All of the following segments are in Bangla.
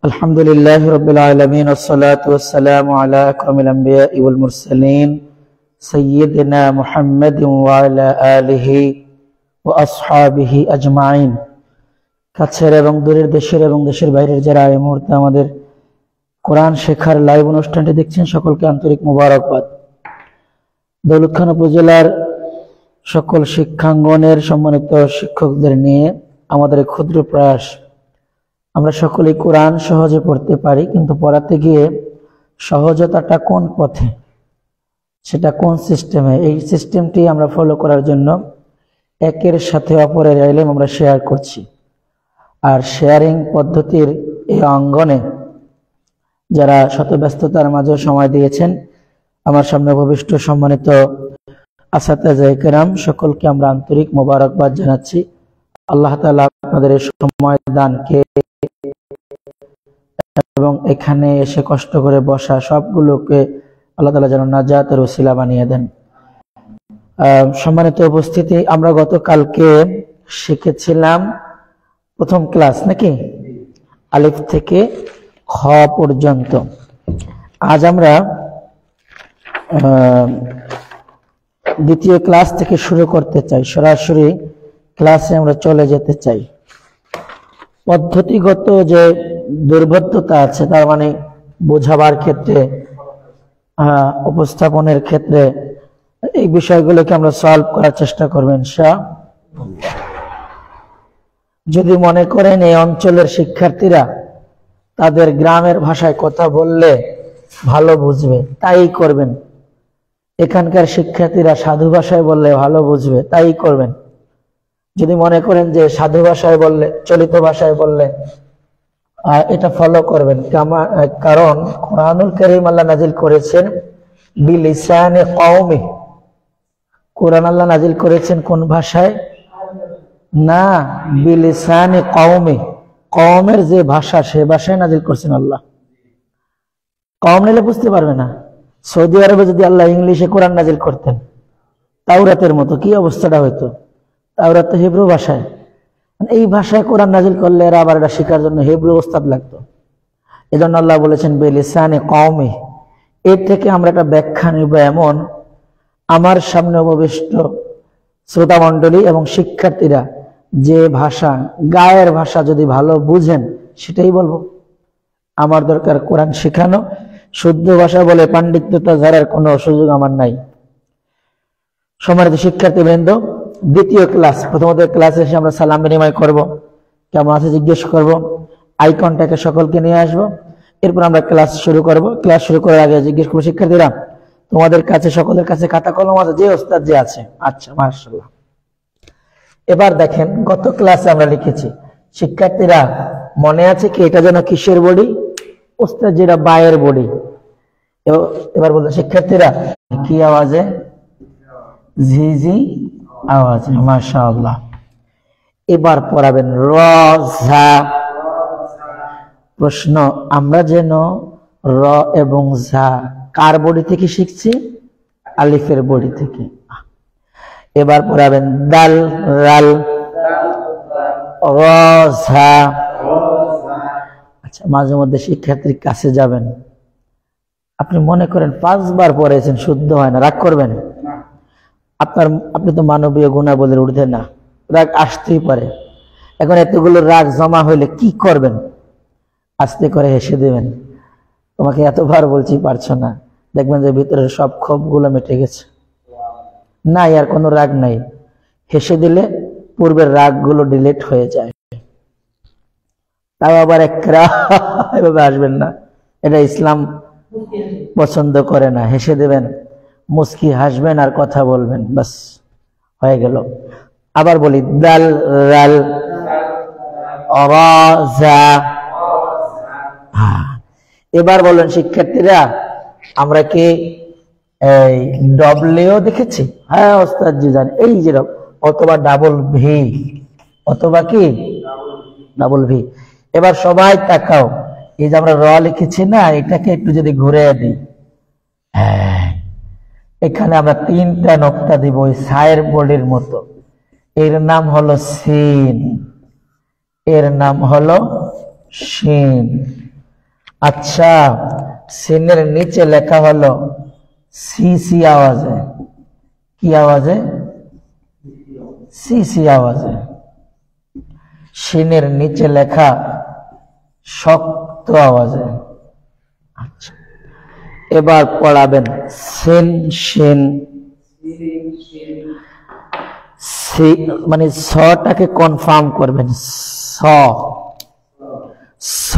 আলহামদুলিল্লাহি রাব্বিল আলামিন ওয়াসসালাতু ওয়াসসালামু আলা আকরামিল আমবিয়াই ওয়াল মুরসালিন সাইয়্যিদিনা মুহাম্মাদিন ওয়া আলা আলিহি ওয়া আসহাবিহি আজমাইন। কাছের এবং দূরের দেশের এবং দেশের বাইরের যারা এই মুহূর্তে আমাদের কোরআন শেখার লাইভ অনুষ্ঠানটি দেখছেন সকলকে আন্তরিক মোবারকবাদ। দৌলতখান উপজেলার সকল শিক্ষাঙ্গনের সম্মানিত শিক্ষকদের নিয়ে আমাদের ক্ষুদ্র প্রয়াস, আমরা সকলেই কোরআন সহজে পড়তে পারি, কিন্তু পড়াতে গিয়ে সহজতাটা কোন পথে, সেটা কোন সিস্টেমে, এই সিস্টেমটি আমরা ফলো করার জন্য একের সাথে অপরের ইলম আমরা শেয়ার করছি। আর শেয়ারিং পদ্ধতির এই অঙ্গনে যারা শত ব্যস্ততার মাঝে সময় দিয়েছেন, আমার সামনে উপবিষ্ট সম্মানিত আসাতেজা কেরাম সকলকে আমরা আন্তরিক মোবারকবাদ জানাচ্ছি। আল্লাহ তাআলা আপনাদের এই সময় দানকে এবং এখানে এসে কষ্ট করে বসা সবগুলোকে আল্লাহ তাআলা যেন নাজাতের ওসিলা বানিয়ে দেন। সম্মানিত উপস্থিতি, আমরা গতকালকে শিখেছিলাম প্রথম ক্লাস নাকি, আলিফ থেকে খ পর্যন্ত। আজ আমরা দ্বিতীয় ক্লাস থেকে শুরু করতে চাই, সরাসরি ক্লাসে আমরা চলে যেতে চাই। পদ্ধতিগত যে দুর্বলতা আছে, তার মানে বোঝাবার ক্ষেত্রে, উপস্থাপনের ক্ষেত্রে, এই বিষয়গুলোকে আমরা সলভ করার চেষ্টা করব ইনশাআল্লাহ। যদি মনে করেন এই অঞ্চলের শিক্ষার্থীরা তাদের গ্রামের ভাষায় কথা বললে ভালো বুঝবে, তাই করবেন। এখানকার শিক্ষার্থীরা সাধু ভাষায় বললে ভালো বুঝবে, তাই করবেন। যদি মনে করেন যে সাধু ভাষায় বললে, চলিত ভাষায় বললে, এটা ফলো করবেন। কারণ কুরআনুল কারীম আল্লাহ নাজিল করেছেন বিলিসানে কওমি। কুরআন আল্লাহ নাজিল করেছেন কোন ভাষায়? না, বিলিসানে কওমি। কওমের যে ভাষা, সে ভাষায় নাজিল করছেন আল্লাহ। কওম নিলে বুঝতে পারবে না। সৌদি আরবে যদি আল্লাহ ইংলিশে কোরআন নাজিল করতেন, তাওরাতের মতো, কি অবস্থাটা হইতো? তাওরাত তো হিব্রু ভাষায়, এই ভাষায় কোরআন নাজিল করলে এরা আবার এটা শেখার জন্য হিব্রু ওস্তাদ লাগতো। এজন্য আল্লাহ বলেছেন বিলিসানে কওমি। এর থেকে আমরা একটা ব্যাখ্যা নিব, এমন আমার সামনে উপবিষ্ট শ্রোতা মণ্ডলী এবং শিক্ষার্থীরা যে ভাষা, গায়ের ভাষা যদি ভালো বুঝেন সেটাই বলবো। আমার দরকার কোরআন শেখানো, শুদ্ধ ভাষা বলে পাণ্ডিত্যতা ঝাড়ার কোনো সুযোগ আমার নাই। সম্মানিত শিক্ষার্থীবৃন্দ, দ্বিতীয় ক্লাস, প্রথমত ক্লাসে এসে আমরা সালাম বিনিময় করব, কেমন আছে জিজ্ঞেস করব, আই কন্টাক্টে সকলকে নিয়ে আসবো। এরপর আমরা ক্লাস শুরু করব। ক্লাস শুরু করার আগে জিজ্ঞেস করবো, শিক্ষার্থীরা তোমাদের কাছে, সকলের কাছে খাতা কলম আছে? যে ওস্তাদ যে আছে, আচ্ছা মাশাআল্লাহ। এবার দেখেন, গত ক্লাসে আমরা লিখেছি, শিক্ষার্থীরা মনে আছে কি এটা যেন কিসের বডি? ওস্তাদ যেটা বায়ের বডি। এবার বলতে শিক্ষার্থীরা কি আওয়াজে? ঝিঝি আওয়াজে, মাশাআল্লাহ। এবার পড়াবেন র ঝা। প্রশ্ন, আমরা যেন র এবং ঝা কার বডি থেকে শিখছি? আলিফের বডি থেকে। এবার পড়াবেন দাল রাল র ঝা। আচ্ছা, মাঝে মধ্যে শিক্ষার্থীর কাছে যাবেন, আপনি মনে করেন 5 বার পড়েছেন, শুদ্ধ হয় না, রাগ করবেন? আপনি তো মানবীয় গুণাবলীর ঊর্ধ্বে না, রাগ আসতেই পারে। এখন এতগুলো রাগ জমা হইলে কি করবেন? আস্তে করে হেসে দেবেন। তোমাকে এতবার বলছি, পারছো না, দেখবেন যে ভিতরের সব ক্ষোভগুলো মিটে গেছে, নাই আর কোনো রাগ নাই। হেসে দিলে পূর্বের রাগগুলো ডিলিট হয়ে যায়। তাও আবার এভাবে আসবেন না, এটা ইসলাম পছন্দ করে না। হেসে দেবেন, মুস্কি হাসবেন আর কথা বলবেন, বাস হয়ে গেল। আবার বলি, দাল রাল রা যা। এবার বলেন শিক্ষার্থীরা, আমরা কি এই ডব্লিউ দেখেছি? হ্যাঁ ওস্তাদ জি জানি, এই যে অথবা ডাবল ভি, অথবা কি ডাবল ভি। এবার সবাই তাকাও, এই যে আমরা র লিখেছি না, এটাকে একটু যদি ঘুরে দিই, হ্যাঁ, এখানে আমরা 3টা নোক্তা দিব ওই ছায়ের বডির মতো। এর নাম হলো সিন, এর নাম হলো শিন। আচ্ছা, সিনের নিচে লেখা হলো সি সি আওয়াজে। কি আওয়াজে? সি সি আওয়াজে। শিনের নিচে লেখা শক্ত আওয়াজে। আচ্ছা, এবার পড়াবেন সিন শিন। মানে সটাকে কনফার্ম করবেন। স স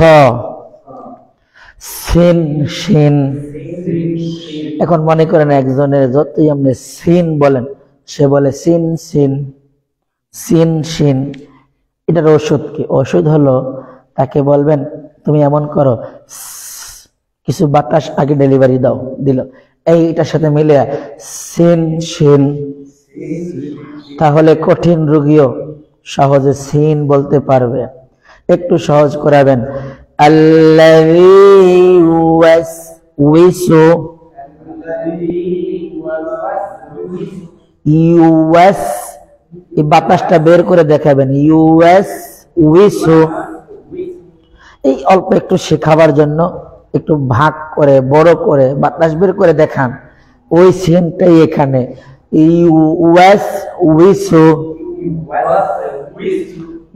সিন শিন। এখন মনে করেন একজনের যতই আপনি সিন বলেন, সে বলে সিন সিন সিন শিন। এটার ওষুধ কি? ওষুধ হলো তাকে বলবেন তুমি এমন করো, কিছু বাতাস আগে ডেলিভারি দাও, দিল এইটার সাথে মিলে সিন শিন। তাহলে কঠিন রোগীও সহজে সিন বলতে পারবে। একটু সহজ করাবেন, আল্লাযী ইউওয়াসউইসু ইউওয়াস, এই বাতাসটা বের করে দেখাবেন, ইউওয়াসউইসু। এই অল্প একটু শেখাবার জন্য একটু ভাগ করে বড় করে বাতাস বের করে দেখান, ওই সিনটাই এখানে ইউওয়াসউইসু।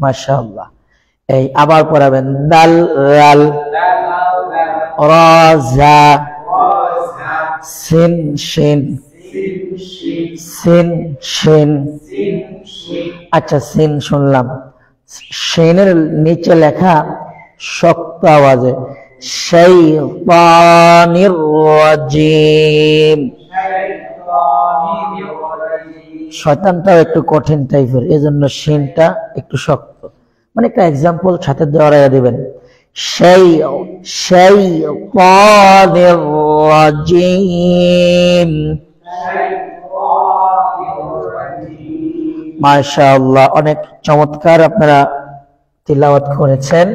মাশাআল্লাহ। এই আবার পড়াবেন, দাল রাল রা জা সিন শিন সিন শিন। আচ্ছা, সিন শুনলাম, শিনের নিচে লেখা শক্ত আওয়াজে শাইতানির রাজিম। শয়তানটাও একটু কঠিন টাইপের, এজন্য শিনটা একটু শক্ত। মানে একটা এক্সাম্পল সাথে দেওয়া দিবেন, শাইতানির রাজিম। মাশাআল্লাহ, অনেক চমৎকার আপনারা তিলাওয়াত করেছেন।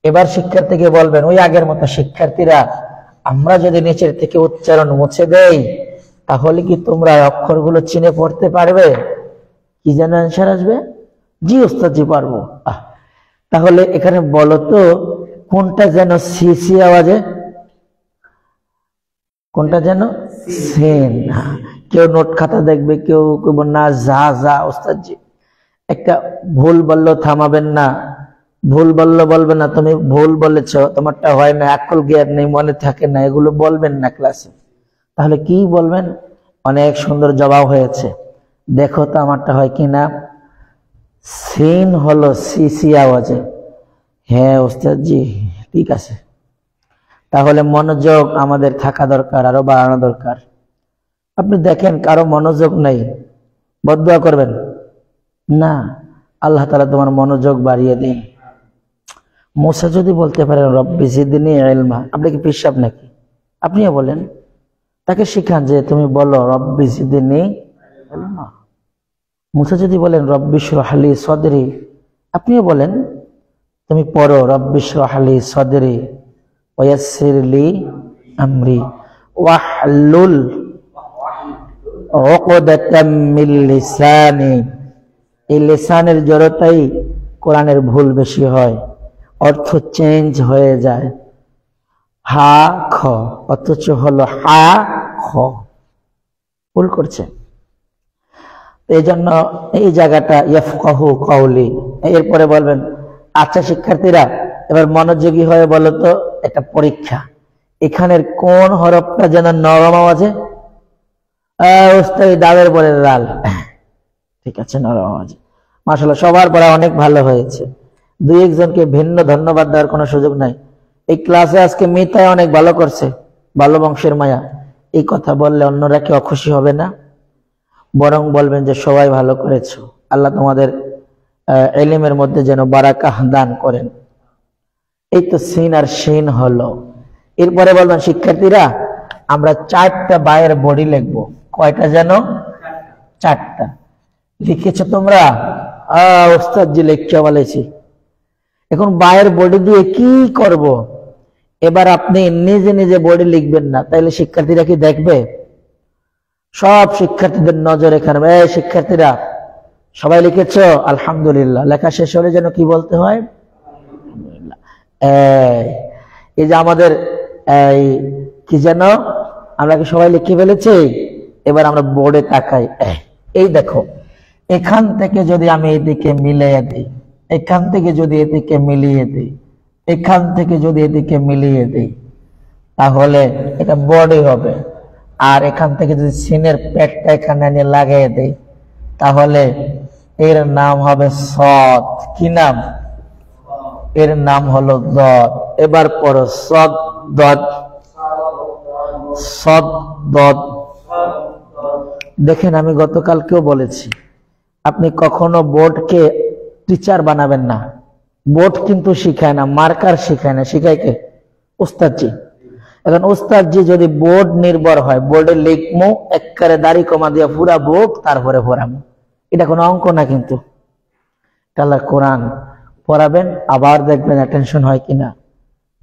এবার শিক্ষার্থীকে বলবেন, ওই আগের মতো শিক্ষার্থীরা, আমরা যদি নিচের থেকে উচ্চারণ মুছে দেই তাহলে কি তোমরা অক্ষরগুলো চিনে পড়তে পারবে? কি যেন অ্যান্সার আসবে? জি ওস্তাদ, জি পারবো। তাহলে এখানে বলো তো কোনটা যেন সিসি আওয়াজে, কোনটা যেন সিন। কেউ নোট খাতা দেখবে, কেউ না যা যা ওস্তাদ জি। একটা ভুল বললেও থামাবেন না, ভুল বললে বলবে না তুমি ভুল বলেছ, তোমারটা হয় না, আকল জ্ঞান নেই, মনে থাকে না, এগুলো বলবেন না ক্লাসে। তাহলে কি বলবেন? অনেক সুন্দর জবাব হয়েছে, দেখো তো আমারটা হয় কিনা। সিন হলো সিসি আওয়াজে। হ্যাঁ ওস্তাদ জি, ঠিক আছে। তাহলে মনোযোগ আমাদের থাকা দরকার, আরো বাড়ানো দরকার। আপনি দেখেন কারো মনোযোগ নেই, বদদুয়া করবেন না, আল্লাহ তাআলা তোমার মনোযোগ বাড়িয়ে দিন। মুসা যদি বলতে পারেন রব্বি জিদনি ইলমা, আপনি কি পিশাব নাকি? আপনিও বলেন, তাকে শিখান যে তুমি বলো রব্বি জিদনি ইলমা। মুসা যদি বলেন রব্বি ইশরাহ লি সদরি, আপনিও বলেন তুমি পড়ো রব্বি ইশরাহ লি সদরি ওয়া ইয়াসসির লি আমরি ওয়াহলুল উকদাতাম মিন লিসানি। এই লিসানের জড়তাই কোরআনের ভুল বেশি হয়, অর্থ চেঞ্জ হয়ে যায়। হা খ অথচ হলো হা খ, ভুল করছে। এই জন্য এই জায়গাটা ইয়াফকাহু কাউলি। এরপরে বলবেন, আচ্ছা শিক্ষার্থীরা এবার মনোযোগী হয়ে বলো তো, একটা পরীক্ষা, এখানের কোন হরফটা যেন নরম আওয়াজে? দাবের পরে লাল, ঠিক আছে, নরম আওয়াজে। মাশাআল্লাহ, সবার পড়া অনেক ভালো হয়েছে। দুই একজনকে ভিন্ন ধন্যবাদ দেওয়ার কোনো সুযোগ নাই। এই ক্লাসে আজকে মিতায় অনেক ভালো করছে, ভালো বংশের মায়া। এই কথা বললে অন্যরা কি অখুশি হবে না? বরং বলবেন যে সবাই ভালো করেছো, আল্লাহ তোমাদের ইলমের মধ্যে যেন বারাকাহ দান করেন। এই তো সিন আর শিন হলো। এরপরে বলবেন শিক্ষার্থীরা আমরা 4টা বায়ের বডি লিখবো। কয়টা যেন? 4টা। লিখেছো তোমরা? ওস্তাদ জি লিখে বলেছি। এখন বায়ের বডি দিয়ে কি করব? এবার আপনি নিজে নিজে বডি লিখবেন না, তাইলে শিক্ষার্থীরা কি দেখবে? সব শিক্ষার্থীদের নজর এখানে। এই শিক্ষার্থীরা সবাই লিখেছো? আলহামদুলিল্লাহ। লেখা শেষ হলে যেন কি বলতে হয়? আলহামদুলিল্লাহ। এই যে আমাদের এই কি যেন আমরা কি সবাই লিখে ফেলেছি? এবার আমরা বোর্ডে তাকাই। এই দেখো, এখান থেকে যদি আমি এদিকে মিলিয়ে দিই, এখান থেকে যদি এদিকে মিলিয়ে দিই, এখান থেকে যদি এদিকে মিলিয়ে দিই, তাহলে এটা বডি হবে। আর এখান থেকে যদি সিনের পেটটা এখানে নিয়ে লাগিয়ে দিই, তাহলে এর নাম হবে সদ। কি নাম? এর নাম হলো দদ। এবার পড়ো সদ দদ, সদ দদ। দেখেন, আমি গতকালকেও বলেছি, আপনি কখনো বোর্ডকে টিচার বানাবেন না। বোর্ড কিন্তু শিখায় না, মার্কার শিখায় না, শিখায় কে? উস্তাদজি। এখন উস্তাদজি যদি বোর্ড নির্ভর হয়, বোর্ডে লিখমু একবারে দাড়ি কমা দিয়া পুরা বোর্ড, তারপরে পড়ামু, এটা কোনো অঙ্ক না কিন্তু। আল্লাহর কোরআন পড়াবেন, আবার দেখবেন অ্যাটেনশন হয় কিনা।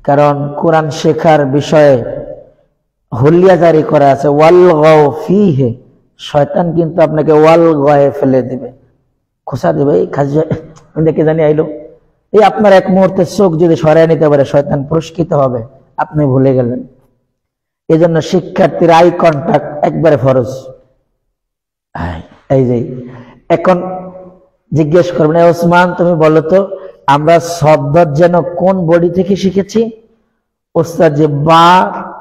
কারণ কোরআন শেখার বিষয়ে হুলিয়া জারি করা আছে, ওয়াল গাও ফিহে। শয়তান কিন্তু আপনাকে ওয়াল গায়ে ফেলে দিবে, খোসা দিবে। এই খাজা দেখে জানি আইলো, এই আপনার এক মুহূর্তে চোখ যদি সরাই নিতে পারে, শয়তান পুরস্কৃত হবে, আপনি ভুলে গেলেন। এই জন্য শিক্ষার্থীর আই কন্টাক্ট একবারে ফরজ। এই যে এখন জিজ্ঞেস করবেন, ওসমান তুমি বলো তো, আমরা শব্দ যেন কোন বডি থেকে শিখেছি? ওস্তাদ যে বা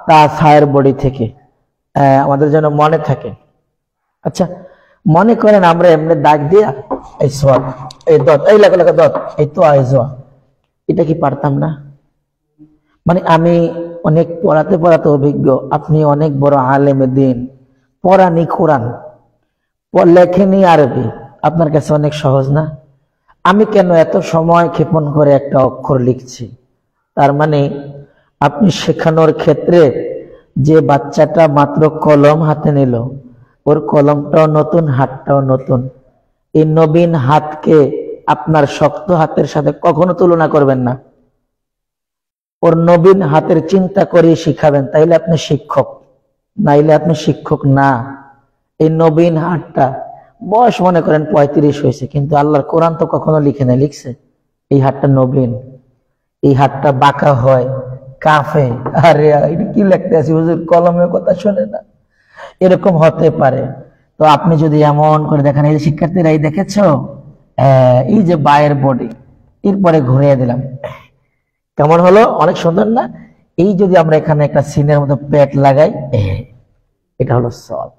তা ছায়ের বডি থেকে, আমাদের যেন মনে থাকে। আচ্ছা, মনে করেন আমরা এমনি দাগ দিয়া এই সদ, এই দত, এই লেখা লেখা দত, এই তো আইজোয়া, এটা কি পারতাম না? মানে আমি অনেক পড়াতে পড়াতে অভিজ্ঞ, আপনি অনেক বড় আলেমে দিন, পড়ানি কোরআন, লেখেনি আরবি, আপনার কাছে অনেক সহজ না? আমি কেন এত সময় ক্ষেপণ করে একটা অক্ষর লিখছি? তার মানে আপনি শেখানোর ক্ষেত্রে যে বাচ্চাটা মাত্র কলম হাতে নিল, ওর কলমটাও নতুন, হাতটাও নতুন। এই নবীন হাতকে আপনার শক্ত হাতের সাথে কখনো তুলনা করবেন না। ওর নবীন হাতের চিন্তা করে শিখাবেন, তাইলে আপনি শিক্ষক, নাইলে আপনি শিক্ষক না। এই নবীন হাতটা, বয়স মনে করেন 35 হয়েছে, কিন্তু আল্লাহর কোরআন তো কখনো লিখে নাই, লিখছে এই হাতটা নবীন, এই হাতটা বাঁকা হয়, কাফে। আরে এটা কি লিখতে আছে হুজুর, কলমের কথা শোনে না, এরকম হতে পারে। তো আপনি যদি এমন করে দেখেন, এই শিক্ষার্থীরা এই দেখেছো, এই যে বায়ের বডি, এরপরে ঘুরিয়ে দিলাম, কেমন হলো? অনেক সুন্দর না? এই যদি আমরা এখানে একটা সিনের মতো পেট লাগাই, এটা হলো সদ।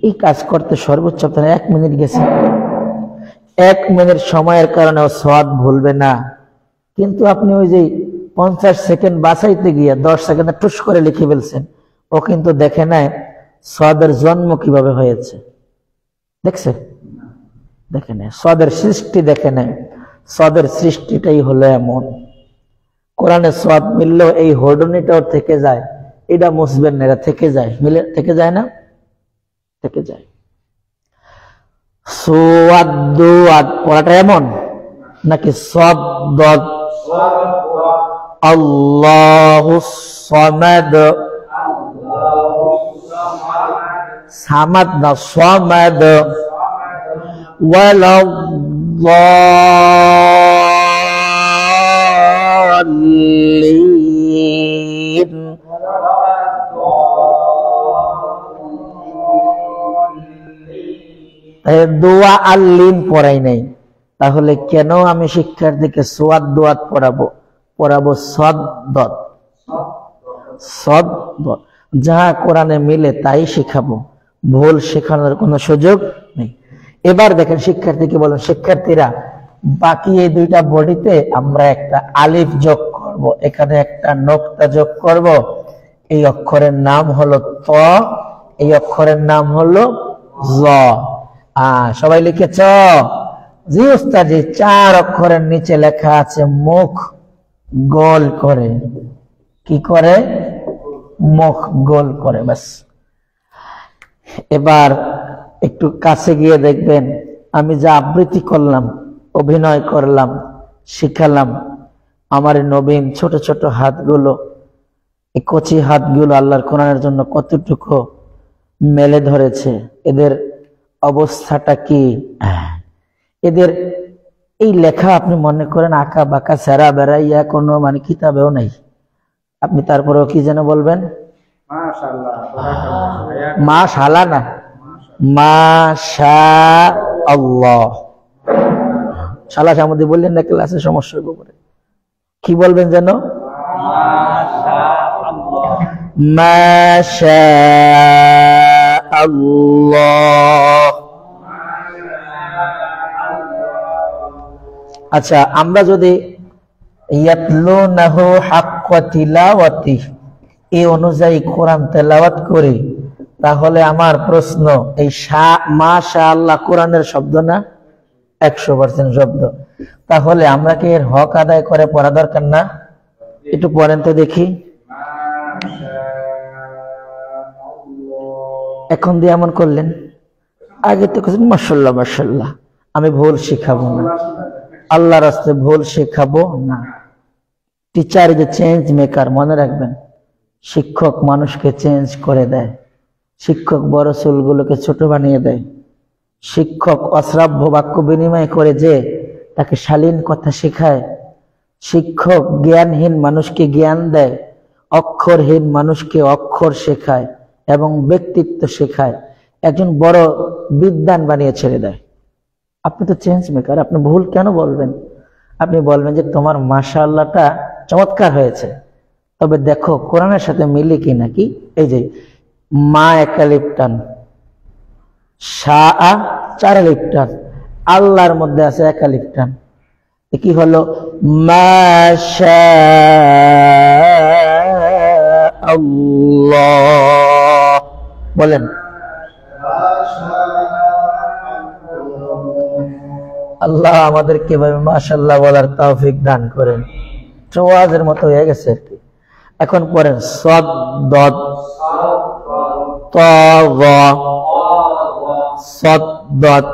এই কাজ করতে সর্বোচ্চ আপনার 1 মিনিট গেছে। 1 মিনিট সময়ের কারণে ও সদ ভুলবে না। কিন্তু আপনি ওই যে 50 সেকেন্ড বাঁচাইতে গিয়ে 10 সেকেন্ডে টুস করে লিখে ফেলছেন, ও কিন্তু দেখে নাই সদের জন্ম কিভাবে হয়েছে। দেখছে? দেখে নেয়। সদের সৃষ্টি দেখে নেয়। সদের সৃষ্টিটাই হলো এমন। কোরআনে সদ মিললেও এই হডনিটাও থেকে যায়, এটা মুসবেন না, এটা থেকে যায়, মিলে থেকে যায় না, থেকে যায়। সুয়াদ পড়াটা এমন নাকি সদ? আল্লাহুস সামাদ, সামাদ না সামাদ, ওয়ালাদ-দাল্লিন। দোয়া আল্লিন পড়াই নাই, তাহলে কেন আমি শিক্ষার্থীকে সোয়াদ দোয়াত পড়াবো? পড়াবো সদ দত, সদ দত। যা কোরআনে মিলে তাই শিখাবো, ভুল শেখানোর কোনো সুযোগ নেই। এবার দেখেন শিক্ষার্থীকে বলেন, শিক্ষার্থীরা বাকি এই দুইটা বডিতে আমরা একটা আলিফ যোগ করব, এখানে একটা নোক্তা যোগ করব। এই অক্ষরের নাম হলো ত, এই অক্ষরের নাম হলো জ। সবাই লিখেছ? জি উস্তাজি। 4 অক্ষরের নিচে লেখা আছে মুখ গোল করে। কি করে? মুখ গোল করে, ব্যাস। এবার একটু কাছে গিয়ে দেখবেন, আমি যা আবৃত্তি করলাম, অভিনয় করলাম, শিখালাম, আমার নবীন ছোট ছোট হাতগুলো, এই কচি হাতগুলো আল্লাহর কোরআনের জন্য কতটুকু মেলে ধরেছে। এদের অবস্থাটা কি? এদের এই লেখা আপনি মনে করেন আঁকা বাঁকা সেরা বেড়া ইয়া কোনো মানে কিতাবেও নাই, আপনি তারপরেও কি যেন বলবেন মাশাআল্লাহ না মাশাআল্লাহ। শালা সামুদ্রি বললেন না ক্লাসে সমস্যার উপরে, কি বলবেন যেন মাশাআল্লাহ। আচ্ছা, আমরা যদি ইয়াতলুনাহু হাক্কা তিলাওয়াতি এই অনুযায়ী কোরআন তেলাওয়াত করি, তাহলে আমার প্রশ্ন, এই মাশাআল্লাহ কোরআনের শব্দ না? 100% শব্দ। তাহলে আমরা কি এর হক আদায় করে পড়া দরকার না? একটু পড়েন তো দেখি। এখন দিয়ে এমন করলেন, আগে তো কিছু মাশাআল্লাহ মাশাআল্লাহ। আমি ভুল শিখাবো না, আল্লাহর রাস্তে ভুল শেখাবো না। Teacher is a change maker, মনে রাখবেন। শিক্ষক মানুষকে চেঞ্জ করে দেয়, শিক্ষক বড় চুলগুলোকে ছোট বানিয়ে দেয়, শিক্ষক অশ্রাব্য বাক্য বিনিময় করে যে তাকে শালীন কথা শেখায়, শিক্ষক জ্ঞানহীন মানুষকে জ্ঞান দেয়, অক্ষরহীন মানুষকে অক্ষর শেখায় এবং ব্যক্তিত্ব শেখায়, একজন বড় বিদ্বান বানিয়ে ছেড়ে দেয়। আপনি তো চেঞ্জ মেকার, আপনি ভুল কেন বলবেন? আপনি বলবেন যে তোমার মাশাআল্লাহটা চমৎকার হয়েছে, তবে দেখো কোরআনের সাথে মিলে কি নাকি। এই যে মা একালিফ টান, শাআ 4 আলিফ টান, আল্লাহর মধ্যে আছে একালিফ টান, কি হলো মাশাআল্লাহ। বলেন আল্লাহ আমাদেরকে ভাবে মাশাআল্লাহ বলার তৌফিক দান করেন। ওয়াজের মতো হয়ে গেছে আর কি। এখন পড়েন সাদ দাদ তা যা সাদ দাদ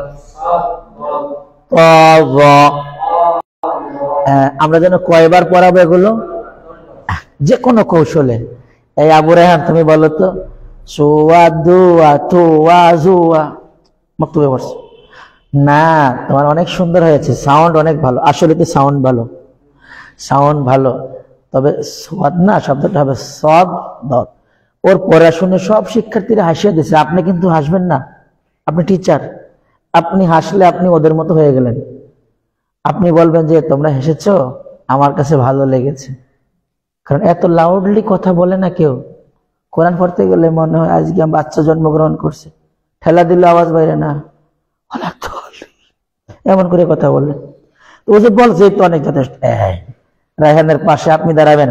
তা যা। আমরা যেন কয়বার পড়াবো এগুলো? যে কোনো কৌশলে। এই আবু রেহান তুমি বলো তো, সুওয়াদুয়া তুওয়াজুয়া মক্তবে পড়ছো না? তোমার অনেক সুন্দর হয়েছে, সাউন্ড অনেক ভালো। আসলে তো সাউন্ড ভালো, সাউন্ড ভালো, তবে সাদ না শব্দটা হবে সাদ দাদ। ওর পড়াশুনে সব শিক্ষার্থীরা হাসিয়ে দিচ্ছে, আপনি কিন্তু হাসবেন না। আপনি টিচার, আপনি হাসলে আপনি ওদের মতো হয়ে গেলেন। আপনি বলবেন যে তোমরা হেসেছো, আমার কাছে ভালো লেগেছে। কারণ এত লাউডলি কথা বলে না কেউ। কোরআন পড়তে গেলে মনে হয় আজকে বাচ্চা জন্মগ্রহণ করছে, ঠেলা দিলে আওয়াজ বাইরে না, এমন করে কথা বললেন। ও যে বলছে তো অনেক যথেষ্ট। রায়হানের পাশে আপনি দাঁড়াবেন,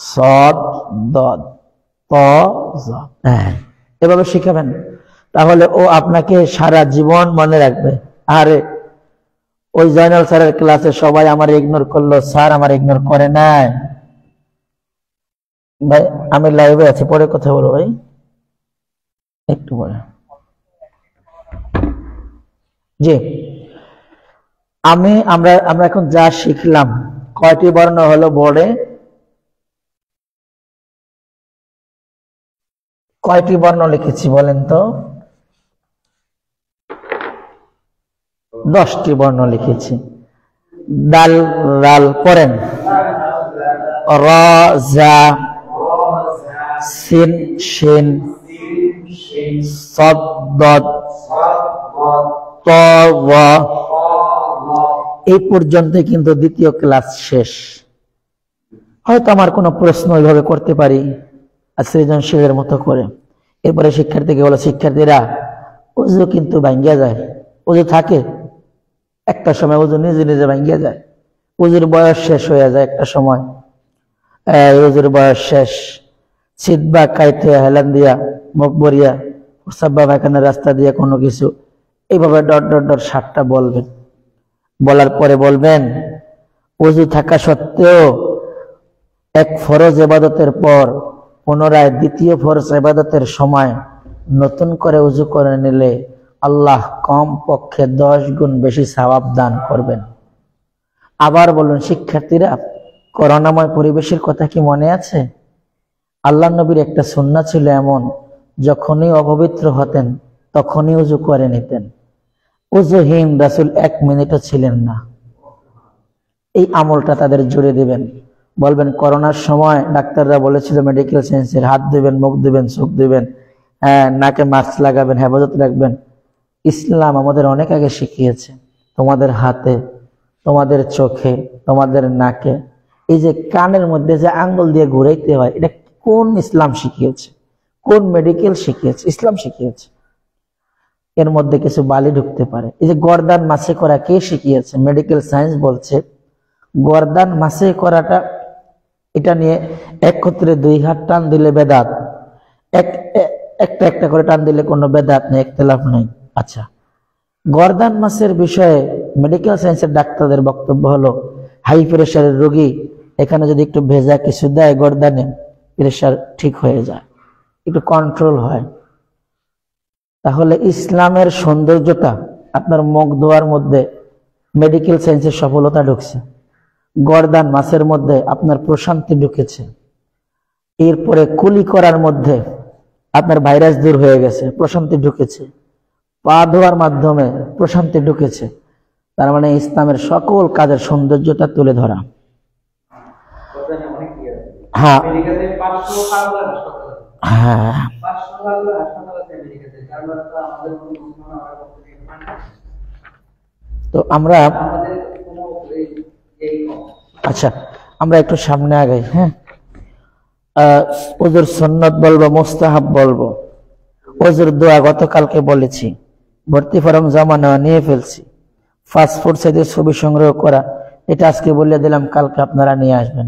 সদ দদ ত যা, এভাবে শিখাবেন, তাহলে ও আপনাকে সারা জীবন মনে রাখবে। আরে ওই জয়নাল স্যারের ক্লাসে সবাই আমার ইগনোর করলো, স্যার আমার ইগনোর করে নাই। ভাই আমি লাইভে আছি, পরে কথা বলবো ভাই, একটু পরে। জি, আমরা এখন যা শিখলাম, কয়টি বর্ণ হলো বোর্ডে? কয়টি বর্ণ লিখেছি বলেন তো? 10টি বর্ণ লিখেছি। দাল রাল পড়েন, র জা সিন শিন সাদ দাদ ত ওয়া। এই পর্যন্ত কিন্তু দ্বিতীয় ক্লাস শেষ। হয়তো আমার কোনো প্রশ্ন ওইভাবে করতে পারি সৃজনশীলের মতো করে। এরপরে শিক্ষার্থীকে বলে, শিক্ষার্থীরা উজু কিন্তু ভাঙ্গিয়া যায়, উজু থাকে একটা সময়, উজু নিজে নিজে ভাঙ্গিয়া যায়, উজুর বয়স শেষ হয়ে যায় একটা সময়, উজুর বয়স শেষ, সিদ্ধা কাইতে হেলান দিয়া মুখ বরিয়া প্রস্রাব পায়খানার রাস্তা দিয়ে কোনো কিছু এইভাবে ডট ডট ডট 7টা বলবেন। বলার পরে বলবেন, উজু থাকা সত্ত্বেও এক ফরজ ইবাদতের পর পুনরায় দ্বিতীয় ফরজ ইবাদতের সময় নতুন করে উজু করে নিলে আল্লাহ কম পক্ষে 10 গুণ বেশি সওয়াব দান করবেন। আবার বলুন, শিক্ষার্থীরা করোনাময় পরিবেশের কথা কি মনে আছে? আল্লাহ নবীর একটা সুন্নাহ ছিল এমন, যখনই অপবিত্র হতেন তখনই উজু করে নিতেন। উজুহীন রাসূল 1 মিনিটও ছিলেন না। এই আমলটা তাদের জুড়ে দিবেন। বলবেন করোনার সময় ডাক্তাররা বলেছিল মেডিকেল সায়েন্সের হাত দিবেন, মুখ দিবেন, চোখ দিবেন, নাকে মাস্ক লাগাবেন, হেফাজত রাখবেন। ইসলাম আমাদের অনেক আগে শিখিয়েছে তোমাদের হাতে, তোমাদের চোখে, তোমাদের নাকে, এই যে কানের মধ্যে যে আঙ্গুল দিয়ে ঘুরাইতে হয়, এটা কোন ইসলাম শিখিয়েছে? কোন মেডিকেল শিখিয়েছে? ইসলাম শিখিয়েছে। এর মধ্যে কিছু বালি ঢুকতে পারে। এই যে গর্দান মাসে করা কে শিখিয়েছে? মেডিকেল সায়েন্স বলছে গর্দান মাসে করাটা, এটা নিয়ে একত্রে 2 হাত টান দিলে বেদাত, একটা একটা করে টান দিলে কোনো বেদাত নেই, ইখতিলাফ নেই। আচ্ছা, গর্দান মাসের বিষয়ে মেডিকেল সায়েন্সের ডাক্তারদের বক্তব্য হলো হাই প্রেশারের রোগী এখানে যদি একটু ভেজা কিছু দেয় গর্দানে, প্রেশার ঠিক হয়ে যায়, একটু কন্ট্রোল হয়। তাহলে ইসলামের সৌন্দর্যটা আপনার মুখ ধোয়ার মধ্যে মেডিকেল সায়েন্সের সফলতা ঢুকছে, গর্দান মাসের মধ্যে আপনার প্রশান্তি ঢুকেছে, এরপরে কুলি করার মধ্যে আপনার ভাইরাস দূর হয়ে গেছে, প্রশান্তি ঢুকেছে, পা ধোয়ার মাধ্যমে প্রশান্তি ঢুকেছে। তার মানে ইসলামের সকল কাজের সৌন্দর্যটা তুলে ধরা। হ্যাঁ হ্যাঁ, তো আমরা আচ্ছা আমরা একটু সামনে আগাই। হ্যাঁ, ওজুর সুন্নত বলবো, মুস্তাহাব বলবো। ওজুর দোয়া গতকালকে বলেছি, ভর্তি ফরম জমা নেওয়া নিয়ে ফেলছি, পাসপোর্ট সাইজের ছবি সংগ্রহ করা, এটা আজকে বলে দিলাম, কালকে আপনারা নিয়ে আসবেন।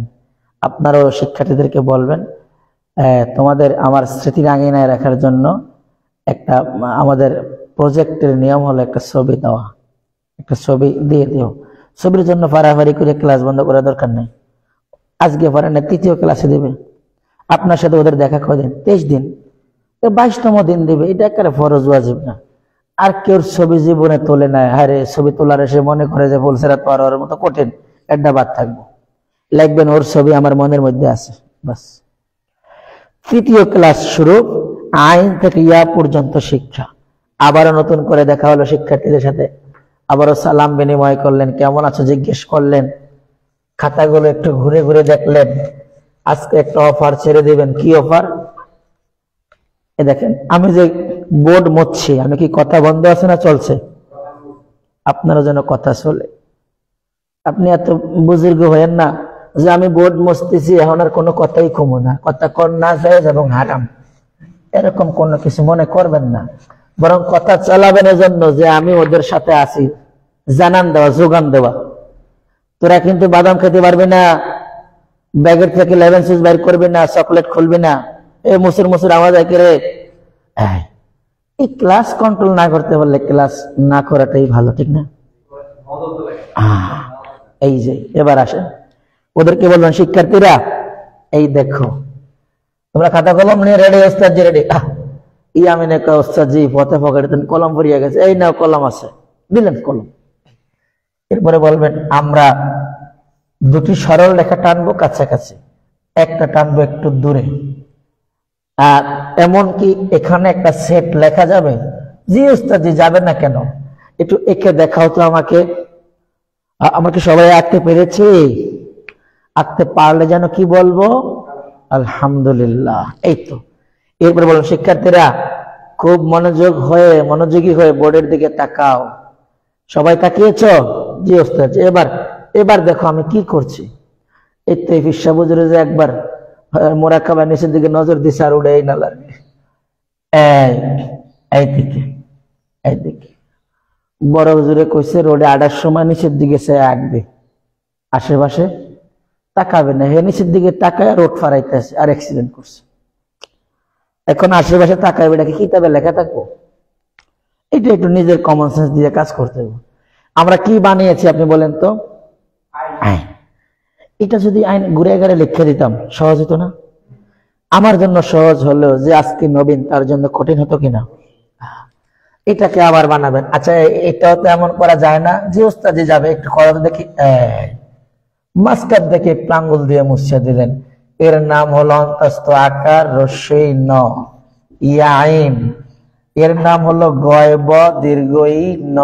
আপনারাও শিক্ষার্থীদেরকে বলবেন তোমাদের আমার স্মৃতির আঙিনায় রাখার জন্য একটা, আমাদের প্রজেক্টের নিয়ম হলো একটা ছবি দেওয়া, একটা ছবি দিয়ে দিও। ছবির জন্য ফাড়াফাড়ি করে ক্লাস বন্ধ করার দরকার নেই। আজকে পারেন না, 3য় ক্লাসে দেবে, আপনার সাথে ওদের দেখা কয়দিন? 23 দিন, 22তম দিন দেবে। এটা একেবারে ফরজ ওয়াজিব না। আর কেউ ছবি জীবনে তোলে না, হারে ছবি তোলার এসে মনে করে যে ফুলসেরাত পার হওয়ার মতো কঠিন, একটা বাদ থাকবো, লিখবেন ওর ছবি আমার মনের মধ্যে আছে, বাস। 3য় ক্লাস শুরু, আইন থেকে ইয়া পর্যন্ত শিক্ষা। আবারও নতুন করে দেখা হলো শিক্ষার্থীদের সাথে, আবারও সালাম বিনিময় করলেন, কেমন আছো জিজ্ঞেস করলেন, খাতাগুলো একটু ঘুরে ঘুরে দেখলেন। আজকে একটা অফার ছেড়ে দিবেন। কি অফার? এ দেখেন, আমি যে বোর্ড মুছছি, আমি কি কথা বন্ধ আছে না চলছে? আপনারও যেন কথা চলে। আপনি এত বুজুর্গ হয়েন না যে আমি বোর্ড মুছতেছি এখন আর কোনো কথাই কমো না, কথা কর না যায় এবং হারাম, এরকম কোনো কিছু মনে করবেন না। বরং কথা চালাবেন এজন্য যে আমি ওদের সাথে আছি, জানান দেওয়া, যোগান দেওয়া। তোরা কিন্তু বাদাম খেতে পারবি না, ব্যাগের থেকে লেমন জুস বের করবি না, চকলেট খুলবি না, এ মুসুর মুসুর আওয়াজ করে। এই ক্লাস কন্ট্রোল না করতে পারলে ক্লাস না করাটাই ভালো, ঠিক না? এই যে এবার আসেন, ওদেরকে বলবেন শিক্ষার্থীরা এই দেখো তোমরা খাতা কলম নিয়ে রেডি? ওস্তাদ জি রেডি। ইয়ামিনে কয় ওস্তাদ জি পথে পকেটে কলম পড়িয়া গেছে, এই নাও কলম আছে, দিলেন কলম। এরপরে বলবেন আমরা 2টি সরল রেখা টানবো কাছাকাছি, একটা টানবো একটু দূরে, আর এমনকি এখানে একটা সেট লেখা যাবে। জি ওস্তাদ জি, যাবে না কেন? একটু এঁকে দেখাও তো আমাকে। আমরা কি সবাই আঁকতে পেরেছি? আঁকতে পারলে যেন কি বলবো? আলহামদুলিল্লাহ। এই তো। এরপরে বলুন শিক্ষার্থীরা খুব মনোযোগী হয়ে বোর্ডের দিকে তাকাও। সবাই তাকিয়েছ? জি ওস্তাদ। এবার দেখো আমি কি করছি। এই তো এই ফিসা বুজুরে যে একবার মোরাকাবা নিচের দিকে নজর দিছে আর উড়ে না লাগে, এই দিকে বড় হুজুরে কইছে রোডে আড়ার সময় নিচের দিকে সে আঁকবে, আশেপাশে তাকাবে না। হে নিচের দিকে তাকায় রোড ফারাইতেছে আর অ্যাক্সিডেন্ট করছে। এখন আশেপাশে তাকাবে, এটাকে কিতাবে লেখা থাকবো? এটা একটু নিজের কমন সেন্স দিয়ে কাজ করতে হবে। আমরা কি বানিয়েছি আপনি বলেন তো? আইন। এটা যদি আইন ঘুরে ঘুরে লিখে দিতাম সহজ হতো না? আমার জন্য সহজ হলেও যে আজকে নবীন তার জন্য কঠিন হতো কিনা? এটাকে আবার বানাবেন। আচ্ছা এটাও তো এমন করা যায় না যে ওস্তাদ যে যাবে একটু করা তো দেখি, মাস্টার দেখে একটু আঙ্গুল দিয়ে মুছে দিলেন। এর নাম হলো অন্তস্থ আকার রস্যই ন ইয়া আইন। এর নাম হলো গয়ব দীর্ঘই ন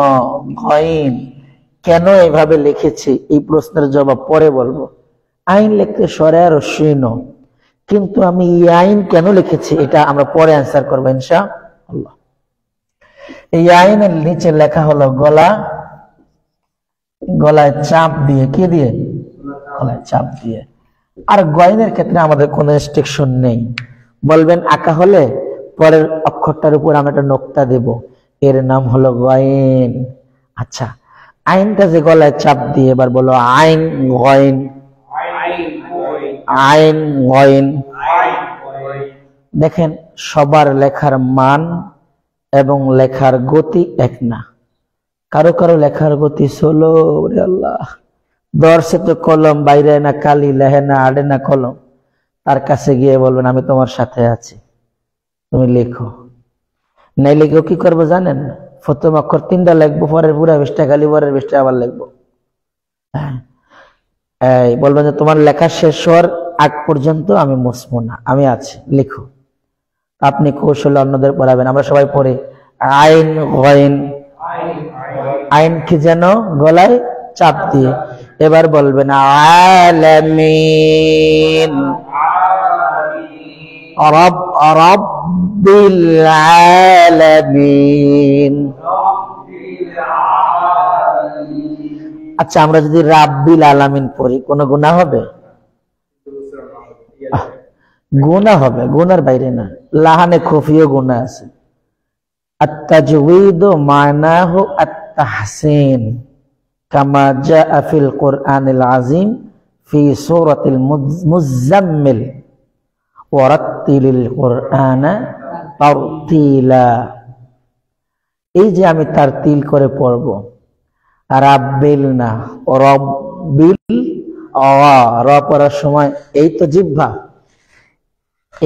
ঘইন। কেন এইভাবে লিখেছি এই প্রশ্নের জবাব পরে বলবো। আইন লিখতে সরায়া রস্যই ন, কিন্তু আমি এই আইন কেন লিখেছি এটা আমরা পরে অ্যান্সার করবো ইনশাআল্লাহ। এই আইনের নিচে লেখা হলো গলা, গলায় চাপ দিয়ে, কি দিয়ে? গলায় চাপ দিয়ে। আর গয়নের ক্ষেত্রে আমাদের কোনো রেস্ট্রিকশন নেই। বলবেন আঁকা হলে পরের অক্ষরটার উপর আমরা একটা নোক্তা দেব, এর নাম হলো গয়েন। আচ্ছা, আইনটা যে গলায় চাপ দিয়ে, এবার বলো আইন গয়েন, আইন গয়েন। দেখেন সবার লেখার মান এবং লেখার গতি এক না। কারো কারো লেখার গতি ষোলো, আল্লাহ দর্শে তো কলম বাইরে না কালি, লেহে না আড়ে না কলম। তার কাছে গিয়ে বলবেন আমি তোমার সাথে আছি, তুমি লেখো। নাই লিখেও কি করবো জানেন? প্রথম অক্ষর 3টা লিখবো, পরের পুরা 20টা খালি, পরের 20টা আবার লিখবো। এই বলবেন যে তোমার লেখা শেষ হওয়ার আগ পর্যন্ত আমি মুছবো না, আমি আছি, লিখো। আপনি কৌশলে অন্যদের পড়াবেন। আমরা সবাই পড়ি আইন গয়েন। আইন কি যেন? গলায় চাপ দিয়ে। এবার বলবেন আলামিন, রব রব্বিল আলামিন। আচ্ছা, আমরা যদি রাব্বিল আলামিন পড়ি কোনো গুনাহ হবে? গুনাহ হবে, গুনার বাইরে না। লাহানে খুফিও গুনাহ আছে। আত-তাজওয়ীদ মানাহু আত-তাহসীন কামা জাআ ফিল কুরআনিল আযীম ফি সূরাতিল মুযাম্মিল ওয়া রাত্তিলিল কুরআনা তারতিলা। এই যে আমি তারতিল করে পড়ব, রাব্বিল না, রব্বিল। র পড়ার সময় এই তো জিহ্বা,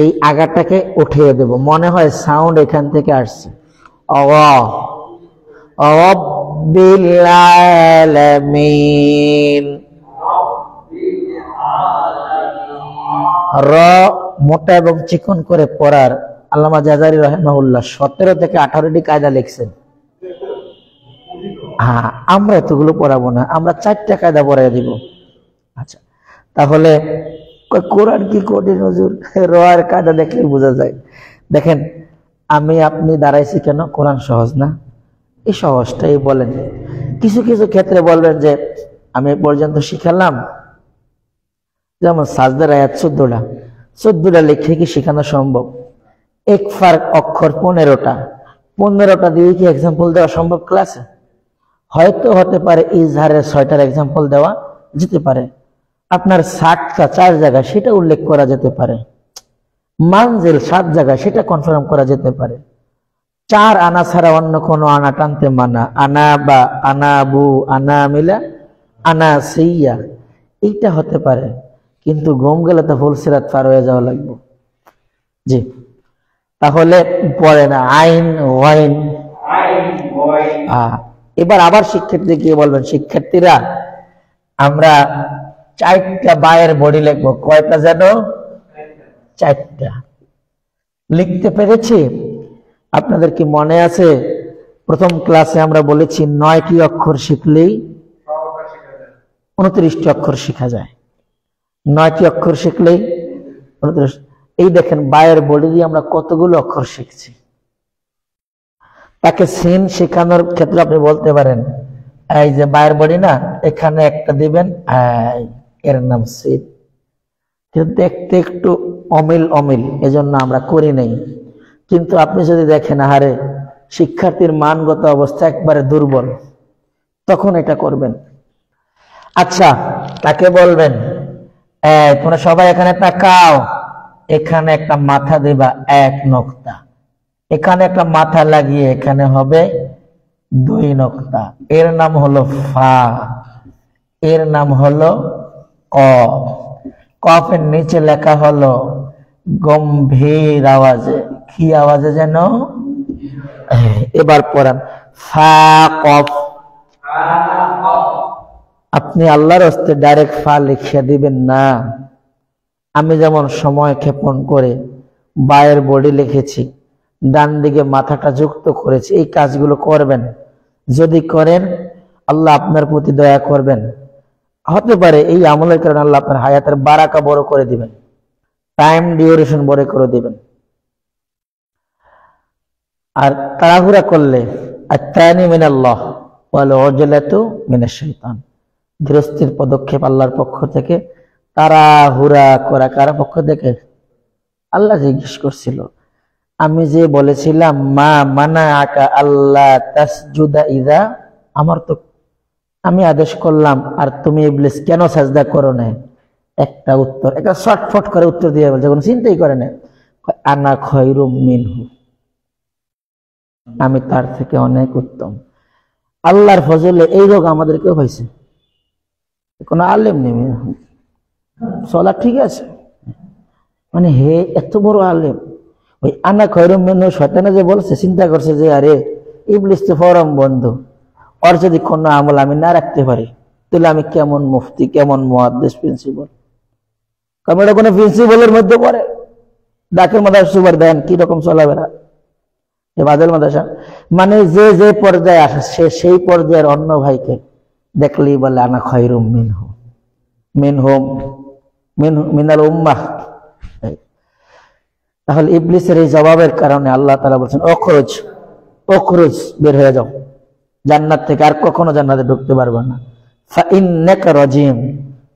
এই আগাটাকে উঠিয়ে দেব, মনে হয় সাউন্ড এখান থেকে আসছে। রব্বিল আলামিন। র মোটা এবং চিকন করে পড়ার আল্লামা জাজারি রাহিমাহুল্লাহ 17 থেকে 18টি কায়দা লিখছেন। হ্যাঁ, আমরা এতগুলো পড়াবো না, আমরা 4টা কায়দা পড়াই দিব। আচ্ছা, তাহলে কোরআন কি কঠিন হুজুর? র এর কায়দা দেখলে বোঝা যায়। দেখেন আমি আপনি দাঁড়াইছি কেন? কোরআন সহজ না? এই সহজটাই বলেন। কিছু কিছু ক্ষেত্রে বলবেন যে আমি এ পর্যন্ত শিখালাম, যেমন সাজদার আয়াত 14টা লিখে কি শেখানো সম্ভব? এক ফার্ক অক্ষর 15টা দিয়ে কি এক্সাম্পল দেওয়া সম্ভব ক্লাসে? হয়তো হতে পারে ইজহারের 6টার এক্সাম্পল দেওয়া যেতে পারে, আপনার 60টা 4 জায়গায় সেটা উল্লেখ করা যেতে পারে, মানজিল 7 জায়গায় সেটা কনফার্ম করা যেতে পারে। 4 আনা ছাড়া অন্য কোনো আনা টানতে মানা, আনা বা আনা বু, আনা মিলা, আনা সিয়া, এইটা হতে পারে। কিন্তু গম গেলে তো ফুলসিরাত পার হয়ে যাওয়া লাগবে। জি, তাহলে পড়ে না আইন ওয়াইন। এবার আবার শিক্ষার্থী গিয়ে বলবেন, শিক্ষার্থীরা আমরা 4টা বায়ের বডি লিখবো। কয়টা যেন? 4টা। লিখতে পেরেছি? আপনাদের কি মনে আছে প্রথম ক্লাসে আমরা বলেছি 9টি অক্ষর শিখলেই 29টি অক্ষর শেখা যায়। 9টি অক্ষর শিখলেই 29। এই দেখেন বায়ের বডি দিয়ে আমরা কতগুলো অক্ষর শিখছি। তাকে সিন শেখানোর ক্ষেত্রে আপনি বলতে পারেন এই যে বায়ের বডি না, এখানে একটা দিবেন, এর নাম সিন। কিন্তু দেখতে একটু অমিল, এজন্য আমরা করি নাই। কিন্তু আপনি যদি দেখেন আহারে শিক্ষার্থীর মানগত অবস্থা একবারে দুর্বল, তখন এটা করবেন। আচ্ছা, তাকে বলবেন তোমরা সবাই এখানে তাকাও, এখানে একটা মাথা দিবা 1 নোক্তা, এখানে একটা মাথা লাগিয়ে এখানে হবে 2 নোক্তা। এর নাম হলো ফা, এর নাম হলো কফ। কফের নিচে লেখা হলো গম্ভীর আওয়াজে, কি আওয়াজে যেন? এবার পড়ান ফা কফ। আপনি আল্লাহর হস্তে ডাইরেক্ট ফা লিখিয়ে দিবেন না। আমি যেমন সময় ক্ষেপণ করে বায়ের বডি লিখেছি, ডান দিকে মাথাটা যুক্ত করেছি, এই কাজগুলো করবেন। যদি করেন আল্লাহ আপনার প্রতি দয়া করবেন। হতে পারে এই আমলের কারণে আল্লাহ আপনার হায়াতের বারাকা বড় করে দিবেন, টাইম ডিউরেশন বড় করে দিবেন। আর তাড়াহুড়া করলে আত্তানি মিনাল্লাহ ওয়াল উজলাতু মিনাশ শাইতান, ধীরস্থির পদক্ষেপ আল্লাহর পক্ষ থেকে, তাড়াহুড়া করা কার পক্ষ থেকে? আল্লাহ জিজ্ঞেস করছিল, আমি যে বলেছিলাম মা মানাআকা আল্লাহ তাসজুদা ইযা আমারতু, আমি আদেশ করলাম আর তুমি ইবলিস কেন সাজদা করো না? একটা উত্তর, একটা শর্টফট করে উত্তর দিয়ে বলছে, কোনো চিন্তাই করে না, আনা খায়রুম মিনহু, আমি তার থেকে অনেক উত্তম। আল্লাহর ফজলে এই রোগ আমাদেরকেও হয়েছে, কোনো আলেম নেই, চলা ঠিক আছে, মানে হে এত বড় আলেম, ওই আনা খায়রুম মিনহু শয়তানে যে বলছে, চিন্তা করছে যে আরে ইবলিস তো ফরম বন্ধু, আর যদি কোনো আমল আমি না রাখতে পারি তাহলে আমি কেমন মুফতি, কেমন মুহাদ্দিস, প্রিন্সিপাল, কারণ এটা কোনো প্রিন্সিপালের মধ্যে পড়ে। ডাকের মাদ্রাসা সুপার দেন কি রকম চলাফেরা, বাদল মাদ্রাসা, মানে যে যে পর্যায়ে আসে সে সেই পর্যায়ের অন্য ভাইকে দেখলেই বলে আনা খায়রুম মিনহু, মিনহুম, মিনাল উম্মাহ। তাহলে ইবলিসের এই জবাবের কারণে আল্লাহ তাআলা বলছেন ওখরুজ, ওখরুজ, বের হয়ে যাও জান্নাত থেকে, আর কখনো জান্নাতে ঢুকতে পারবে না। ফা ইন্নাকা রাজিম,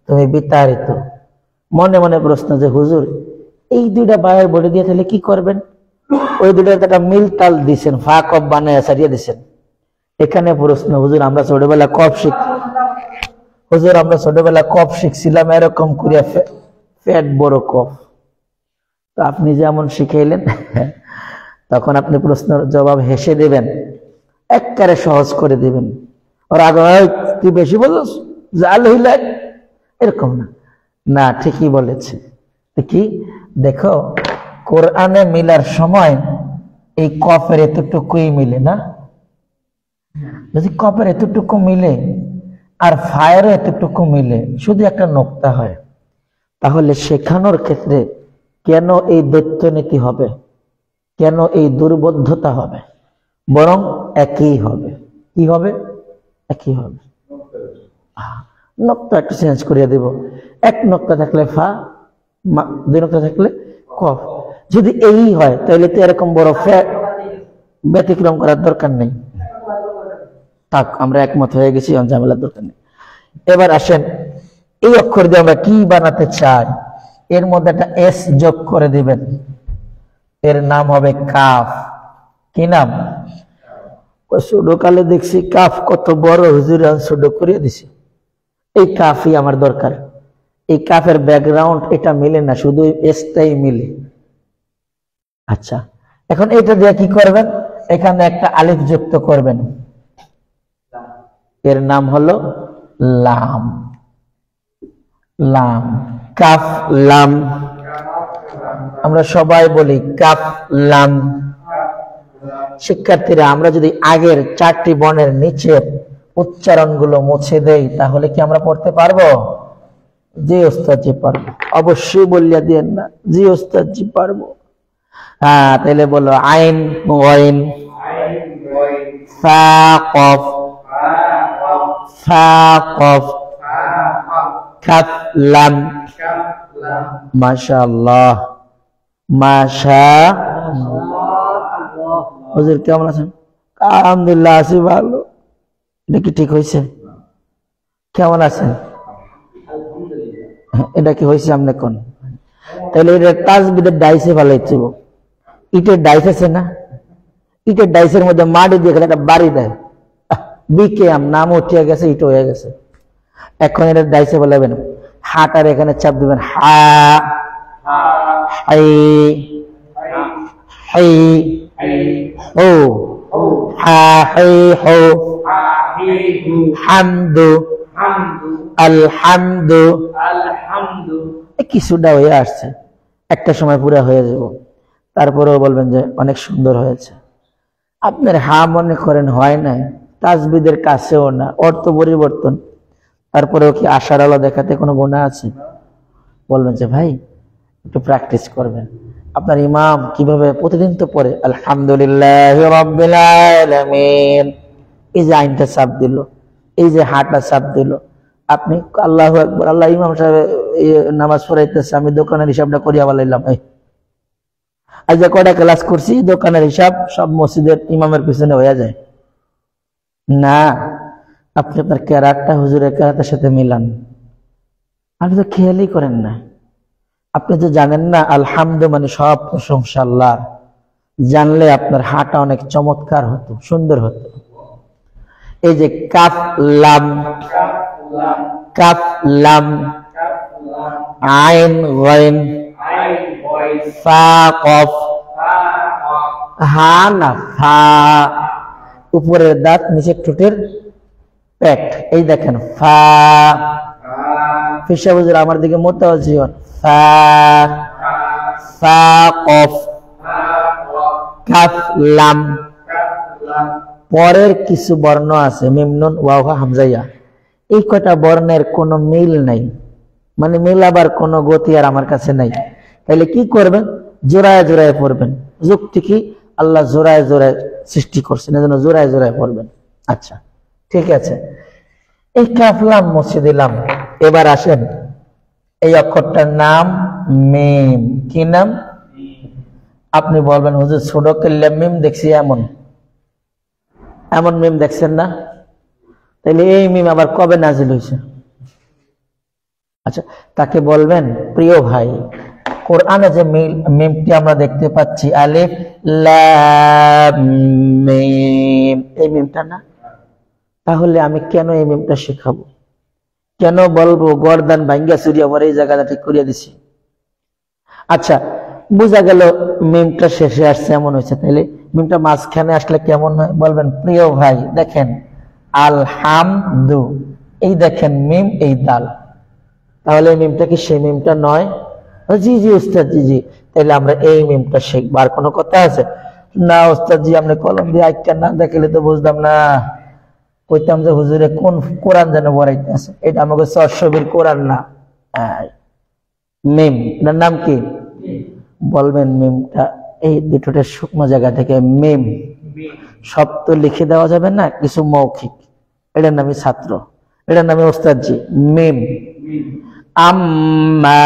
তুমি বিতাড়িত। মনে মনে প্রশ্ন যে হুজুর এই দুইটা বায়ের বডি দিয়ে তাহলে কি করবেন? ওই দুইটার একটা মিল তাল দিছেন, ফা কফ বানায় সারিয়ে দিছেন। এখানে প্রশ্ন, হুজুর আমরা ছোটবেলা কফ হুজুর আমরা ছোটবেলা কফ শিখছিলাম এরকম করিয়া, ফ্যাট বড় কফ, তো আপনি যেমন শিখাইলেন তখন আপনি প্রশ্নের জবাব হেসে দেবেন, একবারে সহজ করে দিবেন। ওর আগে তুই বেশি বলছ, জাল হইলে এরকম না, না ঠিকই বলেছে। কি দেখো, কোরআনে মিলার সময় এই কফের এতটুকুই মিলে না, যদি কফের এতটুকু মিলে আর ফায়ারও এতটুকু মিলে, শুধু একটা নোক্তা হয়, তাহলে শেখানোর ক্ষেত্রে কেন এই দৈত্য নীতি হবে, কেন এই দুর্বোধ্যতা হবে? বরং একই হবে। কি হবে? একই হবে। নক্তা একটু চেঞ্জ করিয়ে দেব, এক নক্তা থাকলে ফা, দুই নক্তা থাকলে কফ। যদি এই হয় তাহলে তো এরকম বড় ব্যতিক্রম করার দরকার নেই। থাক, আমরা একমত হয়ে গেছি, ঝামেলার দরকার নেই। এবার আসেন, এই অক্ষর দিয়ে আমরা কি বানাতে চাই, এর মধ্যে একটা এস যোগ করে দিবেন, এর নাম হবে কাফ। কি নাম? ছোটকালে দেখছি কাফ কত বড়, হুজুর ছোট করিয়ে দিছি। এই কাফই আমার দরকার। এই কাফের ব্যাকগ্রাউন্ড এটা মিলে না, শুধু এসটাই মিলে। আচ্ছা, এখন এটা দিয়ে কি করবেন? এখানে একটা আলিফ যুক্ত করবেন, এর নাম হলো লাম। লাম, কাফ লাম, আমরা সবাই বলি কাফ লাম। শিক্ষার্থীরা, আমরা যদি আগের 4টি বর্ণের নিচের উচ্চারণগুলো মুছে দেই তাহলে কি আমরা পড়তে পারবো? জি ওস্তাদ জি পারবো। অবশ্যই বলিয়া দিয়েন না, জি ওস্তাদ জি পারবো। হ্যাঁ, তাহলে বলো আইন গইন, ফা কফ, ফা কফ, কাফ লাম। মাশাআল্লাহ, মাশাআল্লাহ। হুজুর কেমন আছেন? আলহামদুলিল্লাহ আছি ভালো। এটা কি ঠিক হয়েছে? কেমন আছেন? এটা কি হয়েছে? আপনি কোন? তাহলে এটা তাজবিদের ডাইসে ভালো হচ্ছে। ইটের ডাইস আছে না, ইটের ডাইসের মধ্যে মাটি দিয়ে একটা বাড়ি দেয়, বিকে আম নাম উঠে গেছে, ইট হয়ে গেছে। এখন এটা ডাইসে বলবেন, হাটার এখানে চাপ দিবেন, হা হাই হাই হো, হা হাই হো, হামদু আলহামদু। কিছুটা হয়ে আসছে, একটা সময় পুরো হয়ে যাব, তারপরেও বলবেন যে অনেক সুন্দর হয়েছে। আপনার হা মনে করেন হয় না, তাজবিদের কাছেও না, অর্থ পরিবর্তন, তারপরেও কি আশার আলো দেখাতে কোনো গুনাহ আছে? বলবেন যে ভাই একটু প্র্যাকটিস করবেন। আপনার ইমাম কিভাবে প্রতিদিন তো পড়ে আলহামদুলিল্লাহি রাব্বিল আলামিন, এই যে আইনটা চাপ দিল, এই যে হাটা চাপ দিল, আপনি আল্লাহু আকবার, আল্লাহ, ইমাম সাহেব নামাজ পড়াইতেছে, আমি দোকানের হিসাবটা করিয়া বলাইলাম। আজ যে কয়টা ক্লাস করছি দোকানের হিসাব সব মসজিদের ইমামের পিছনে হয়ে যায় না। আপনি আপনার কেরাতটা হুজুরের কেরাতের সাথে মিলান। আপনি তো খেয়ালই করেন না। আপনি তো জানেন না আলহামদু মানে সব প্রশংসা আল্লাহর। জানলে আপনার হাঁটা অনেক চমৎকার হতো, সুন্দর হতো। এই যে কাফ লাম, কাফ লাম, আইন গাইন, ফা কফ, হা না ফা, উপরের দাঁত নিচের ঠোঁটের পেট, এই দেখেন ফা। ফিসা হুজুর আমার দিকে মোতাওয়াজ্জি হন। ফা, ফা কফ, কাফ লাম। পরের কিছু বর্ণ আছে মিম নুন ওয়াও হা হামজা ইয়া, এই কয়টা বর্ণের কোনো মিল নাই, মানে মিলাবার কোনো গতি আর আমার কাছে নাই। তাহলে কি করবেন? জোড়ায় জোড়ায় পড়বেন। যুক্তি কি? আল্লাহ জোড়ায় জোড়ায় সৃষ্টি করছেন, এজন্য জোড়ায় জোড়ায় পড়বেন। আচ্ছা ঠিক আছে, এই কাফ লাম মুছে দিলাম। এবার আসেন, এই অক্ষরটার নাম মিম। কি নাম? আপনি বলবেন হুজুর ছোট কাল্লা মিম দেখছি, এমন এমন মিম দেখছেন না? তাহলে এই মিম আবার কবে নাজিল হয়েছে? আচ্ছা, তাকে বলবেন প্রিয় ভাই, কোরআনে যে মিমটি আমরা দেখতে পাচ্ছি আলিফ লাম মিম, এই মিমটা না? তাহলে আমি কেন এই মিমটা শেখাবো? কেন বলবো গর্দান ভাঙ্গা চুরিয়া পরে এই জায়গাটা ঠিক করিয়া দিছি? আচ্ছা, বোঝা গেল মিমটা শেষে আসছে এমন হয়েছে। তাহলে মিমটা মাঝখানে আসলে কেমন হয়? বলবেন প্রিয় ভাই দেখেন আলহামদু, এই দেখেন মিম, এই দাল। তাহলে এই মিমটা কি সেই মিমটা নয়? জি জি উস্তাদ, জি জি। তাহলে আমরা এই মিমটা শিখবো। আর কোনো কথা আছে? না উস্তাদ জি, আপনি কলম দিয়ে আইটা না দেখলে তো বুঝতাম না। কইতাম যে হুজুরে কোন কোরআন যেন পড়াইতেছে, এটা আমাকে সরসবির কোরআন না। মিম, এটার নাম কি? বলবেন মিমটা এই দুটোটা শুকনো জায়গা থেকে মিম। সব তো লিখে দেওয়া যাবে না, কিছু মৌখিক। এটার নামই ছাত্র, এটার নামই ওস্তাদ জি। মিম। আম্মা,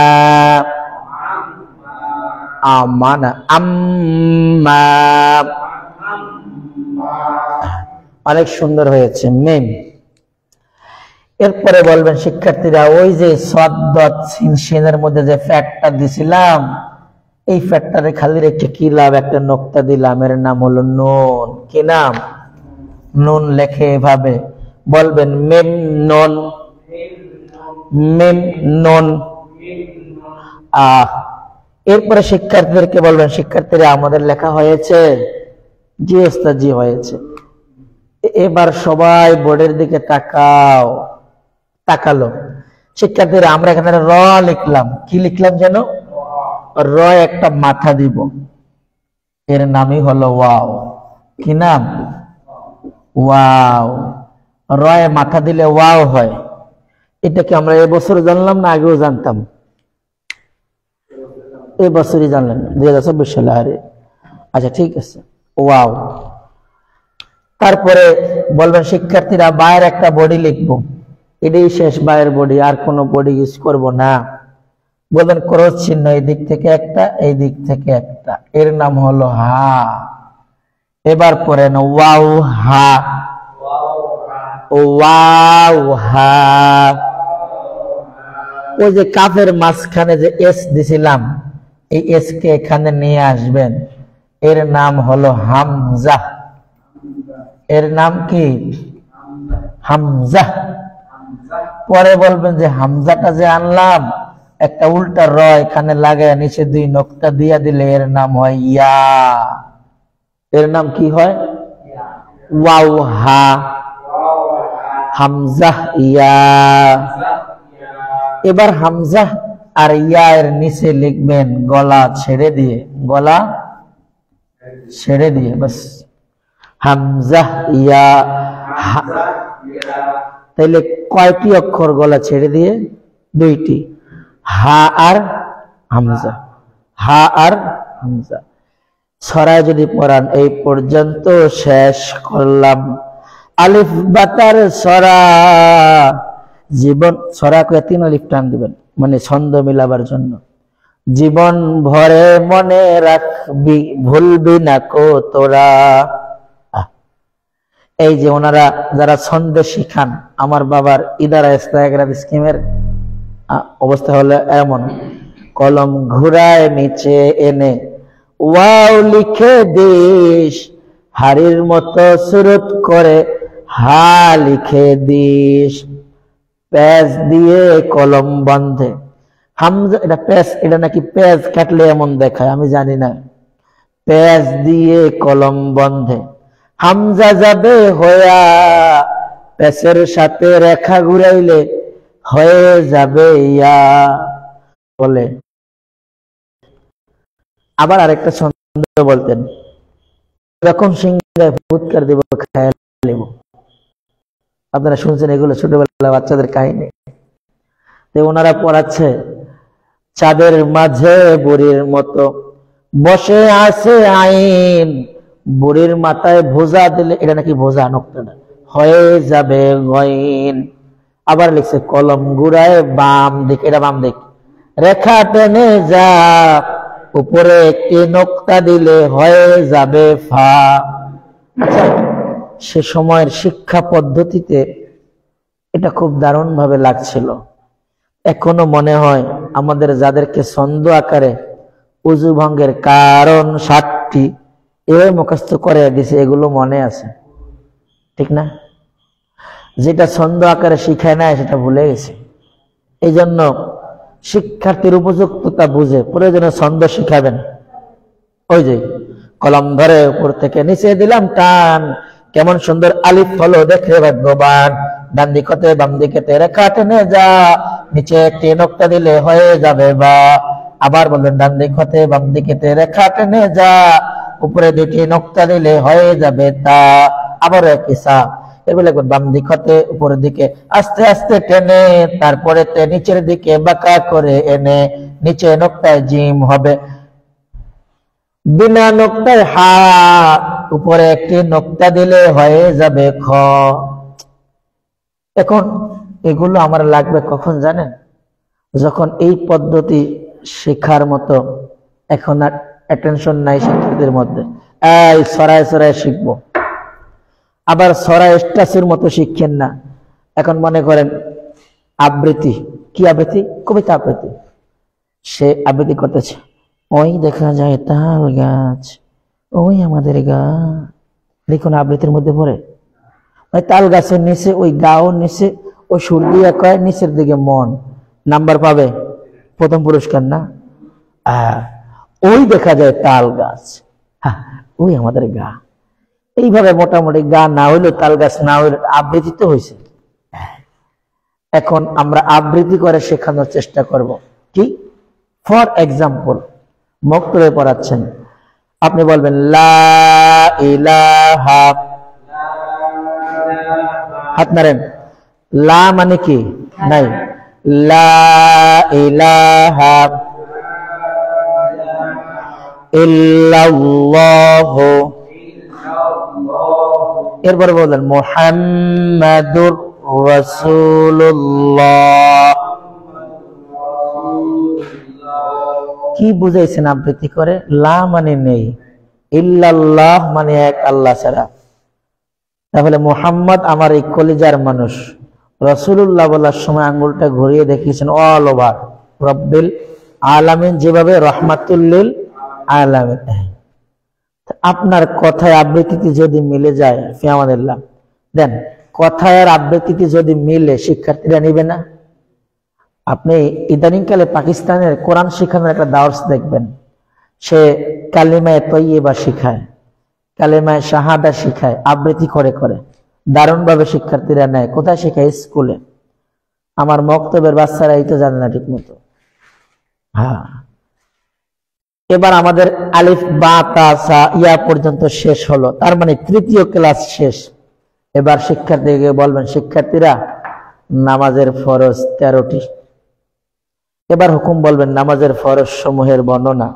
আমানা, আম্মা, অনেক সুন্দর হয়েছে মিম। এরপরে বলবেন শিক্ষার্থীরা, ওই যে সদ্দত সিন সিনের মধ্যে যে ফ্যাটটা দিছিলাম, এই ফ্যাটটারে খালি রেখে কি লাভ? একটা নোক্তা দিলাম, এর নাম হলো নুন। কি নাম? নুন। লেখে এভাবে, বলবেন মিম নুন, মিম নুন। এরপরে শিক্ষার্থীদেরকে বলবেন, শিক্ষার্থীরা আমাদের লেখা হয়েছে? জি ওস্তাদ জি হয়েছে। এবার সবাই বোর্ডের দিকে তাকাও। তাকালো শিক্ষার্থীরা, আমরা এখানে র লিখলাম। কি লিখলাম যেন? র একটা মাথা দিব, এর নামই হলো ওয়াও। কি নাম? ওয়াও। রয়ে মাথা দিলে ওয়াও হয়। এটা কি আমরা এবছর জানলাম না আগেও জানতাম? এই বছরই জানলেন, 2024 সালে। আরে আচ্ছা ঠিক আছে, ওয়াও। তারপরে বলবেন শিক্ষার্থীরা, বায়ের একটা বডি লিখবো, এটাই শেষ বায়ের বডি, আর কোনো বডি ইউজ করব না। বলবেন ক্রস চিহ্ন, এই দিক থেকে একটা, এই দিক থেকে একটা, এর নাম হলো হা। এবার পড়েন ওয়াও হা, ওয়াও হা। ওই যে কাফের মাঝখানে যে এস দিছিলাম, এই এস কে এখানে নিয়ে আসবেন, এর নাম হলো হামজা। এর নাম কি? হামজা। পরে বলবেন যে হামজাটা যে আনলাম, একটা উল্টা র এখানে লাগায় নিচে দুই নোক্তা দিয়া দিলে এর নাম হয় ইয়া। এর নাম কি হয়? ওয়াও হা, হামজা ইয়া। এবার হামজা আর ইয়া এর নিচে লিখবেন গলা ছেড়ে দিয়ে, গলা ছেড়ে দিয়ে, বাস হামজা ইয়া। তাইলে কয়টি অক্ষর গলা ছেড়ে দিয়ে? দুইটি, হা আর হামজা, হা আর হামজা। ছড়ায় যদি পড়ান, এই পর্যন্ত শেষ করলাম। আলিফ বাতার সরা, জীবন সরা করে 3 আলিফ টান দিবেন, মানে ছন্দ মিলাবার জন্য। জীবন ভরে মনে রাখবি, ভুলবি না কো তোরা। এই যে ওনারা যারা ছন্দ শিখান, আমার বাবার ইদারা ইসলাম স্কিমের অবস্থা হলো এমন, কলম ঘুরায় নিচে এনে ওয়াও লিখে দিস, হাড়ির মতো সুরত করে হা লিখে দিস। পেজ দিয়ে কলম বন্ধে, হামজা, এটা পেজ, এটা নাকি পেজ কাটলে এমন দেখায়, আমি জানি না। পেজ দিয়ে কলম বন্ধে, হামজা যাবে হয়া, পেজের সাথে রেখা ঘুরাইলে হয়ে যাবে ইয়া বলে। আবার আরেকটা ছন্দ বলতেন, যখন সিংহায় ফুৎকার দেব খায়া নেব। আপনারা শুনছেন এগুলো ছোটবেলা বাচ্চাদের কাহিনী। ওনারা পড়াচ্ছে, চাঁদের মাঝে বুড়ির মতো বসে আছে আইন, বুড়ির মাথায় ভোজা দিলে, এটা নাকি ভোজা নক্তাটা হয়ে যাবে গইন। আবার লিখছে, কলম ঘুরায় বাম দিক, এটা বাম দিক, রেখা টেনে যা, উপরে একটি নোক্তা দিলে হয়ে যাবে ফা। আচ্ছা, সে সময়ের শিক্ষা পদ্ধতিতে এটা খুব দারুণ ভাবে লাগছিল। এখনো মনে হয় আমাদের যাদেরকে ছন্দ আকারে উজু ভঙ্গের কারণ 7টি এভাবে মুখস্থ করে দিছে, এগুলো মনে আছে, ঠিক না? যেটা ছন্দ আকারে শিখায় না সেটা ভুলে গেছে। এই জন্য শিক্ষার্থীর উপযুক্ততা বুঝে প্রয়োজনে ছন্দ শিখাবেন। ওই যে কলম ধরে উপর থেকে নিচে দিলাম টান, কেমন সুন্দর আলিফ হলো দেখে ভাগ্যবান, ডান দিক হতে বাম দিকে রেখা টেনে যা, নিচে একটি নোক্তা দিলে হয়ে যাবে বা। আবার বলবেন, ডান দিক হতে বাম দিকে রেখা টেনে যা, উপরে 2টি নোক্তা দিলে হয়ে যাবে তা। আবার একই সা, এগুলো লিখবেন, বাম দিক হতে উপরের দিকে আস্তে আস্তে টেনে, তারপরে নিচের দিকে বাঁকা করে এনে, নিচে নোক্তায় জিম হবে, বিনা নোক্তায় হা, উপরে একটি নোক্তা দিলে হয়ে যাবে খ। এখন এগুলো আমার লাগবে কখন জানেন? যখন এই পদ্ধতি শেখার মতো এখন আর অ্যাটেনশন নাই শিক্ষার্থীদের মধ্যে। এই সরায় সরায় শিখবো, আবার সরায় স্টাসের মতো শিখছেন না। এখন মনে করেন আবৃত্তি, কি আবৃত্তি? কবিতা আবৃত্তি। সে আবৃত্তি করতেছে, ওই দেখা যায় তাল গাছ, ওই আমাদের গা। দেখুন আবৃত্তির মধ্যে পড়ে, ওই তাল গাছের নিচে, ওই গাওর নিচে, ওই সুর দিয়ে কয় নিচের দিকে মন, নাম্বার পাবে, প্রথম পুরস্কার না? ওই দেখা যায় তাল গাছ, ওই আমাদের গা। এইভাবে মোটামুটি গা না হইলো, তাল গাছ না হইলো, আবৃত্তি তো হয়েছে। এখন আমরা আবৃত্তি করে শেখানোর চেষ্টা করব। কি? ফর এক্সাম্পল, মক্তবে পড়াচ্ছেন, আপনি বলবেন লা ইলাহা, হাত নাড়েন, লা মানে কি? নাই, লা ইলাহা ইল্লাল্লাহু, এরপরে বললেন মুহাম্মাদুর রাসূলুল্লাহ। কি বুঝাইছেন আবৃত্তি করে? লা মানে নেই, ইল্লাল্লাহ মানে এক আল্লাহ ছাড়া। তাহলে মুহাম্মদ আমার এই কলিজার মানুষ, রাসূলুল্লাহ বলার সময় আঙ্গুলটা ঘুরিয়ে দেখিয়েছেন অল ওভার রব্বিল আলামিন, যেভাবে রহমাতুল লিল আলামিন। আপনার কথায় আবৃত্তিতে যদি মিলে যায়, ফিয়ামানিল্লাহ, দেন কথায় আর আবৃত্তিতে যদি মিলে, শিক্ষার্থীরা নিবে না? আপনি ইদানিংকালে পাকিস্তানের কোরআন শিখানোর একটা দাওয়াত দেখবেন, সে কালিমায়ে তয়্যিবা শিখায়, কালিমায়ে শাহাদা শিখায়, আবৃত্তি করে করে দারুণ ভাবে শিক্ষার্থীরা নেয়। কোথায় শেখায়? স্কুলে। আমার মক্তবের বাচ্চারা এই তো জানে না ঠিক মতো। হ্যাঁ, এবার আমাদের আলিফ বা তা সা ইয়া পর্যন্ত শেষ হলো, তার মানে 3য় ক্লাস শেষ। এবার শিক্ষার্থীকে বলবেন, শিক্ষার্থীরা নামাজের ফরজ 13টি। এবার হুকুম বলবেন নামাজের ফরজ সমূহের বর্ণনা।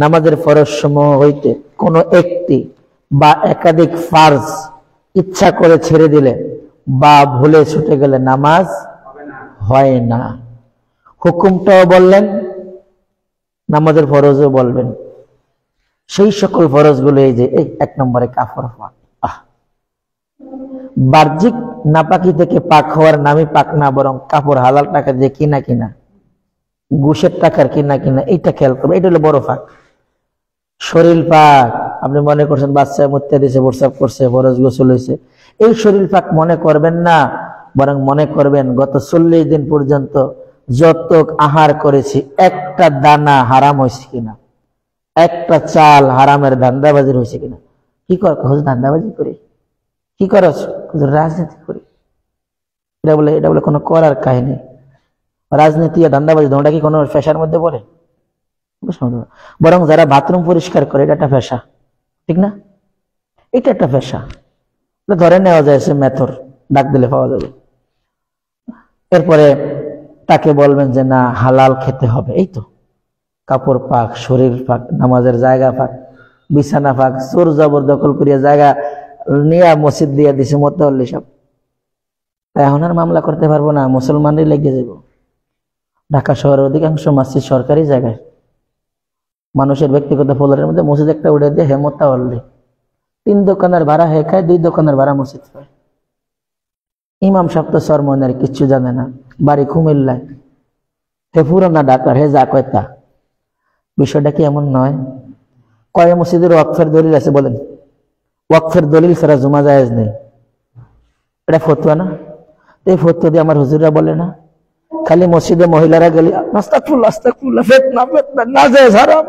নামাজের ফরজ সমূহ হইতে কোনো একটি বা একাধিক ফার্জ ইচ্ছা করে ছেড়ে দিলে বা ভুলে ছুটে গেলে নামাজ হয় না। হুকুমটাও বললেন, নামাজের ফরজও বলবেন। সেই সকল ফরজগুলো এই যে এই 1 নম্বরে কাফর হওয়া। বাহ্যিক নাপাকি থেকে পাক হওয়ার নামই পাক না, বরং কাপড় হালাল টাকা দিয়ে কিনা ঘুষের টাকার কিনা এইটা খেয়াল করবে। এটা হলো বড় ফাঁক। শরীর পাক, আপনি মনে করছেন বাচ্চা মুত্তা দিয়েছে, প্রস্রাব করছে, ফরজ গোসল হয়েছে, এই শরীর পাক মনে করবেন না, বরং মনে করবেন গত 40 দিন পর্যন্ত যত আহার করেছি একটা দানা হারাম হয়েছে কিনা, একটা চাল হারামের ধান্দাবাজির হয়েছে কিনা। কি কর? ধান্দাবাজি করি। কি করছ? রাজনীতি করি। এটা বলে কোনো করার কাহিনী? রাজনীতি আর ধান্দাবাজি ওটা কি কোনো পেশার মধ্যে পড়ে? বরং যারা বাথরুম পরিষ্কার করে এটা একটা পেশা, ঠিক না? এটা একটা পেশা, ধরে নেওয়া যায় সে মেথর, ডাক দিলে পাওয়া যাবে। এরপরে তাকে বলবেন যে না, হালাল খেতে হবে। এই তো কাপড় পাক, শরীর পাক, নামাজের জায়গা পাক, বিছানা পাক, চোর জবর দখল করিয়া জায়গা নিয়ে মসজিদ দিয়ে দিছে মোতাল্লি সব। এখন আর মামলা করতে পারবো না, মুসলমানই লেগে যাব। ঢাকা শহরের অধিকাংশ মসজিদ সরকারি জায়গায়, মানুষের ব্যক্তিগত ফ্লোরের মধ্যে মসজিদ একটা উঠে দিয়ে হেমতা অললি 3 দোকানের ভাড়া হে খায়, 2 দোকানের ভাড়া মসজিদ পায়। ইমাম সাহেব তো সরমনের কিচ্ছু জানে না, বাড়ি কুমিল্লায়, হে পুরানা ঢাকার, হে যা কয় তা। বিষয়টা কি এমন নয়? কয় মসজিদের ওয়াকফের দলিল আছে বলেন? ওয়াকফের দলিল ছাড়া জুমা জায়েজ নেই, এটা ফতোয়া না? এই ফতোয়া দিয়ে আমার হুজুররা বলে না, খালি মসজিদে মহিলারা গেলে আস্তাগফিরুল্লাহ আস্তাগফিরুল্লাহ, ফিতনা ফিতনা, নাজায়েজ হারাম।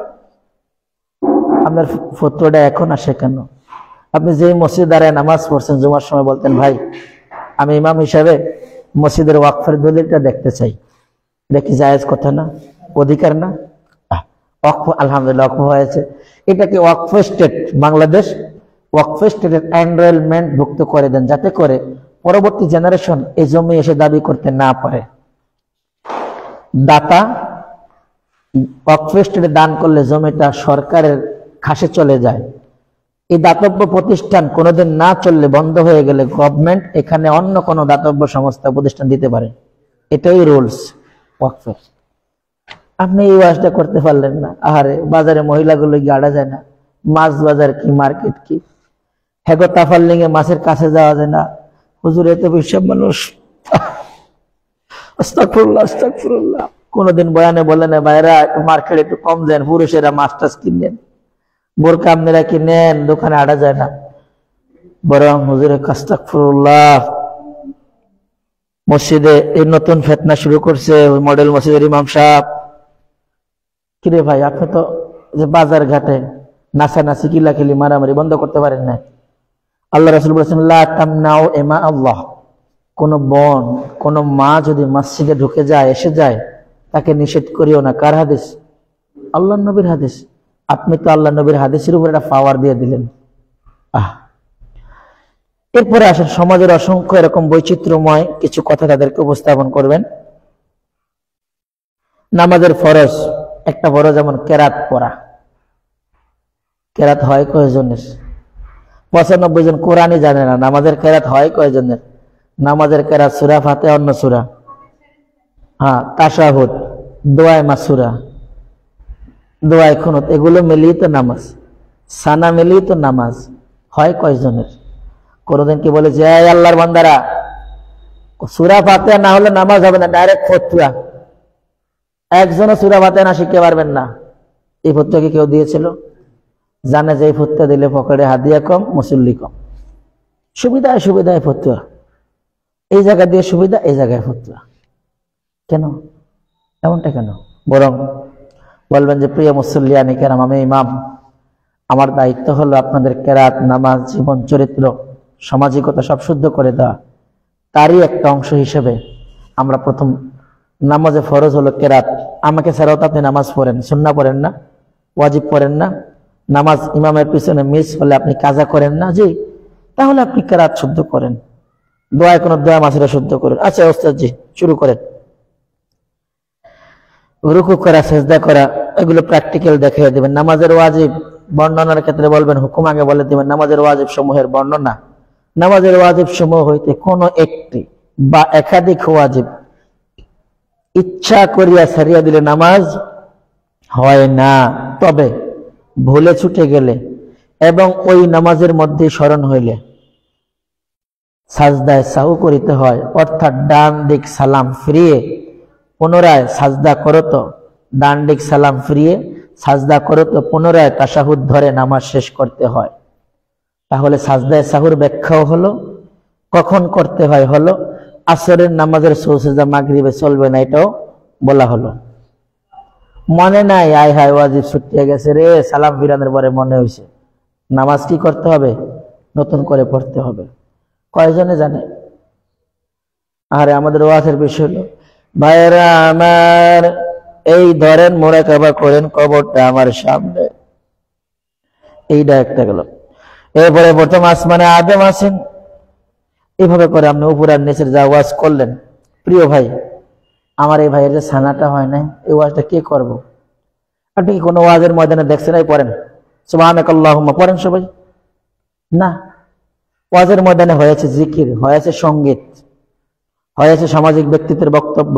আপনার ফতোয়াটা এখন আসে কেন? আপনি যে মসজিদে দাঁড়ায় নামাজ পড়ছেন জুমার সময়, বলতেন ভাই আমি ইমাম হিসাবে মসজিদের ওয়াকফের দলিলটা দেখতে চাই। এটা কি জায়েজ কথা না? অধিকার না? ওয়াকফ আলহামদুলিল্লাহ ওয়াকফ হয়েছে। এটাকে ওয়াকফ স্টেট বাংলাদেশ ওয়াকফ স্টেটের এনরোলমেন্ট ভুক্ত করে দেন, যাতে করে পরবর্তী জেনারেশন এই জমি এসে দাবি করতে না পারে। দাতা ওয়াকফ স্টেটে দান করলে জমিটা সরকারের খাসে চলে যায়। এই দাতব্য প্রতিষ্ঠান কোনোদিন না চললে, বন্ধ হয়ে গেলে গভর্নমেন্ট এখানে অন্য কোনো দাতব্য সংস্থা প্রতিষ্ঠান দিতে পারে। এটাই রুলস ওয়াকফের। আপনি এই ওয়াজটা করতে পারলেন না, আহারে বাজারে মহিলাগুলো গিয়ে আড়া যায় না, মাছ বাজার কি মার্কেট কি, হেগো তাফাল্লিং এ মাছের কাছে যাওয়া যায় না। হুজুর এত বিশ্বাস মানুষ, আস্তাগফিরুল্লাহ আস্তাগফিরুল্লাহ। কোনদিন বয়ানে বলে না ভাইরা মার্কেটে একটু কম দেন, পুরুষেরা মাছ টাছ কিনেন, বোরকা আপনারা কিনেন, দোকানে আড়া যায় না। বরং হুজুরে আস্তাগফিরুল্লাহ। মসজিদে এই নতুন ফিতনা শুরু করছে ওই মডেল মসজিদের ইমাম সাহেব। কিরে ভাই, আপনি তো যে বাজার ঘাটে নাচানাচি কিলাকিলি মারামারি বন্ধ করতে পারেন না? আল্লাহ রাসূল বলেছেন লা তামনাউ ইমা আল্লাহ, কোন বোন কোন মা যদি মসজিদে ঢুকে যায়, এসে যায়, তাকে নিষেধ করিও না। কার হাদিস? আল্লাহর নবীর হাদিস। আপনি তো আল্লাহর নবীর হাদিসের উপর একটা পাওয়ার দিয়ে দিলেন। এরপরে আসেন, সমাজের অসংখ্য এরকম বৈচিত্র্যময় কিছু কথা তাদেরকে উপস্থাপন করবেন। নামাজের ফরজ, একটা ফরজ যেমন কেরাত পড়া। কেরাত হয় কয়জনের? 95 জন কোরআনই জানে না। নামাজের কেরাত হয় কয়জনের? নামাজের কেরাত সূরা ফাতিহা, অন্য সূরা, তাশাহুদ, দোয়ায়ে মাসুরা, দোয়ায়ে কুনুত, এগুলো মিলিয়ে তো নামাজ, সানা মিলিয়ে তো নামাজ হয় কয়জনের? কোনদিন কি বলে যে আল্লাহর বান্দারা সূরা ফাতিহা না হলে নামাজ হবে না, ডাইরেক্ট ফতোয়া, একজনও সূরা ফাতিহা না শিখতে পারবেন না? এই ফতোয়া কি কেউ দিয়েছিল? জানে যে এই ফতোয়া দিলে পকেটে হাদিয়া কম, মুসল্লি কম। সুবিধায় সুবিধায় ফতোয়া, এই জায়গা দিয়ে সুবিধা, এই জায়গায় ফতোয়া। কেন এমনটা কেন? বরং বলবেন যে প্রিয় মুসল্লিয়ানি কেরাম, আমি ইমাম, আমার দায়িত্ব হলো আপনাদের কেরাত, নামাজ, জীবন চরিত্র, সামাজিকতা সব শুদ্ধ করে দেওয়া। তারই একটা অংশ হিসেবে আমরা প্রথম নামাজে ফরজ হলো কেরাত। আমাকে ছাড়াও তো আপনি নামাজ পড়েন, সুন্নাহ পড়েন না, ওয়াজিব পড়েন না? নামাজ ইমামের পিছনে মিস হলে আপনি কাজা করেন না? জি, তাহলে আপনি কেরাত শুদ্ধ করেন। দোয়ায় কোনো দোয়া মাসুরা শুদ্ধ করেন। আচ্ছা ওস্তাদ জি, শুরু করেন। রুকু করা, সেজদা করা, এগুলো প্র্যাকটিক্যাল দেখিয়ে দিবেন। নামাজের ওয়াজিব বর্ণনার ক্ষেত্রে বলবেন, হুকুম আগে বলে দিবেন। নামাজের ওয়াজিব সমূহের বর্ণনা নামাজের ওয়াজিব সমূহ হইতে কোনো একটি বা একাধিক ওয়াজিব ইচ্ছা করিয়া ছাড়িয়া দিলে নামাজ হয় না। তবে ভুলে ছুটে গেলে এবং ওই নামাজের মধ্যে স্মরণ হইলে সাজদায় সাহু করিতে হয়, অর্থাৎ ডান দিক সালাম ফিরিয়ে পুনরায় সাজদা করত, ডান দিক সালাম ফিরিয়ে সাজদা করত, পুনরায় তাশাহুদ ধরে নামাজ শেষ করতে হয়। তাহলে সাজদায় সাহুর ব্যাখ্যাও হলো, কখন করতে হয় হলো, আসরের নামাজের সৌসেজদা মাগরিবে চলবে না এটাও বলা হলো। মনে নাই, আয় হায় ওয়াজিব ছুটিয়ে গেছে রে, সালাম ফিরানোর পরে মনে হয়েছে, নামাজ কি করতে হবে? নতুন করে পড়তে হবে। কয়জনে জানে? আরে আমাদের ওয়াজের বিষয় হলো, ভাইরা আমার, এই ধরেন মুরাকাবা করেন, কবরটা আমার সামনে, এইটা একটা গেল। এরপরে প্রথম আসমানে আদম আছেন, এইভাবে করে আপনি উপর আর নিচের যা ওয়াজ করলেন, প্রিয় ভাই আমার, এই ভাইয়ের যে ছানাটা হয় না, এই ওয়াজটা কে করবো? আপনি কি কোনো ওয়াজের ময়দানে দেখছেন? এই পড়েন সুবহানাকাল্লাহুম্মা, পড়েন সবাই না। ওয়াজের ময়দানে হয়েছে জিকির, হয়েছে সঙ্গীত, হয়েছে সামাজিক ব্যক্তিত্বের বক্তব্য,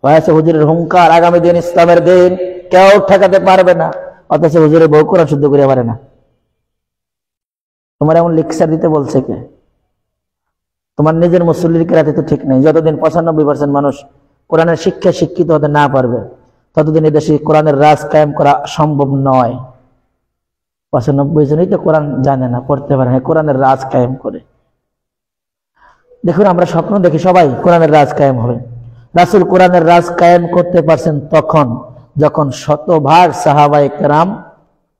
হয়েছে হুজুরের হুঙ্কার, আগামী দিন ইসলামের দিন কেউ ঠেকাতে পারবে না, অথচ হুজুরের বউ কোরআন শুদ্ধ করে পারে না। তোমার এমন লেকচার দিতে বলছে কে? তোমার নিজের মুসল্লির কেরাতে তো ঠিক নেই। যতদিন 95% মানুষ কোরআনের শিক্ষায় শিক্ষিত হতে না পারবে, ততদিন এই দেশে কোরআনের রাজ কায়েম করা সম্ভব নয়। 95 জনই তো কোরআন জানে না, পড়তে পারে না, কোরআনের রাজ কায়েম করে। দেখুন, আমরা স্বপ্ন দেখি সবাই কোরআনের রাজ কায়েম হবে। রাসূল কোরআনের রাজ কায়েম করতে পারছেন তখন যখন শতভাগ সাহাবায়ে কেরাম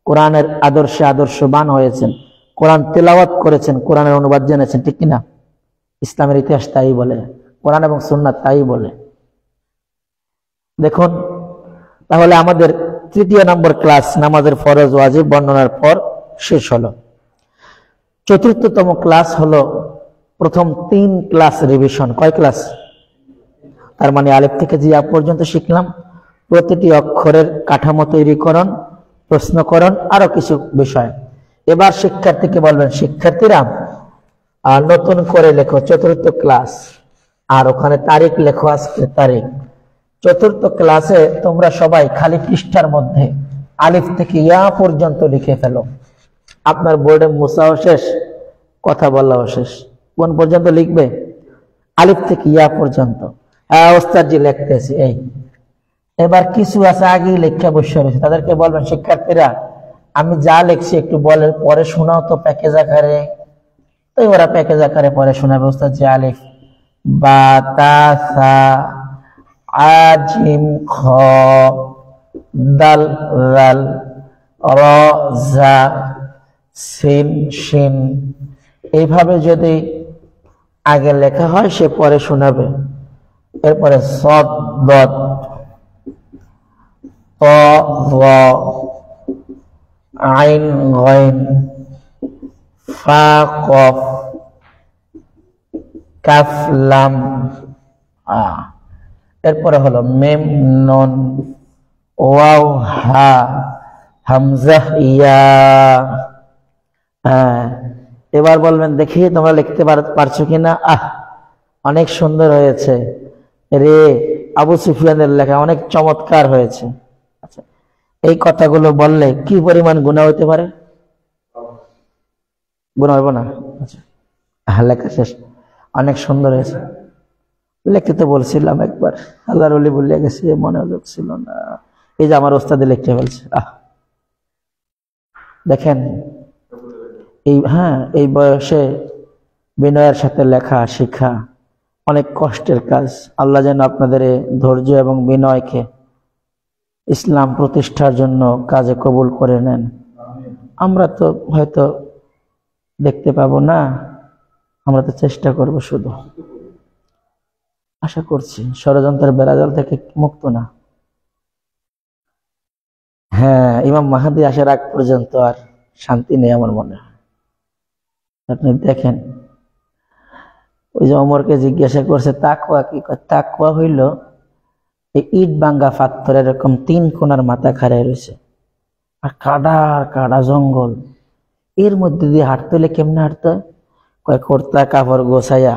কোরআনের আদর্শে আদর্শবান হয়েছেন, কোরআন তেলাওয়াত করেছেন, কোরআনের অনুবাদ জেনেছেন, ঠিক কিনা? ইসলামের ইতিহাস তাই বলে, কোরআন এবং সুন্নাত তাই বলে। দেখুন, তাহলে আমাদের 3য় নম্বর ক্লাস নামাজের ফরজ ওয়াজিব বর্ণনার পর শেষ হলো। 4র্থতম ক্লাস হলো প্রথম 3 ক্লাস রিভিশন। কয় ক্লাস? তার মানে আলিফ থেকে জিয়া পর্যন্ত শিখলাম, প্রতিটি অক্ষরের কাঠামো তৈরিকরণ, প্রশ্নকরণ, আরো কিছু বিষয়। এবার শিক্ষার্থীকে বলবেন, শিক্ষার্থীরা আর নতুন করে লেখো 4র্থ ক্লাস, আর ওখানে তারিখ লেখো, আজকের তারিখ। 4র্থ ক্লাসে তোমরা সবাই খালি পৃষ্ঠার মধ্যে আলিফ থেকে ইয়া পর্যন্ত লিখে ফেলো। আপনার বোর্ডে মুছাও শেষ, কথা বলাও শেষ। কোন পর্যন্ত লিখবে? আলিফ থেকে ইয়া পর্যন্ত। হ্যাঁ ওস্তাদজি লিখতেছি। এই এবার কিছু আছে আগেই লেখা বসে রয়েছে, তাদেরকে বলবেন, শিক্ষার্থীরা আমি যা লিখছি একটু বলে পরে শোনাও তো প্যাকেজ আকারে। তো ওরা প্যাকেজ আকারে পরে শোনাবে। ওস্তাদজি আলিফ, বা, তা, সা, আজিম, খ, দাল, রাল, র, জা, সিন, শিন, এইভাবে যদি আগে লেখা হয় সে পরে শোনাবে। এরপরে সদ, দত, ত, র, আইন, গইন, ফা, কফ, কাফ, লাম, আ। এরপরে হলো মেম, নুন, ওয়াও, হা, হামজা, ইয়া। হ্যাঁ, এবার বলবেন, দেখি তোমরা লিখতে পারছো কিনা। অনেক সুন্দর হয়েছে রে, আবু সুফিয়ানের লেখা অনেক চমৎকার হয়েছে। আচ্ছা, এই কথাগুলো বললে কি পরিমাণ গুনাহ হতে পারে? গুনাহ হবে না? আচ্ছা, লেখা শেষ, অনেক সুন্দর হয়েছে। লিখতে তো বলছিলাম একবার, আল্লাহর ওলি বলে গেছে, মনোযোগ ছিল না। এই যে আমার ওস্তাদে লিখতে বলছে। দেখেন, এই বয়সে বিনয়ের সাথে লেখা শিখা অনেক কষ্টের কাজ। আল্লাহ যেন আপনাদের ধৈর্য এবং বিনয়কে ইসলাম প্রতিষ্ঠার জন্য কাজে কবুল করে নেন। আমরা তো হয়তো দেখতে পাবো না, আমরা তো চেষ্টা করব, শুধু আশা করছি ষড়যন্ত্রের বেড়াজাল থেকে মুক্ত না। হ্যাঁ, ইমাম মাহাদি আসার আগ পর্যন্ত আর শান্তি নেই আমার মনে হয়। আপনি দেখেন, ওই যে ওমরকে জিজ্ঞাসা করছে তাকওয়া কি? তাকওয়া হইল এই ইট ভাঙ্গা পাথর এরকম 3 কোণার মাথা খাড়ায় রয়েছে, আর কাদা আর কাদা জঙ্গল, এর মধ্যে দিয়ে হাঁটতে হলে কেমনে হাঁটতে হয়? কয় কুর্তা কাপড় গোছাইয়া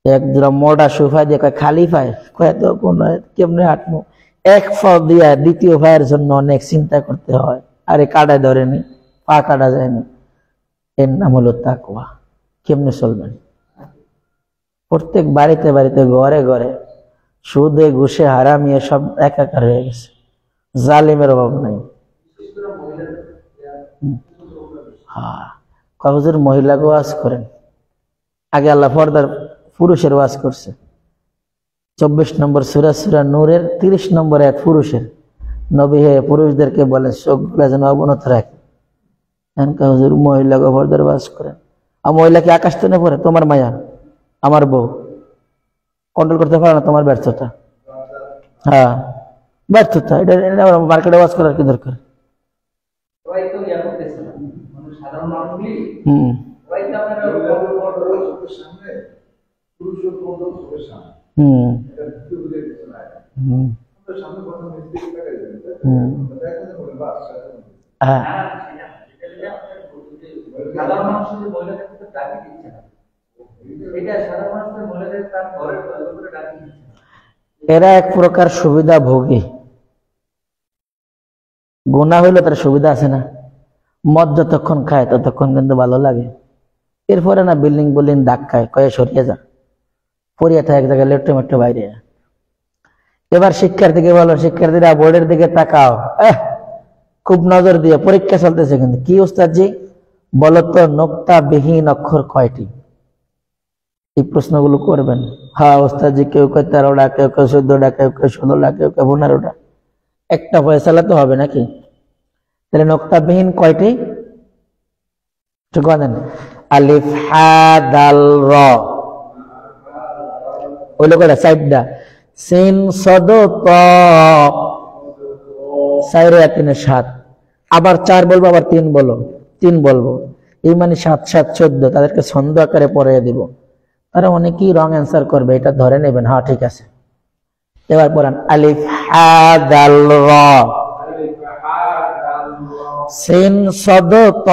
এক জোড়া মোটা সোফা দিয়ে কয় খালি পায়, কয় তো কোন কেমনে হাঁটবো, এক পা দিয়া দ্বিতীয় পায়ের জন্য অনেক চিন্তা করতে হয়, আরে কাটায় ধরেনি, পা কাটা যায়নি। এর নাম হলো তাকওয়া। কেমনে চলবেন? প্রত্যেক বাড়িতে বাড়িতে ঘরে ঘরে সুদে ঘুষে হারামিয়ে সব একাকার হয়ে গেছে, জালিমের অভাব নাই। হ্যাঁ, হুজুর মহিলাকে ওয়াজ করেন। আগে আল্লাহ পর্দার পুরুষের ওয়াজ করছে, 24 নম্বর সূরা সূরা নূরের 30 নম্বর এক পুরুষের। নবী হে পুরুষদেরকে বলেন চোখগুলা যেন অবনত রাখে। হুজুর মহিলাকে পর্দার ওয়াজ করেন। আর মহিলা কি আকাশ টেনে পড়ে? তোমার মায়া, আমার বউ, কন্ট্রোল করতে পারে না, তোমার ব্যর্থতা। হ্যাঁ, ব্যর্থতা। এটা মার্কেটে ওয়াজ করার কি দরকার? এরা এক প্রকার সুবিধা ভোগী। গুনাহ হইলে তার সুবিধা আছে না? মদ যতক্ষণ খায় ততক্ষণ কিন্তু ভালো লাগে, এরপরে না বিল্ডিং বিল্ডিং ডাক খায়, কয়ে সরিয়ে যা, পড়িয়ে থাকে এক জায়গায় লেট্টো মেট্টো বাইরে। এবার শিক্ষার্থীকে বলো, শিক্ষার্থীরা বোর্ডের দিকে তাকাও, খুব নজর দিয়ে, পরীক্ষা চলতেছে কিন্তু। কি ওস্তাদজি বলতো, নোক্তা বিহীন অক্ষর কয়টি? এই প্রশ্নগুলো করবেন। হ্যাঁ ওস্তাদজি, কেউ কেউ 13টা, কেউ কেউ 14টা, কেউ কেউ 16টা, কেউ কেউ 15টা। একটা ফয়সালা তো হবে নাকি? তাহলে নোক্তাবিহীন কয়টি? আলিফ হা দাল র, ওইলো কয়টা? 4টা। সিন সদ ত, 4 আর 3 7। আবার 4 বলবো, আবার 3 বলো, 3 বলবো, এই মানে 7 7 14। তাদেরকে ছন্দ আকারে পড়িয়ে দিব। তারা অনেকেই রং অ্যান্সার করবে, এটা ধরে নেবেন। হ্যাঁ ঠিক আছে, এবার পড়ান। আলিফ হা দাল র, সিন সদ ত,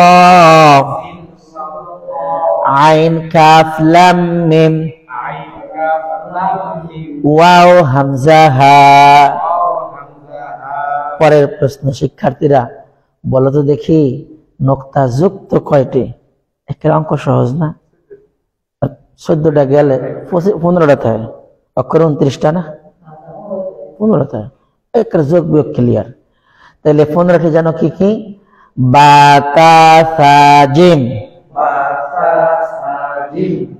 আইন কাফ লাম মিম, ওয়াও হামজা হা। পরের প্রশ্ন, শিক্ষার্থীরা বলো তো দেখি, নোক্তা যুক্ত কয়টি? একটা অঙ্ক সহজ না? 14টা গেলে 15টা থাকে, অক্ষর 29টা না, 15টা থাকে, একটা যোগ বিয়োগ ক্লিয়ার। তাহলে 15টি জানো কি কি? বাতাসাজিম,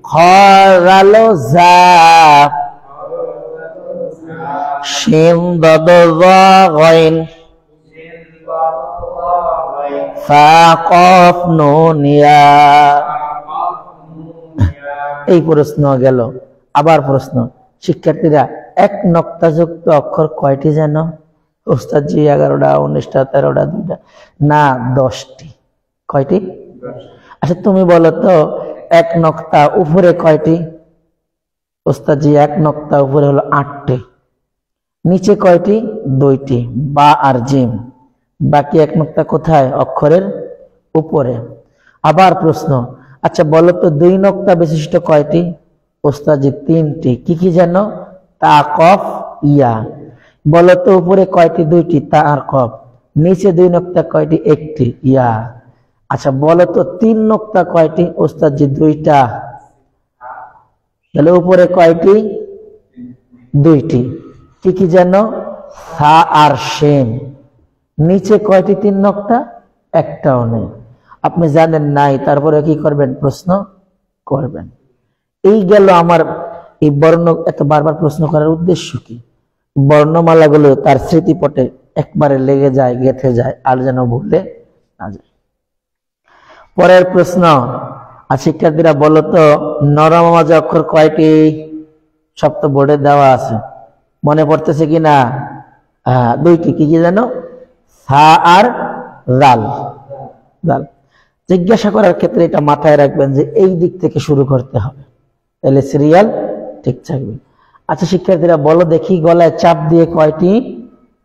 খরালো জা, শিন দাদ যা গাইন, ফা কফ নুন ইয়া। এই প্রশ্ন গেল। আবার প্রশ্ন, শিক্ষার্থীরা এক নক্তাযুক্ত অক্ষর কয়টি জানো? ওস্তাদজি 11টা, 19টা, 13টা, 2টা না 10টি। কয়টি? আচ্ছা তুমি বলো তো, এক নক্তা উপরে কয়টি? ওস্তাদজি এক নক্তা উপরে হলো 8টি। নিচে কয়টি? 2টি, বা আর জিম। বাকি এক নক্তা কোথায়? অক্ষরের উপরে। আবার প্রশ্ন, আচ্ছা বলো তো 2 নক্তা বিশিষ্ট কয়টি? ওস্তাদজি 3টি। কি কি জানো? তা কফ ইয়া। বলো তো উপরে কয়টি? 2টি, তা আর কফ। নিচে 2 নক্তা কয়টি? 1টি, ইয়া। আচ্ছা বলো তো 3 নক্তা কয়টি? ওস্তাদজি 2টা। তাহলে উপরে কয়টি? 2টি। কি কি জানো? সা আর শিন। নিচে কয়টি 3 নক্তা? একটাও নেই। আপনি জানেন নাই, তারপরে কি করবেন? প্রশ্ন করবেন। এই গেল আমার এই বর্ণ। এত বারবার প্রশ্ন করার উদ্দেশ্য কি? বর্ণমালাগুলো তার স্মৃতিপটে একবারে লেগে যায়, গেঁথে যায়, আর যেন ভুলে না যায়। পরের প্রশ্ন, আর শিক্ষার্থীরা বলো তো নরম আওয়াজে অক্ষর কয়টি? সব তো বোর্ডে দেওয়া আছে, মনে পড়তেছে কিনা? 2টি। কি কি জানো? সা আর রাল। রাল জিজ্ঞাসা করার ক্ষেত্রে এটা মাথায় রাখবেন যে এই দিক থেকে শুরু করতে হবে, তাহলে সিরিয়াল ঠিক থাকবে। আচ্ছা শিক্ষার্থীরা বলো দেখি, গলায় চাপ দিয়ে কয়টি?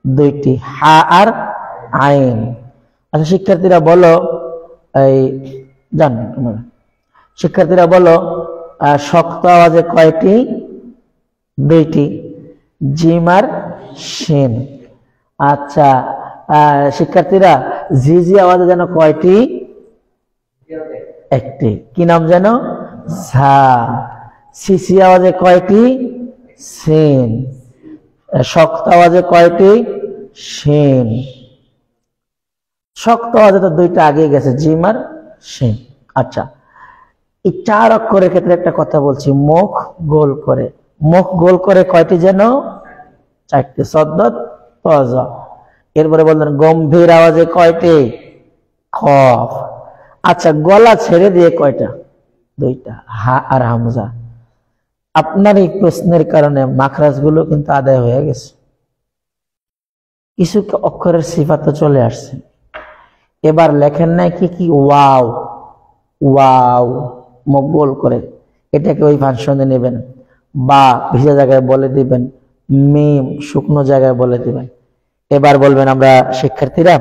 2টি, হা আর আইন। আচ্ছা শিক্ষার্থীরা বলো, এই জান শিক্ষার্থীরা বলো, শক্ত আওয়াজে কয়টি? দুইটি, জিম আর শিন। আচ্ছা, শিক্ষার্থীরা জি আওয়াজে যেন কয়টি? একটি। কি নাম যেন? ঝা। সিসি আওয়াজে কয়টি? সিন। শক্ত আওয়াজে কয়টি? শিন। শক্ত আওয়াজে তো দুইটা আগে গেছে, জিম আর শিন। আচ্ছা, এই 4 অক্ষরের ক্ষেত্রে একটা কথা বলছি, মুখ গোল করে। মুখ গোল করে কয়টি যেন? 4টি। সদ্দত তজ। এরপরে বললেন গম্ভীর আওয়াজে কয়টি? খফ। আচ্ছা, গলা ছেড়ে দিয়ে কয়টা? 2টা, হা আর হামজা। আপনার এই প্রশ্নের কারণে মাখরাজ গুলো কিন্তু আদায় হয়ে গেছে, কিছু অক্ষরের সিফাত চলে আসছে। এবার লেখেন নাই কি কি? ওয়াও, ওয়াও মুখ গোল করে, এটাকে ওই ফাংশনে নেবেন। বা ভিজা জায়গায় বলে দিবেন, মিম শুকনো জায়গায় বলে দিবেন। এবার বলবেন, আমরা শিক্ষার্থীরা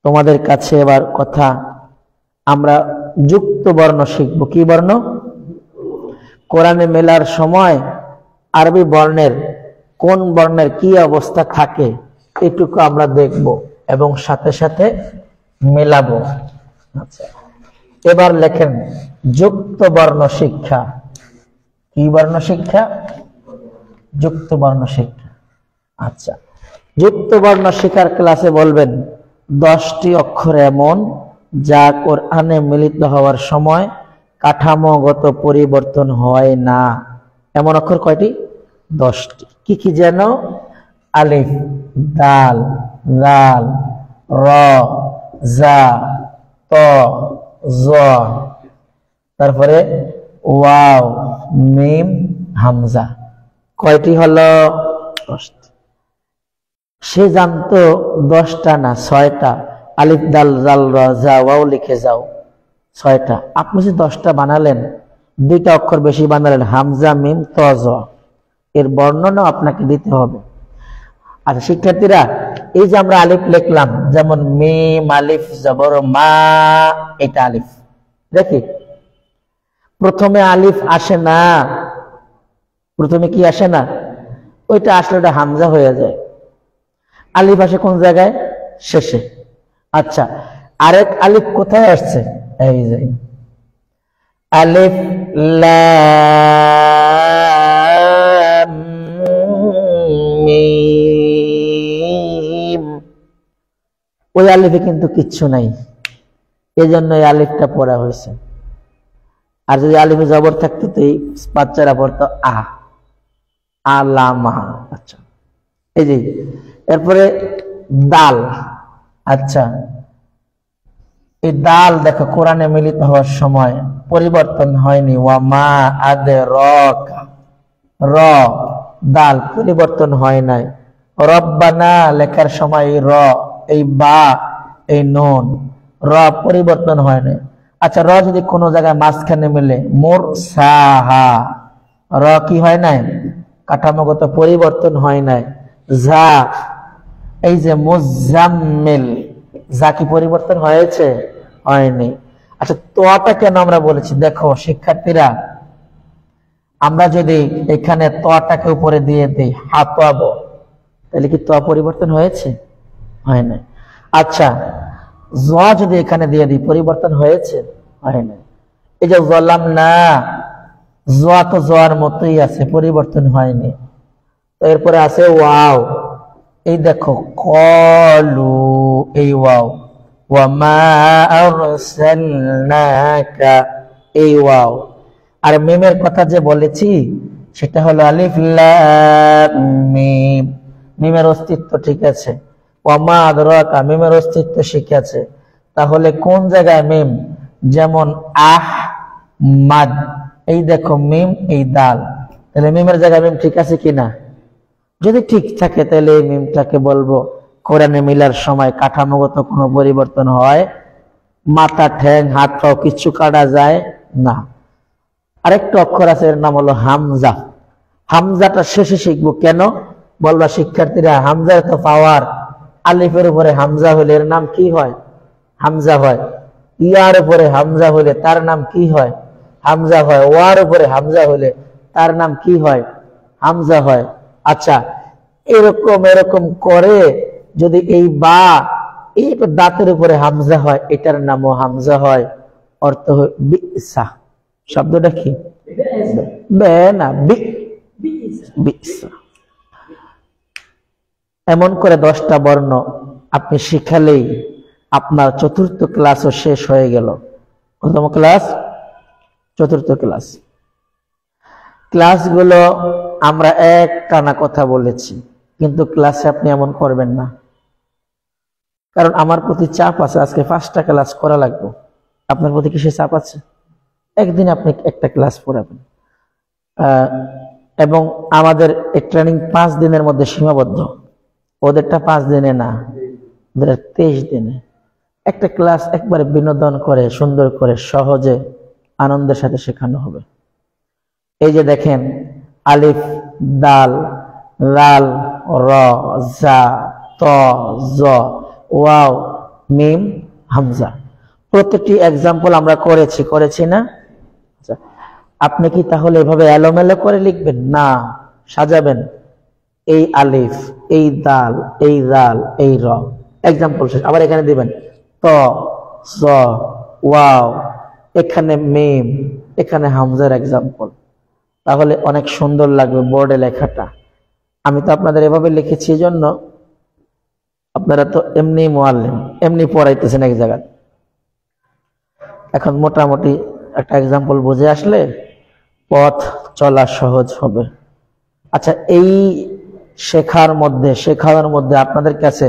তোমাদের কাছে এবার কথা, আমরা যুক্ত বর্ণ শিখবো। কি বর্ণ? কোরআনে মেলার সময় আরবি বর্ণের কোন বর্ণের কি অবস্থা থাকে এটুকু আমরা দেখব এবং সাথে সাথে মেলাবো। আচ্ছা, এবার লেখেন যুক্ত বর্ণ শিক্ষা। কি বর্ণ শিক্ষা? যুক্ত বর্ণ শিক্ষা। আচ্ছা, যুক্ত বর্ণ শিক্ষার ক্লাসে বলবেন 10টি অক্ষর এমন যা কোরআনে মিলিত হওয়ার সময় কাঠামোগত পরিবর্তন হয় না। এমন অক্ষর কয়টি? 10টি। কি কি যেন? আলিফ, দাল, লাল, র, জা, ত, জ, তারপরে ওয়াও, মিম, হামজা। কয়টি হলো? 10টি। সে জানতো 10টা না 6টা। আলিফ, দাল, জাল, র, জা, ওয়াও লিখে যাও, 6টা। আপনি যে 10টা বানালেন, 2টা অক্ষর বেশি বানালেন, হামজা, মিম, ত, জ। এর বর্ণনা আপনাকে দিতে হবে। আচ্ছা শিক্ষার্থীরা, এই যে আমরা আলিফ লিখলাম, যেমন মিম আলিফ জবর মা, এটা আলিফ। দেখি প্রথমে আলিফ আসে না, প্রথমে কি আসে না? ওইটা আসলে ওটা হামজা হয়ে যায়। আলিফ আসে কোন জায়গায়? শেষে। আচ্ছা, আরেক আলিফ কোথায় আসছে? এই যে আলিফ লাম মিম, ওই আলিফে কিন্তু কিচ্ছু নাই, এজন্য এই আলিফটা পড়া হয়েছে। আর যদি আলিফে জবর থাকতো তো এই বাচ্চারা পড়তো আ, আলামা। আচ্ছা, এই যে এরপরে দাল। আচ্ছা, এই দাল দেখো কোরআনে মিলিত হওয়ার সময় পরিবর্তন হয়নি। ওয়ামা আদরাকা, র, দাল পরিবর্তন হয় নাই। রব্বানা লেখার সময় এই র, এই বা, এই নুন, র পরিবর্তন হয় নাই। আচ্ছা, র যদি কোনো জায়গায় মাঝখানে মিলে, মোর সাহা, র কি হয় নাই? কাঠামোগত পরিবর্তন হয় নাই। যা, এই যে মুজাম্মিল, যা কি পরিবর্তন হয়েছে? হয়নি। আচ্ছা, তোয়াটা কেন আমরা বলেছি? দেখো শিক্ষার্থীরা, আমরা যদি এখানে তোয়াটাকে উপরে দিয়ে দিই হাতাবো, তাহলে কি তোয়া পরিবর্তন হয়েছে? হয় না। আচ্ছা, জোয়া যদি এখানে দিয়ে দিই, পরিবর্তন হয়েছে? হয় না। এই যে বললাম না, জোয়া তো জোয়ার মতোই আছে, পরিবর্তন হয়নি। তো এরপরে আছে ওয়াও, এই দেখো কলু, এই ওয়াও, ওয়ামা আরসালনাকা, এই ওয়াও। আর মিমের কথা যে বলেছি সেটা হলো আলিফ লাম মিম, মিমের অস্তিত্ব ঠিক আছে। ওয়ামা আদরাকা, মিমের অস্তিত্ব ঠিক আছে। তাহলে কোন জায়গায় মিম? যেমন আহ মাদ, এই দেখো মিম, এই দাল, তাহলে মিমের জায়গায় মিম ঠিক আছে কিনা? যদি ঠিক থাকে তাহলে এই মিমটাকে বলবো কোরআনে মিলার সময় কাঠামোগত কোনো পরিবর্তন হয়, মাথা, ঠ্যাং, হাত, পাও কিছু কাটা যায় না। আরেকটা অক্ষর আছে, এর নাম হলো হামজা। হামজাটা শেষে শিখবো। কেন বলবা শিক্ষার্থীরা? হামজা তো পাওয়ার, আলিফের উপরে হামজা হলে এর নাম কি হয়? হামজা হয়। ইয়ার উপরে হামজা হলে তার নাম কি হয়? হামজা হয়। ওয়ার উপরে হামজা হলে তার নাম কি হয়? হামজা হয়। আচ্ছা, এরকম এরকম করে যদি এই বা এই দাঁতের উপরে হামজা হয়, এটার নামও হামজা হয়। অর্থ হয় বিসা। শব্দটা কি? বে না, বিসা। এমন করে 10টা বর্ণ আপনি শিখালেই আপনার চতুর্থ ক্লাসও শেষ হয়ে গেল। প্রথম ক্লাস, চতুর্থ ক্লাস। ক্লাসগুলো আমরা এক টানা কথা বলেছি, কিন্তু ক্লাসে আপনি এমন করবেন না, কারণ আমার প্রতি চাপ আছে। আজকে 5টা ক্লাস করা লাগবে। আপনার প্রতি কিসের চাপ আছে? একদিন আপনি একটা ক্লাস পড়াবেন, এবং আমাদের এই ট্রেনিং 5 দিনের মধ্যে সীমাবদ্ধ। ওদেরটা 5 দিনে না, ওদের 23 দিনে। একটা ক্লাস একবারে বিনোদন করে, সুন্দর করে, সহজে, আনন্দের সাথে শেখানো হবে। এই যে দেখেন, আলিফ, দাল, লাল, র, জা, ত, জ, ওয়াও, মিম, হামজা। প্রত্যেকটি এক্সাম্পল আমরা করেছি না? আচ্ছা, আপনি কি তাহলে এভাবে এলোমেলো করে লিখবেন না? সাজাবেন। এই আলিফ, এই দাল, এই রাল, এই র, এক্সাম্পল শেষ। আবার এখানে দিবেন ত, জ, ওয়াও, এখানে মিম, এখানে হামজার এক্সাম্পল। তাহলে অনেক সুন্দর লাগবে বোর্ডে লেখাটা। আমি তো আপনাদের এভাবে লিখেছি জন্য, আপনারা তো এমনি মুআল্লিম, এমনি পড়াইতেছেন এক জায়গায়। এখন মোটামুটি একটা এক্সাম্পল বুঝে আসলে পথ চলা সহজ হবে। আচ্ছা, এই শেখানোর মধ্যে আপনাদের কাছে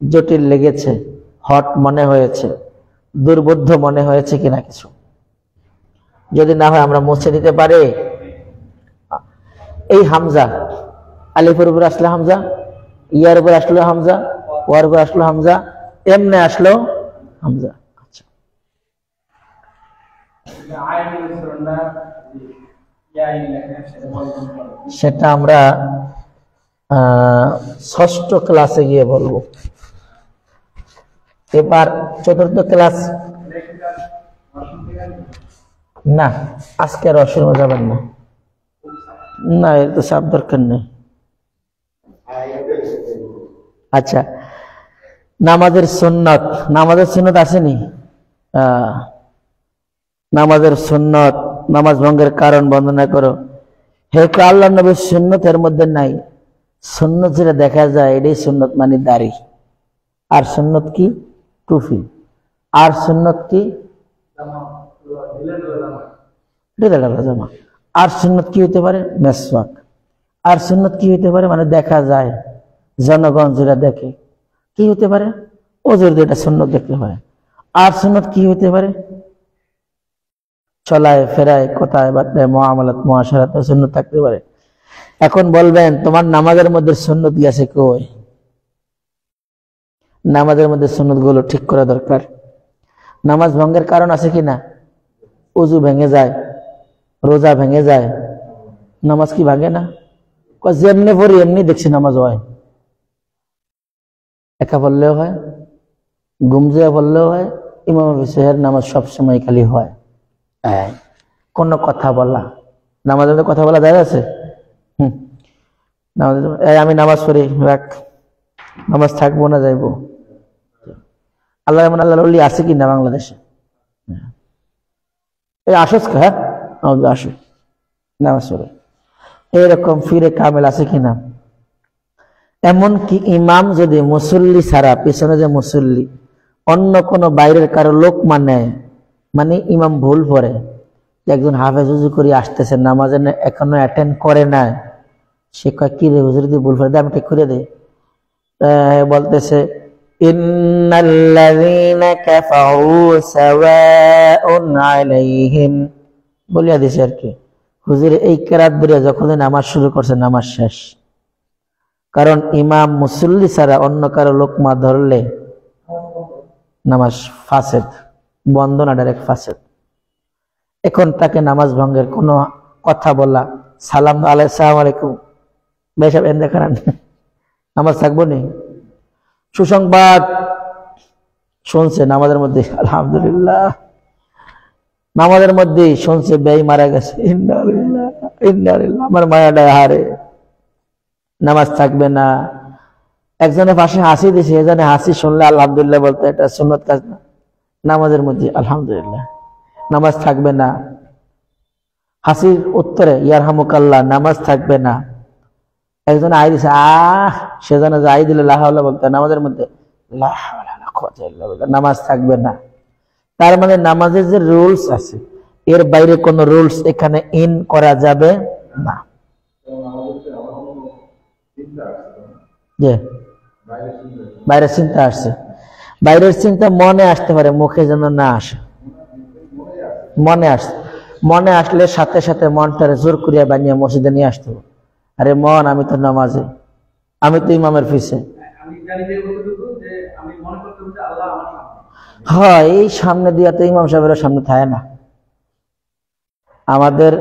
জটিল লেগেছে, হট মনে হয়েছে, দুর্বোধ্য মনে হয়েছে কিনা কিছু? যদি না হয় আমরা মুছে দিতে পারি। এই হামজা, আলিফের উপর আসলে হামজা, ইয়ার উপর আসলো হামজা, ওয়ার উপর আসলো হামজা, এমনে আসলো হামজা। আচ্ছা, সেটা আমরা 6ষ্ঠ ক্লাসে গিয়ে বলবো। এবার চতুর্থ ক্লাস না, আজকে রসুন যাবেন না, না এর তো সাব দরকার নেই। আচ্ছা, নামাজের সুন্নত আসেনি? নামাজের সুন্নত, নামাজ ভঙ্গের কারণ বর্ণনা করো। হে আল্লাহ নবীর সুন্নত এর মধ্যে নাই। সুন্নত যেটা দেখা যায় এটাই সুন্নত, মানে দাড়ি। আর সুন্নত কি? টুপি। আর সুন্নত কি? জামা। আর সুন্নত কি হইতে পারে? মেসওয়াক। আর সুন্নত কি হইতে পারে? মানে দেখা যায়, জনগণ যেটা দেখে। কি হতে পারে? ওজোর যেটা সুন্নত দেখতে পারে। আর সুন্নত কি হইতে পারে? চলায় ফেরায়, কথায় বার্তায়, মুআমালাত, মুআশারাতে সুন্নত থাকতে পারে। এখন বলবেন তোমার নামাজের মধ্যে সুন্নত আছে কই? নামাজের মধ্যে সুন্নত গুলো ঠিক করা দরকার। নামাজ ভঙ্গের কারণ আছে কিনা? ওযু ভেঙে যায়, রোজা ভেঙে যায়, নামাজ কি ভাঙে না? যেমনি পড়ি এমনি দেখছি নামাজ হয়। একা পড়লেও হয়, গুমজে পড়লেও হয়, ইমাম সাহেবের নামাজ সবসময় খালি হয়। কোন কথা বলা, নামাজের মধ্যে কথা বলা যায় আছে? আমি নামাজ পড়ি, রাখ, নামাজ থাকবো না যাইবো। আল্লাহ এমন আল্লাহ আছে কিনা বাংলাদেশে? এই আসস কা, হ্যাঁ আসো নামাজ পড়ে, এরকম ফিরে কামেল আছে কিনা? এমনকি ইমাম যদি মুসল্লি ছাড়া, পিছনে যে মুসল্লি, অন্য কোনো বাইরের কারো লোক মানে ইমাম ভুল পড়ে, একজন হাফেজ হুজু করে আসতেছে, নামাজে এখনো অ্যাটেন্ড করে না, সে কয় কি রে হুজুর দিয়ে ভুল পড়ে, আমি ঠিক করে দেই। বলতেছে ইন্নাল্লাযীনা কাফারু সাওয়াউন আলাইহিম, বলিয়া দিছে আর কি। হুজুর এই কেরাত ধরে যখন নামাজ শুরু করছে নামাজ শেষ। কারণ ইমাম মুসল্লি ছাড়া অন্য কারো লোকমা ধরলে নামাজ ফাসেদ, বন্ধ না, ডাইরেক্ট ফাসেদ। এখন তাকে নামাজ ভঙ্গের কোনো কথা বলা, সালাম আলাইকুম ভাই সাহেব দেখান, নামাজ থাকবো নি? সুসংবাদ, শুনছে নামাজের মধ্যে, আলহামদুলিল্লাহ, নামাজের মধ্যেই শুনছে ব্যয় মারা গেছে, ইন্নালিল্লাহ ইন্নালিল্লাহ, আমার মায়াটা হারে, নামাজ থাকবে না। একজনের পাশে হাসি দিছে, এজনে হাসি শুনলে আলহামদুলিল্লাহ বলতে এটা সুন্নত কাজ না, নামাজের মধ্যে আলহামদুলিল্লাহ, নামাজ থাকবে না। হাসির উত্তরে ইয়ারহামুকাল্লাহ, নামাজ থাকবে না। একজন আই দিছে, সেজন্য আই দিলে লা হাওলা বলতে, নামাজের মধ্যে লা হাওলা ওয়ালা কুওয়াতা ইল্লা বিল্লাহ, নামাজ থাকবে না। তার মানে নামাজের যে রুলস আছে এর বাইরে কোন রুলস এখানে ইন করা যাবে না। বাইরের চিন্তা আসছে, বাইরের চিন্তা মনে আসতে পারে, মুখে যেন না আসে। মনে আসছে, মনে আসলে সাথে সাথে মনটারে জোর করিয়া বানিয়ে মসজিদে নিয়ে আসতে হবে। আরে মন, আমি তো নামাজে, আমি তো ইমামের পিছে। হ্যাঁ, এই সামনে দিয়া তো ইমাম সাহেবের সামনে থাকে না। আমাদের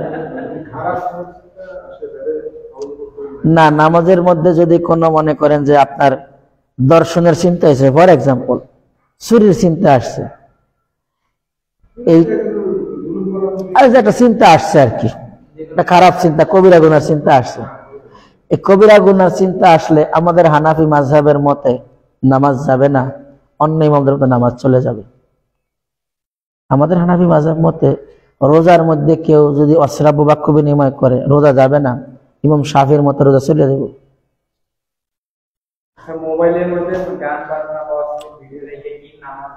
না, নামাজের মধ্যে যদি কোনো মনে করেন যে আপনার দর্শনের চিন্তা আছে, ফর এক্সাম্পল চুরির চিন্তা আসছে, এই একটা চিন্তা আসছে আর কি, একটা খারাপ চিন্তা, কবিরা গুনার চিন্তা আসছে। এই কবিরা গুনার চিন্তা আসলে আমাদের হানাফি মাযহাবের মতে নামাজ যাবে না, অন্য ইমামদের মতে নামাজ চলে যাবে। আমাদের হানাফি মাযহাব মতে রোজার মধ্যে কেউ যদি অশ্রাব্য বাক্য বিনিময় করে রোজা যাবে না, ইমাম শাফির মতে রোজা চলে যাবে। মোবাইলের মধ্যে গান বাজনা ভিডিও দেখে কি নামাজ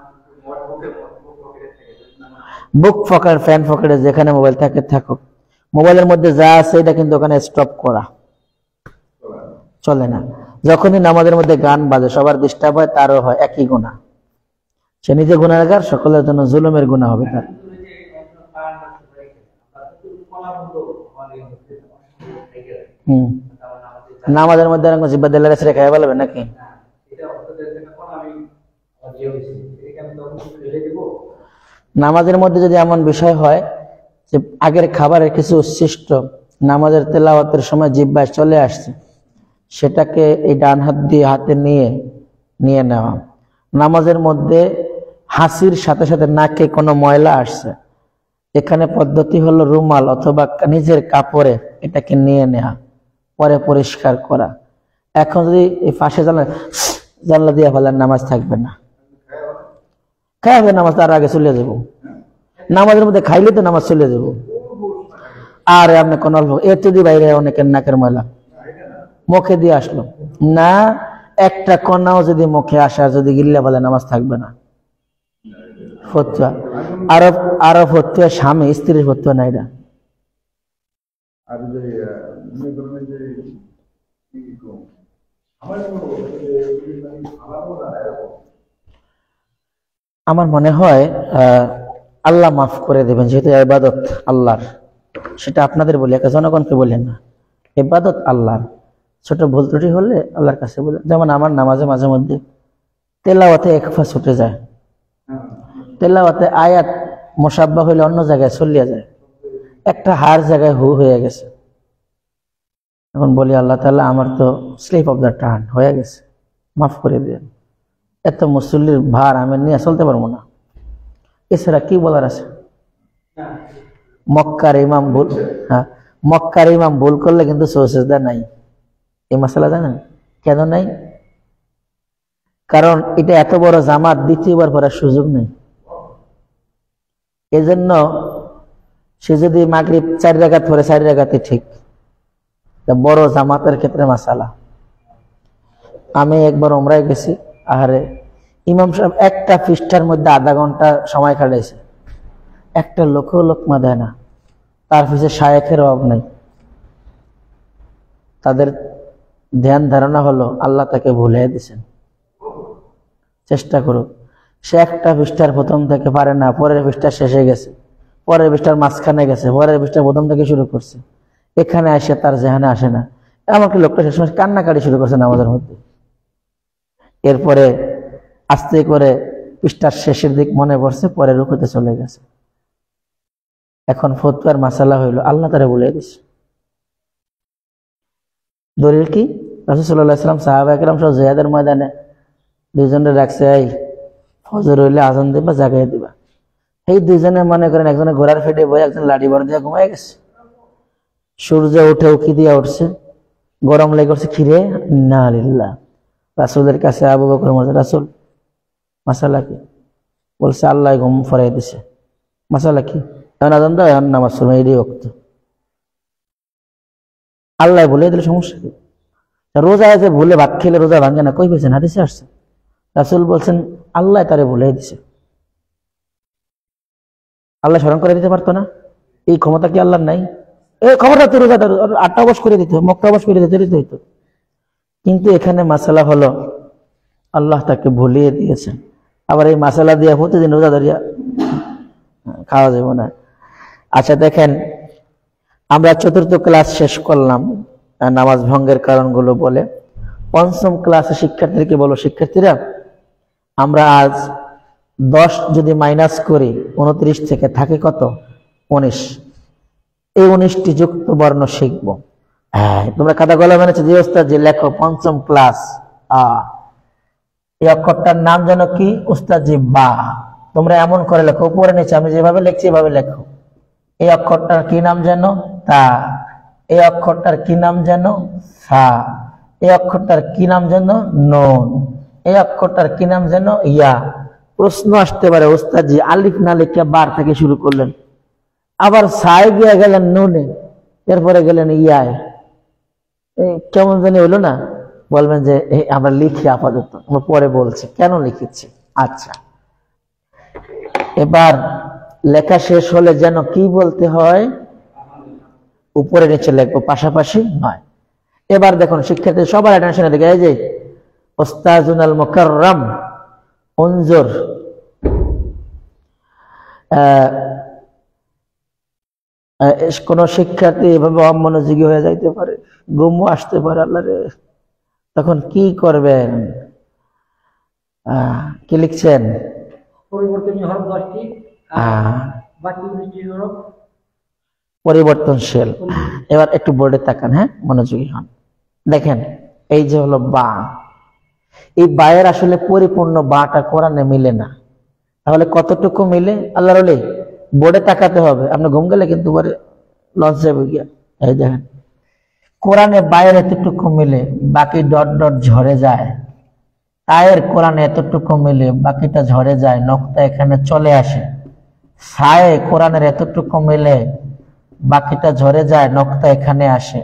বুক পকেট, ফ্যান পকেটে যেখানে মোবাইল থাকে থাকুক, মোবাইলের মধ্যে যা আছে এটা কিন্তু ওখানে স্টপ করা চলে না। যখনই নামাজের মধ্যে গান বাজে সবার ডিস্টার্ব হয়, তারও হয় একই গুনাহ। সে নিজে গুনাহগার, সকলের জন্য জুলুমের গুনাহ হবে তার। নামাজের মধ্যে এরকম জিব্বা দেলা রেখে খাইয়া বলবেন নাকি? নামাজের মধ্যে যদি এমন বিষয় হয় যে আগের খাবারের কিছু উচ্ছিষ্ট নামাজের তেলাওয়াতের সময় জিহ্বায় চলে আসছে, সেটাকে এই ডান হাত দিয়ে হাতে নিয়ে নেওয়া। নামাজের মধ্যে হাসির সাথে সাথে নাকে কোনো ময়লা আসছে, এখানে পদ্ধতি হলো রুমাল অথবা নিজের কাপড়ে এটাকে নিয়ে নেওয়া, পরে পরিষ্কার করা। এখন যদি এই পাশে জানলা দিয়ে ফেলেন, নামাজ থাকবে না, খাইবে নামাজ তার আগে চলে যাব। নামাজের মধ্যে খাইলে তো নামাজ চলে যাব। আর আপনি কোন অল্প এর যদি বাইরে অনেকের নাকের ময়লা মুখে দিয়ে আসলো না, একটা কণাও যদি মুখে আসা যদি গিল্লা বলে নামাজ থাকবে না। ফতুয়া আরো ফতুয়া স্বামী স্ত্রীর ফতুয়া না এটা। আমার মনে হয় আল্লাহ মাফ করে দেবেন, যেহেতু ইবাদত আল্লাহর, সেটা আপনাদের বলি, একটা জনগণকে বলেন না। ইবাদত আল্লাহর, ছোট ভুল ত্রুটি হলে আল্লাহর কাছে বলে। যেমন আমার নামাজে মাঝে মধ্যে তেলাওয়াতে একফা ছুটে যায়, তেলাওয়াতে আয়াত মুসাব্বা হইলে অন্য জায়গায় চলিয়া যায়, একটা হার জায়গায় হু হয়ে গেছে। এখন বলি আল্লাহ তাআলা আমার তো স্লিপ অফ দ্য টান হয়ে গেছে, মাফ করে দেন। এত মুসল্লির ভার আমি নিয়ে চলতে পারবো না, এছাড়া কি বলার আছে? মক্কার ইমাম ভুল, হ্যাঁ মক্কার ইমাম ভুল করলে কিন্তু সুজদা নাই। এই মাসালা জানেন কেন নাই? কারণ এটা এত বড় জামাত, দ্বিতীয়বার পড়ার সুযোগ নেই। এজন্য সে যদি মাগরিব 4 রাকাত পড়ে 4 রাকাতই ঠিক, বড় জামাতের ক্ষেত্রে মাসালা। আমি একবার উমরায় গেছি, আহারে ইমাম সাহেব একটা পৃষ্ঠার মধ্যে আধা ঘন্টা সময় কাটাইছে, একটা লোকমা দেয় না, তার পিছে শায়েখের অভাব নাই। তাদের ধ্যান ধারণা হলো আল্লাহ তাকে ভুলিয়ে দিয়েছেন, চেষ্টা করুক। সে একটা পৃষ্ঠার প্রথম থেকে পারে না, পরের পৃষ্ঠা শেষে গেছে, পরের পৃষ্ঠার মাঝখানে গেছে, পরের পৃষ্ঠার প্রথম থেকে শুরু করছে, এখানে আসে তার যেখানে আসে না। এমনকি লোকটা শেষমেশ কান্নাকাটি শুরু করছে নামাজের মধ্যে। এরপরে আস্তে করে পৃষ্ঠার শেষের দিক মনে পড়ছে, পরে রুকুতে চলে গেছে। এখন ফতোয়ার মাসালা হইল আল্লাহ তারা বলে দিছে। দলিল কি? রাসূল সাল্লাল্লাহু আলাইহি ওয়াসাল্লাম সাহাবা একরাম সহ জিহাদের ময়দানে দুইজনের রাখছে, এই ফজর হইলে আজান দিবা, জাগাই দিবা। এই দুইজনে মনে করেন একজনে ঘোড়ার ফেটে বই, একজন লাঠি বড় দিয়ে ঘুমাই গেছে। সূর্য উঠে উকি দিয়ে উঠছে, গরম লেগে উঠছে, খিরে না লিল্লাহ। রাসূলের কাছে আবু বকর বলছে, রাসূল মাসালা কি? বলছে আল্লাহ ঘুম ফরাই দিছে। মাসালা কি? এখন আজান দাও, এখন নামাজ পড়বে, এই ওয়াক্ত আল্লাহ বলে দিলে সমস্যা কি? রোজা আছে, ভুলে ভাত খেলে রোজা ভাঙে না, কই পেয়েছেন? হাদিসে আসছে। রাসূল বলছেন আল্লাহ তারে বলে দিছে। আল্লাহ স্মরণ করে দিতে পারতো না? এই ক্ষমতা কি আল্লাহর নাই? এই ক্ষমতা তো রোজা 8টা অবশ করে দিত, মক্কা অবশ করে দিতে হইতো। কিন্তু এখানে মাসালা হলো আল্লাহ তাকে ভুলিয়ে দিয়েছেন। আবার এই মাসালা দিয়ে প্রতিদিন রোজা ধরিয়া খাওয়া যাবে না। আচ্ছা দেখেন, আমরা 4র্থ ক্লাস শেষ করলাম নামাজ ভঙ্গের কারণগুলো বলে। 5ম ক্লাসে শিক্ষার্থীদেরকে বলো, শিক্ষার্থীরা আমরা আজ 10 যদি মাইনাস করি 29 থেকে থাকে কত? 19। এই 19টি যুক্ত বর্ণ শিখব। তোমরা খাতা কলম এনেছো যে ওস্তাদ যে লেখো 5ম ক্লাস এই অক্ষরটার নাম যেন কি? ওস্তাদ জি বা। তোমরা এমন করে লেখো, উপরে নিচে আমি যেভাবে লিখছি এভাবে লেখো। এই অক্ষরটার কি নাম যেন? তা। এই অক্ষরটার কি নাম যেন? সা। এই অক্ষরটার কি নাম যেন? নুন। এই অক্ষরটার কি নাম যেন? ইয়া। প্রশ্ন আসতে পারে, ওস্তাদ জি আলিফ না লিখে বার থেকে শুরু করলেন, আবার সায় গিয়ে গেলেন নুনে, এরপরে গেলেন ইয়ায়, কেমন জানি হইলো না? বলবেন যে আমরা লিখি আপাতত, আমরা পরে বলছি কেন লিখেছি। আচ্ছা, এবার লেখা শেষ হলে যেন কি বলতে হয়? উপরে নিচে লিখবো, পাশাপাশি নয়। এবার দেখুন শিক্ষার্থী সবার অ্যাটেনশনে দেখে, এই যে ওস্তাজুনাল মুকাররম উনজুর, কোন শিক্ষার্থী এভাবে অমনোযোগী হয়ে যাইতে পারে, ঘুমও আসতে পারে, আল্লাহ রে, তখন কি করবেন? কি লিখছেন? পরিবর্তনশীল। এবার একটু বোর্ডে তাকান, হ্যাঁ, মনোযোগী হন। দেখেন এই যে হলো বা, এই বায়ের আসলে পরিপূর্ণ বাটা কোরআনে মিলে না। তাহলে কতটুকু মিলে? আল্লাহর ওলি বোর্ডে তাকাতে হবে, আপনি ঘুম গেলে কিন্তু পরে লঞ্চ যাবে গিয়া। এই দেখেন কোরআনে বায়ের এতটুকু মিলে, বাকি ডট ডট ঝরে যায়। তায়ের কোরআনে এতটুকু মিলে, বাকিটা ঝরে যায়, নক্তা এখানে চলে আসে। সায়ে কোরআনের এতটুকু মিলে, বাকিটা ঝরে যায়, নক্তা এখানে আসে।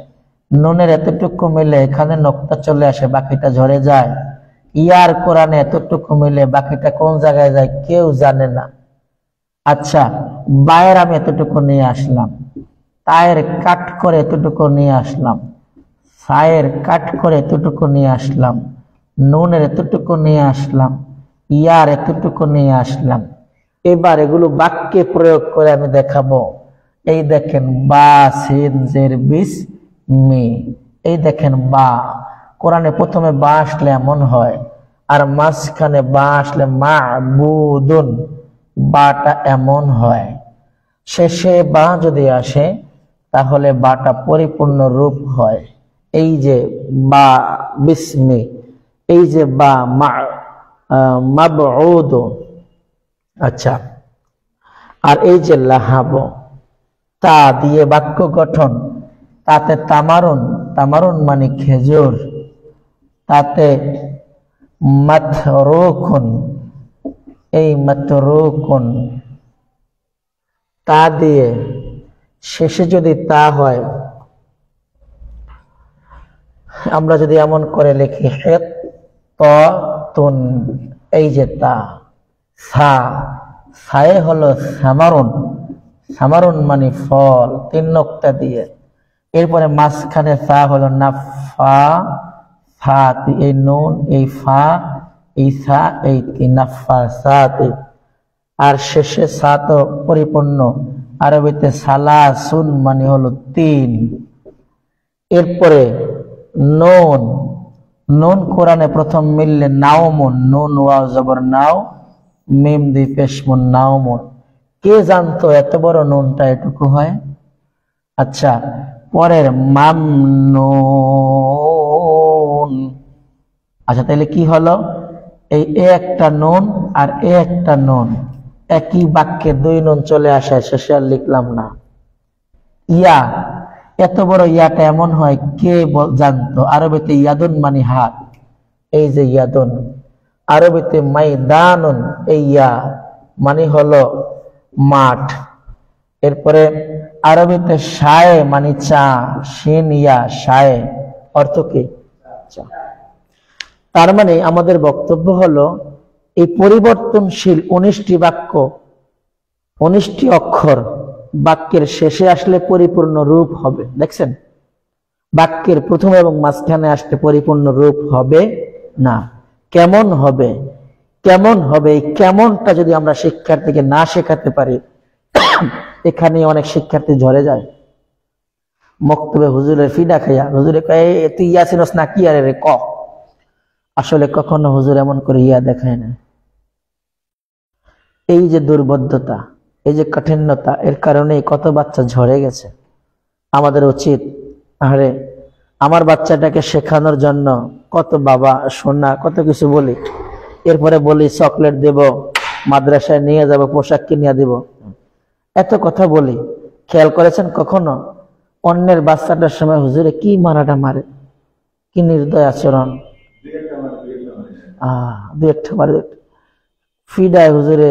নুনের এতটুকু মিলে, এখানে নক্তা চলে আসে, বাকিটা ঝরে যায়। ইয়ার কোরআনে এতটুকু মিলে, বাকিটা কোন জায়গায় যায় কেউ জানে না। আচ্ছা, বায়ের আমি এতটুকু নিয়ে আসলাম, তায়ের কাট করে এতটুকু নিয়ে আসলাম, সায়ের কাট করে এতটুকু নিয়ে আসলাম, নুনের এতটুকু নিয়ে আসলাম, ইয়ার এতটুকু নিয়ে আসলাম। এবার এগুলো বাক্যে প্রয়োগ করে আমি দেখাবো। এই দেখেন বা সিন জের বিস মি, এই দেখেন বা, কোরআনে প্রথমে বা আসলে এমন হয়, আর মাঝখানে বা আসলে মা'বুদুন, বাটা এমন হয়। শেষে বা যদি আসে তাহলে বাটা পরিপূর্ণ রূপ হয়। এই যে বা বিসমি, এই যে বা মাবউদ। আচ্ছা, আর এই যে লাহাব, তা দিয়ে বাক্য গঠন। তাতে তামারুন, তামারুন মানে খেজুর। তাতে মাতরুকুন, এই মাতরুকুন, তা দিয়ে শেষে যদি তা হয়, আমরা যদি এমন করে লিখি হেত্তুন, এই যে তা। সা, সায়ে হলো সামারুন, সামারুন মানে ফল, 3 নক্তা দিয়ে। এরপরে মাঝখানে সা হলো নাফা, ফা, এই নুন, এই ফা, এই সা, এই নাফা সাতে। আর শেষে সা তো পরিপূর্ণ, আরবিতে সালাসুন মানে হলো 3। এরপরে নুন, নুন কোরআনে প্রথম মিললে নাওমুন, নুন ওয়াও জবর নাও, মিম দি পেশমুন, নাওমুন। কে জানতো এত বড় নুনটা এটুকু হয়? আচ্ছা, পরের মামনুন। আচ্ছা, তাহলে কি হলো? এই একটা নুন আর এ একটা নুন, একই বাক্যে দুই নুন চলে আসায় শেষে আর লিখলাম না। ইয়া, এত বড় ইয়াটা এমন হয় কে জানতো? আরবিতে ইয়াদুন মানে হাত, এই যে ইয়াদুন। আরবিতে মাইদানুন, এই ইয়া মানে হলো মাঠ। এরপরে আরবিতে শায়ে মানে চা, শিন ইয়া শায়ে, অর্থ কি? চা। তার মানে আমাদের বক্তব্য হলো এই পরিবর্তনশীল 19টি বাক্য, 19টি অক্ষর বাক্যের শেষে আসলে পরিপূর্ণ রূপ হবে। দেখছেন, বাক্যের প্রথম এবং মাঝখানে আসলে পরিপূর্ণ রূপ হবে না। কেমন হবে? কেমন হবে? এই কেমনটা যদি আমরা শিক্ষার্থীকে না শেখাতে পারি, এখানে অনেক শিক্ষার্থী ঝরে যায়। মক্তবে হুজুরের ফিডা খাইয়া হুজুরে কয় তুই ইয়া চিনস না, কি আরে রে ক। আসলে কখনো হুজুর এমন করে ইয়া দেখায় না। এই যে দুর্বোধ্যতা, এই যে কঠিনতা, এর কারণে কত বাচ্চা ঝরে গেছে। আমাদের উচিত, আরে আমার বাচ্চাটাকে শেখানোর জন্য কত বাবা সোনা কত কিছু বলি, এরপরে বলি চকলেট দেব, মাদ্রাসায় নিয়ে যাব, পোশাক কিনিয়ে দেব, এত কথা বলি। খেয়াল করেছেন কখনো অন্যের বাচ্চাটার সময় হুজুরে কি মারাটা মারে, কি নির্দয় আচরণ। দু একটা মারে, ফিডায় হুজুরে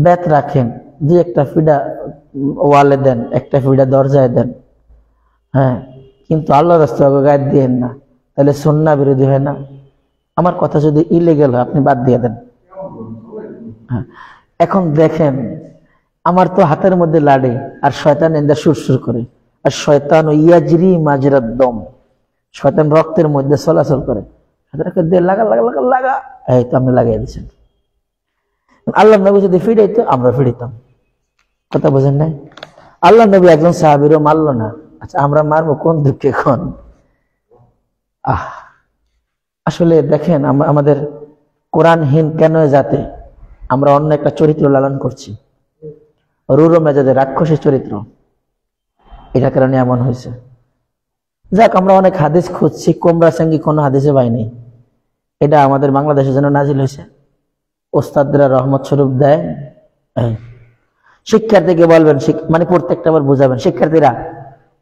বেত রাখেন, দু একটা ফিডা ওয়ালে দেন, একটা ফিডা দরজায় দেন। হ্যাঁ, কিন্তু আল্লাহ রাস্তায় গায়ে দিয়েন না, তাহলে সুন্নাহ বিরোধী হয় না? আমার কথা যদি ইলিগেল হয় আপনি বাদ দিয়ে দেন। হ্যাঁ, এখন দেখেন আমার তো হাতের মধ্যে লাড়ে আর শয়তান এন্দা সুরসুর করে, আর শয়তান ইয়াজরি মাজরাদ দম, শয়তান রক্তের মধ্যে চলাচল করে। লাগা লাগা লাগা লাগা, এই তো আপনি লাগাই দিচ্ছেন। আল্লাহ নবী যদি ফিরাইতো আমরা ফিরিতাম। কথা বোঝেন নাই? আল্লাহ নবী একজন সাহাবীরও মারলো না, আচ্ছা আমরা মারবো কোন দুঃখে এখন? আসলে দেখেন আমাদের কোরআনহীন কেন যাতে আমরা অন্য একটা চরিত্র লালন করছি, রুরো মেজাজের রাক্ষসের চরিত্র, এটার কারণে এমন হয়েছে। যাক, আমরা অনেক হাদিস খুঁজছি, কোমরা সঙ্গী কোনো হাদিসে পাইনি। এটা আমাদের বাংলাদেশের জন্য নাজিল হয়েছে, ওস্তাদরা রহমত স্বরূপ দেয়। শিক্ষার্থীকে বলবেন, মানে প্রত্যেকটা বার বুঝাবেন, শিক্ষার্থীরা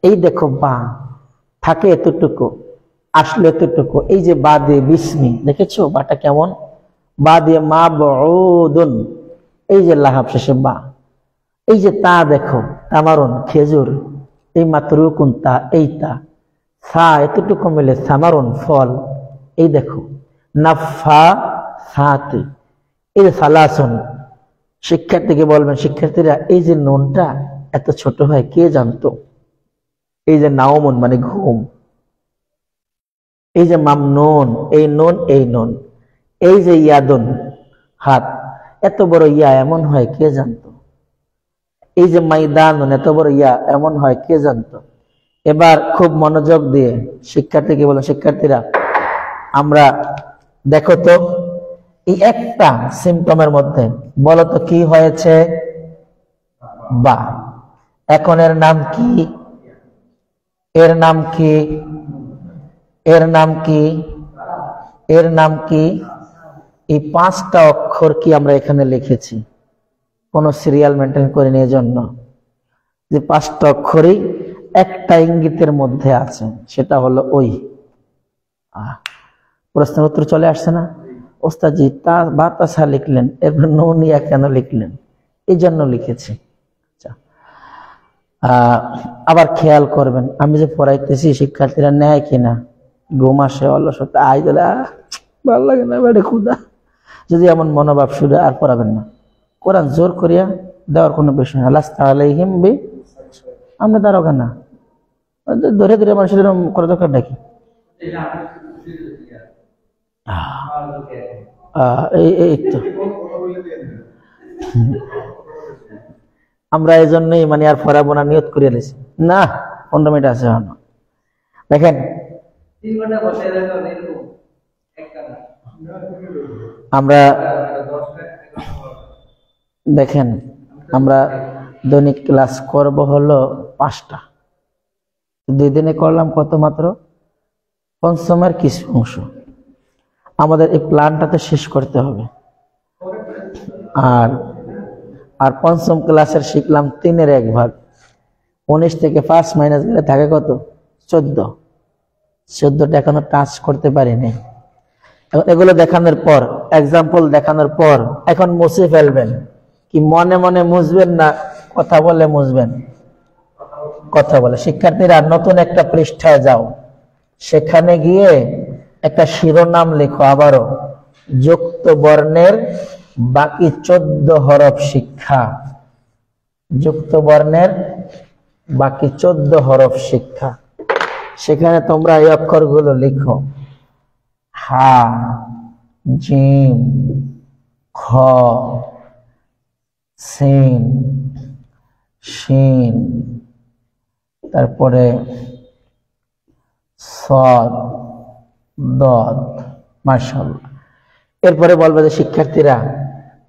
এই দেখো বা থাকে এতটুকু, আসলে এতটুকু, এই যে বা দিয়ে বিস্মি, দেখেছো বাটা কেমন? বা দিয়ে মা বউদুন, এই যে লাহাব শেষে বা, এই যে তা দেখো তামারুন খেজুর, এই মাতরুকুন তা, এই তা সা এতটুকু মিলে সামারুন ফল, এই দেখো নাফা সাথে, এই যে সালাসুন। শিক্ষার্থীকে বলবেন, শিক্ষার্থীরা এই যে নুনটা এত ছোট হয় কে জানতো? এই যে নাওমুন মানে ঘুম, এই যে মামনুন, এই নুন, এই নুন, এই যে ইয়াদুন হাত, এত বড় ইয়া এমন হয় কে জানতো? এই যে মাইদানুন, এত বড় ইয়া এমন হয় কে জানতো? এবার খুব মনোযোগ দিয়ে শিক্ষার্থীকে বলেন, শিক্ষার্থীরা আমরা দেখো তো এই একটা সিম্পটমের মধ্যে বলো তো কি হয়েছে? বা। এখন এর নাম কি? এর নাম কি? এর নাম কি? এর নাম কি? এই 5টা অক্ষর কি আমরা এখানে লিখেছি? কোন সিরিয়াল মেনটেন করে নিয়ে জন্য যে 5টা অক্ষরই একটা ইঙ্গিতের মধ্যে আছে, সেটা হলো ওই। প্রশ্নের উত্তর চলে আসছে না? ওস্তাদজি তা বাতাসা লিখলেন, এরপর নুনিয়া কেন লিখলেন? এই জন্য লিখেছি। আবার খেয়াল করবেন, আমি যে পড়াইতেছি শিক্ষার্থীরা নেয় কিনা, ঘুম আসে, অলসতা, আই দিলে ভালো লাগে না, বেড়ে ক্ষুদা, যদি এমন মনোভাব শুরু আর পড়াবেন না। কোরআন জোর করিয়া দেওয়ার কোনো বিষয় না। লাস্তা আলাইহিম বি, আমরা দারোগা না, ধরে ধরে মানুষের করে দরকার নাকি? এই তো আমরা এই জন্যই মানে আর পড়াবো না নিয়ত করে এলেছি না। 15 মিনিট আছে। দেখেন আমরা দেখেন আমরা দৈনিক ক্লাস করব হলো 5টা, 2 দিনে করলাম কত? মাত্র পঞ্চমের কিছু অংশ। আমাদের এই প্ল্যানটাতে শেষ করতে হবে। আর আর পঞ্চম ক্লাসের শিখলাম 3-এর 1 ভাগ। 19 থেকে 5 মাইনাস গেলে থাকে কত? 14। 14টা এখনো টাচ করতে পারিনি। এগুলো দেখানোর পর, এক্সাম্পল দেখানোর পর এখন মুছে ফেলবেন। কি মনে মনে মুছবেন না কথা বলে মুছবেন? কথা বলে। শিক্ষার্থীরা নতুন একটা পৃষ্ঠায় যাও, সেখানে গিয়ে একটা শিরোনাম লেখো আবারও, যুক্ত বর্ণের বাকি 14 হরফ শিক্ষা। যুক্ত বর্ণের বাকি 14 হরফ শিক্ষা। সেখানে তোমরা এই অক্ষরগুলো লিখো: হা, জিম, খ, সিন, শিন, তারপরে সদ, দদ। মাশাআল্লাহ। এরপরে বলবে যে শিক্ষার্থীরা,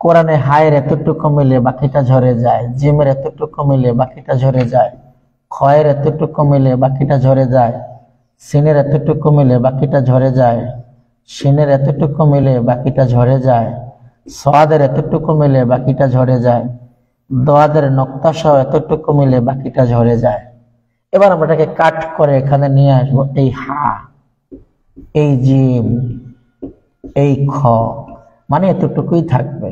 কোরআনে হায়ের এতটুকু মিলে বাকিটা ঝরে যায়, জিমের এতটুকু মিলে বাকিটা ঝরে যায়, খয়ের এতটুকু মিলে বাকিটা ঝরে যায়, সিনের এতটুকু মিলে বাকিটা ঝরে যায়, শিনের এতটুকু মিলে বাকিটা ঝরে যায়, সওয়াদের এতটুকু মিলে বাকিটা ঝরে যায়, দোয়াদের নক্তা সহ এতটুকু মিলে বাকিটা ঝরে যায়। এবার আমরা এটাকে কাট করে এখানে নিয়ে আসবো। এই হা, এই জিম, এই খ মানে এতটুকুই থাকবে,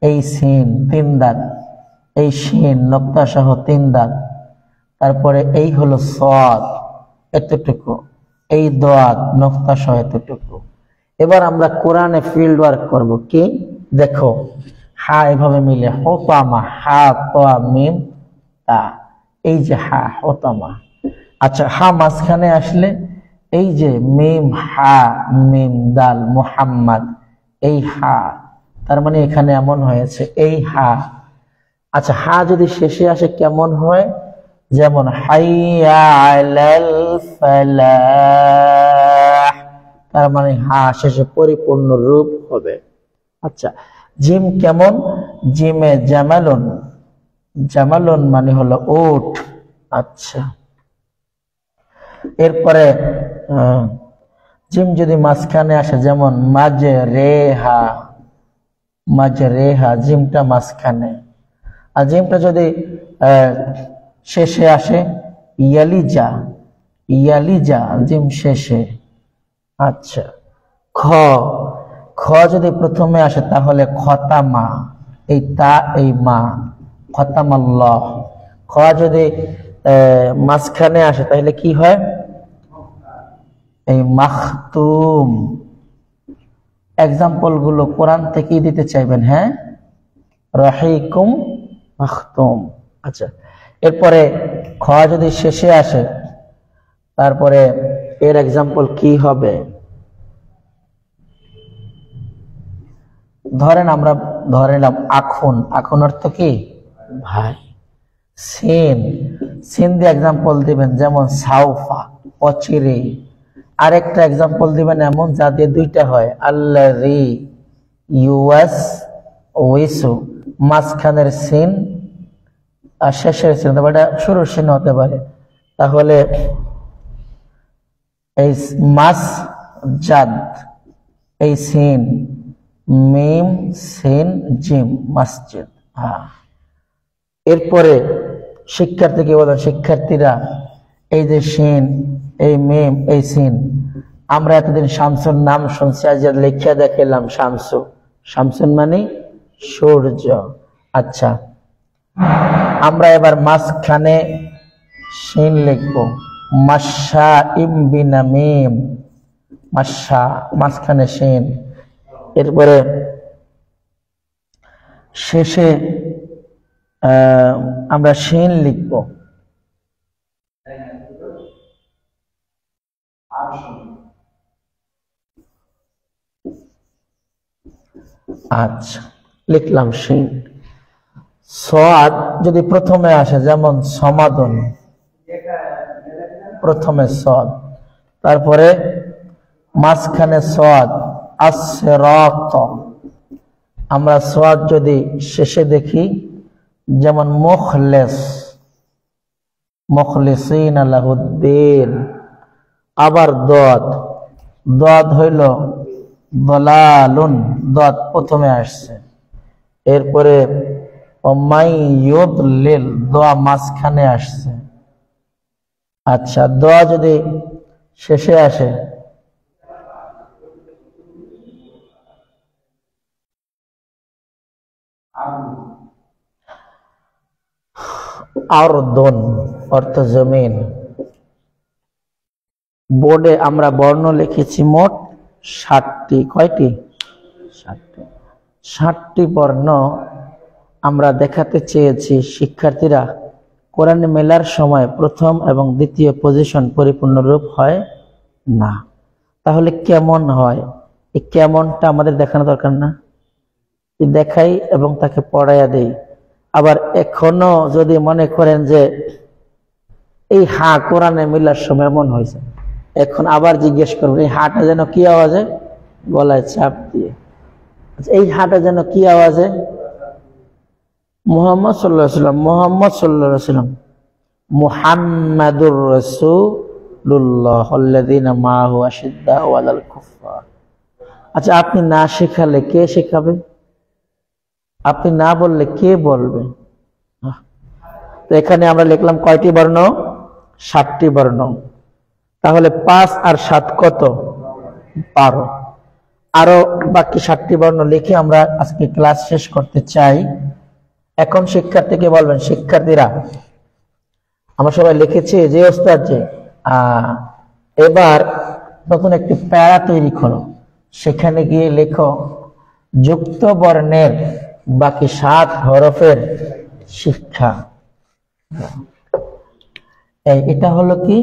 এই সিন 3 দাঁত, এই শিন নক্তা সহ 3 দাঁত, তারপরে এই হলো সদ এতটুকু, এই দোয়াত নক্তা সহ এতটুকু। এবার আমরা কোরআনে ফিল্ড ওয়ার্ক করব। কি দেখো, হা এভাবে মিলে হোতামা, হা তোয়া মিম তা, এই যে হা হোতামা। আচ্ছা, হা মাঝখানে আসলে এই যে মিম হা মিম দাল মুহাম্মদ, এই হা, তার মানে এখানে এমন হয়েছে এই হা। আচ্ছা, হা যদি শেষে আসে কেমন হয়? যেমন হাইয়া আলাল ফালাহ, তার মানে হা শেষে পরিপূর্ণ রূপ হবে। আচ্ছা, জিম কেমন? জিমে জামালুন, জামালুন মানে হলো উট। আচ্ছা, এরপরে জিম যদি মাঝখানে আসে, যেমন মাঝে রেহা, মাঝে রেহা, জিমটা মাঝখানে। আর জিমটা যদি শেষে আসে, ইয়ালিজা, ইয়ালিজা জিম শেষে। আচ্ছা, খ, খ যদি প্রথমে আসে তাহলে খতামা, এই তা এই মা, খতামাল্লাহ। খ যদি মাঝখানে আসে তাহলে কি হয়? এই মাখতুম। এক্সাম্পল গুলো কোরআন থেকেই দিতে চাইবেন। হ্যাঁ, রহিকুম মাখতুম। আচ্ছা, এরপরে খ যদি শেষে আসে তারপরে এর এক্সাম্পল কি হবে? ধরেন আমরা ধরে নিলাম আখুন, আখুন অর্থ কি? ভাই। সিন, সিন দিয়ে এক্সাম্পল দিবেন, যেমন সাউফা, অচিরে। আরেকটা এক্সাম্পল দিবেন এমন যা দিয়ে 2টা হয়, আল্লাযী, ইউয়াস ওয়াইসু, মাঝখানের সিন আর শেষের সিন, তবে এটা শুরুর সিন হতে পারে। তাহলে এই মাস জাদ, এই সিন মিম সিন জিম, মসজিদ। হ্যাঁ, এরপরে শিক্ষার্থীকে বলেন, শিক্ষার্থীরা এই যে সিন, এই মিম, এই সিন, আমরা এতদিন শামসুর নাম শুনছি, আজ লিখিয়া দেখালাম শামসু। শামসুন মানে সূর্য। আচ্ছা, আমরা এবার মাঝখানে সিন লিখবো, মাশা ইমবিনা মিম, মাশা মাঝখানে সিন। এরপরে শেষে আমরা শিন লিখব। আচ্ছা, লিখলাম শিন। সাদ যদি প্রথমে আসে, যেমন সমাদন, প্রথমে সদ, তারপরে মাঝখানে সদ, আসরাত। আমরা সদ যদি শেষে দেখি, যেমন মুখলেস, মুখলিসিন লাহুদ্দিন। আবার দদ, দদ হইল দলালুন, দদ প্রথমে আসছে। এরপরে ওমাই ইউদলিল, দোয়া মাঝখানে আসছে। আচ্ছা, দোয়া যদি শেষে আসে, আরদুন অর্থ জমিন। বোর্ডে আমরা বর্ণ লিখেছি মোট 60টি। কয়টি? 60টি। 60টি বর্ণ আমরা দেখাতে চেয়েছি শিক্ষার্থীরা কোরআনে মেলার সময় প্রথম এবং দ্বিতীয় পজিশন পরিপূর্ণ রূপ হয় না। তাহলে কেমন হয়? এই কেমনটা আমাদের দেখানো দরকার না? দেখাই এবং তাকে পড়াইয়া দেই। আবার এখনো যদি মনে করেন যে এই হা কোরআনে মিলার সময় এমন হয়েছে, এখন আবার জিজ্ঞেস করবেন এই হাটা যেন কি আওয়াজে? গলায় চাপ দিয়ে। এই হাটা যেন কি আওয়াজে? মুহাম্মদ সাল্লাল্লাহু আলাইহি ওয়াসাল্লাম, মুহাম্মদ সাল্লাল্লাহু আলাইহি ওয়াসাল্লাম, মুহাম্মাদুর রাসূলুল্লাহ আল্লাযীনা মাআহু আশিদ্দাউ আলাল কুফফার। আচ্ছা, আপনি না শেখালে কে শেখাবে? আপনি না বললে কে বলবে? তো এখানে আমরা লিখলাম কয়টি বর্ণ? 60টি বর্ণ। তাহলে 5 আর 7 কত? 12। আরো বাকি 60টি বর্ণ লিখে আমরা আজকে ক্লাস শেষ করতে চাই। এখন শিক্ষার্থীকে বলবেন, শিক্ষার্থীরা আমরা সবাই লিখেছি যে ওস্তাদ যে এবার নতুন একটি প্যারা তৈরি করো, সেখানে গিয়ে লেখো যুক্ত বর্ণের বাকি 7 হরফের শিক্ষা। এটা হলো কি?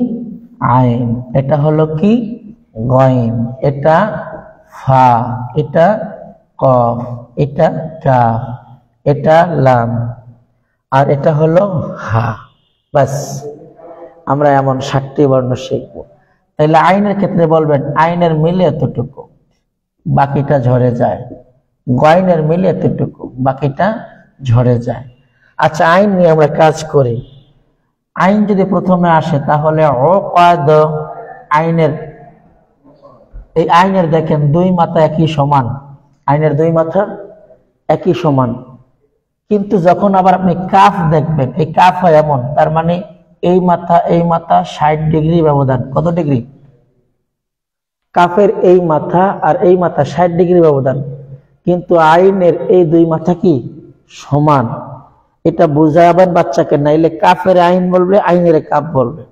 আইন। এটা হলো কি? গইন। এটা ফা। এটা কফ। এটা কাফ। এটা লাম। আর এটা হলো হা। বাস, আমরা এমন 60টি বর্ণ শিখব। তাহলে আইনের ক্ষেত্রে বলবেন আইনের মিলে এতটুকু, বাকিটা ঝরে যায়। গয়নের মিলে এতটুকু, বাকিটা ঝরে যায়। আচ্ছা, আইন নিয়ে আমরা কাজ করি। আইন যদি প্রথমে আসে তাহলে ওকাদ, আইনের এই আইনের দেখেন 2 মাথা একই সমান। আইনের 2 মাথা একই সমান। কিন্তু যখন আবার আপনি কাফ দেখবেন, এই কাফ হয় এমন, তার মানে এই মাথা 60 ডিগ্রি ব্যবধান। কত ডিগ্রি? কাফের এই মাথা আর এই মাথা 60 ডিগ্রি ব্যবধান। কিন্তু আইনের এই 2 মাথা কি সমান? এটা বুঝাবেন বাচ্চাকে, নাইলে কাফের আইন বলবে, আইনের কাফ বলবে।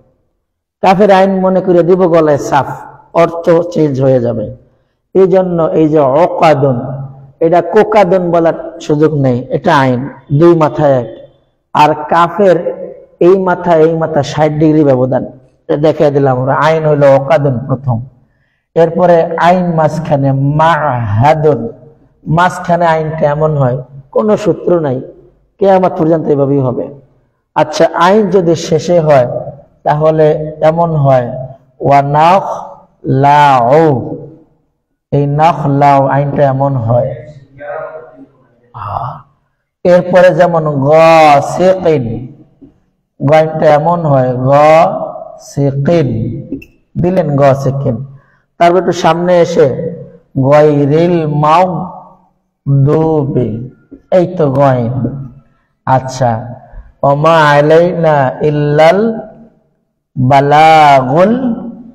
কাফের আইন মনে করে দিব গলায় সাফ, অর্থ চেঞ্জ হয়ে যাবে। এই জন্য এই যে অকাদন, এটা কোকাদন বলার সুযোগ নেই। এটা আইন 2 মাথা এক। আর কাফের এই মাথা 60 ডিগ্রি ব্যবধান। দেখিয়ে দিলাম আমরা। আইন হইলো অকাদন প্রথম। এরপরে আইন মাঝখানে মাহাদন, মাঝখানে আইনটা এমন হয়, কোনো সূত্র নাই, কিয়ামত পর্যন্ত এভাবেই হবে। আচ্ছা, আইন যদি শেষে হয় তাহলে এমন হয় ওয়া নাখ লাউ, এই নাখ লাউ আইনটা এমন হয়। এরপরে যেমন গসিকিন, আইনটা এমন হয় গসিকিন, দিলেন গসিকিন। তারপর একটু সামনে এসে গায়রিল মাগদুবি, এই তো গয়ন। আচ্ছা, ওমা আলাইনা ইল্লাল বালাগুল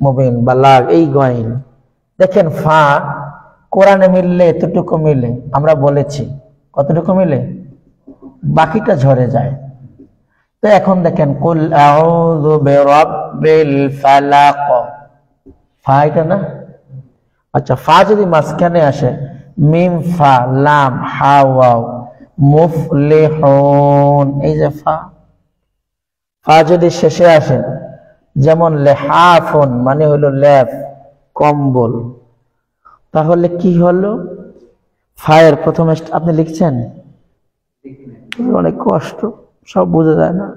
মুবিন, বালাগ, এই গয়ন। দেখেন ফা কোরআনে মিললে এতটুকু মিলে, আমরা বলেছি কতটুকু মিলে, বাকিটা ঝরে যায়। তো এখন দেখেন কুল আউযু বিরাব্বিল ফালাক, ফা এটা না? আচ্ছা, ফা যদি মাঝখানে আসে, মিম ফা লাম হা ওয়াও মুফলিহুন, এই যে ফা। ফা যদি শেষে আসে, যেমন লেহাফুন মানে হলো লেফ, কম্বল, তাহলে কি হলো? ফায়ের প্রথমে আপনি লিখছেন, অনেক কষ্ট, সব বোঝা যায় না,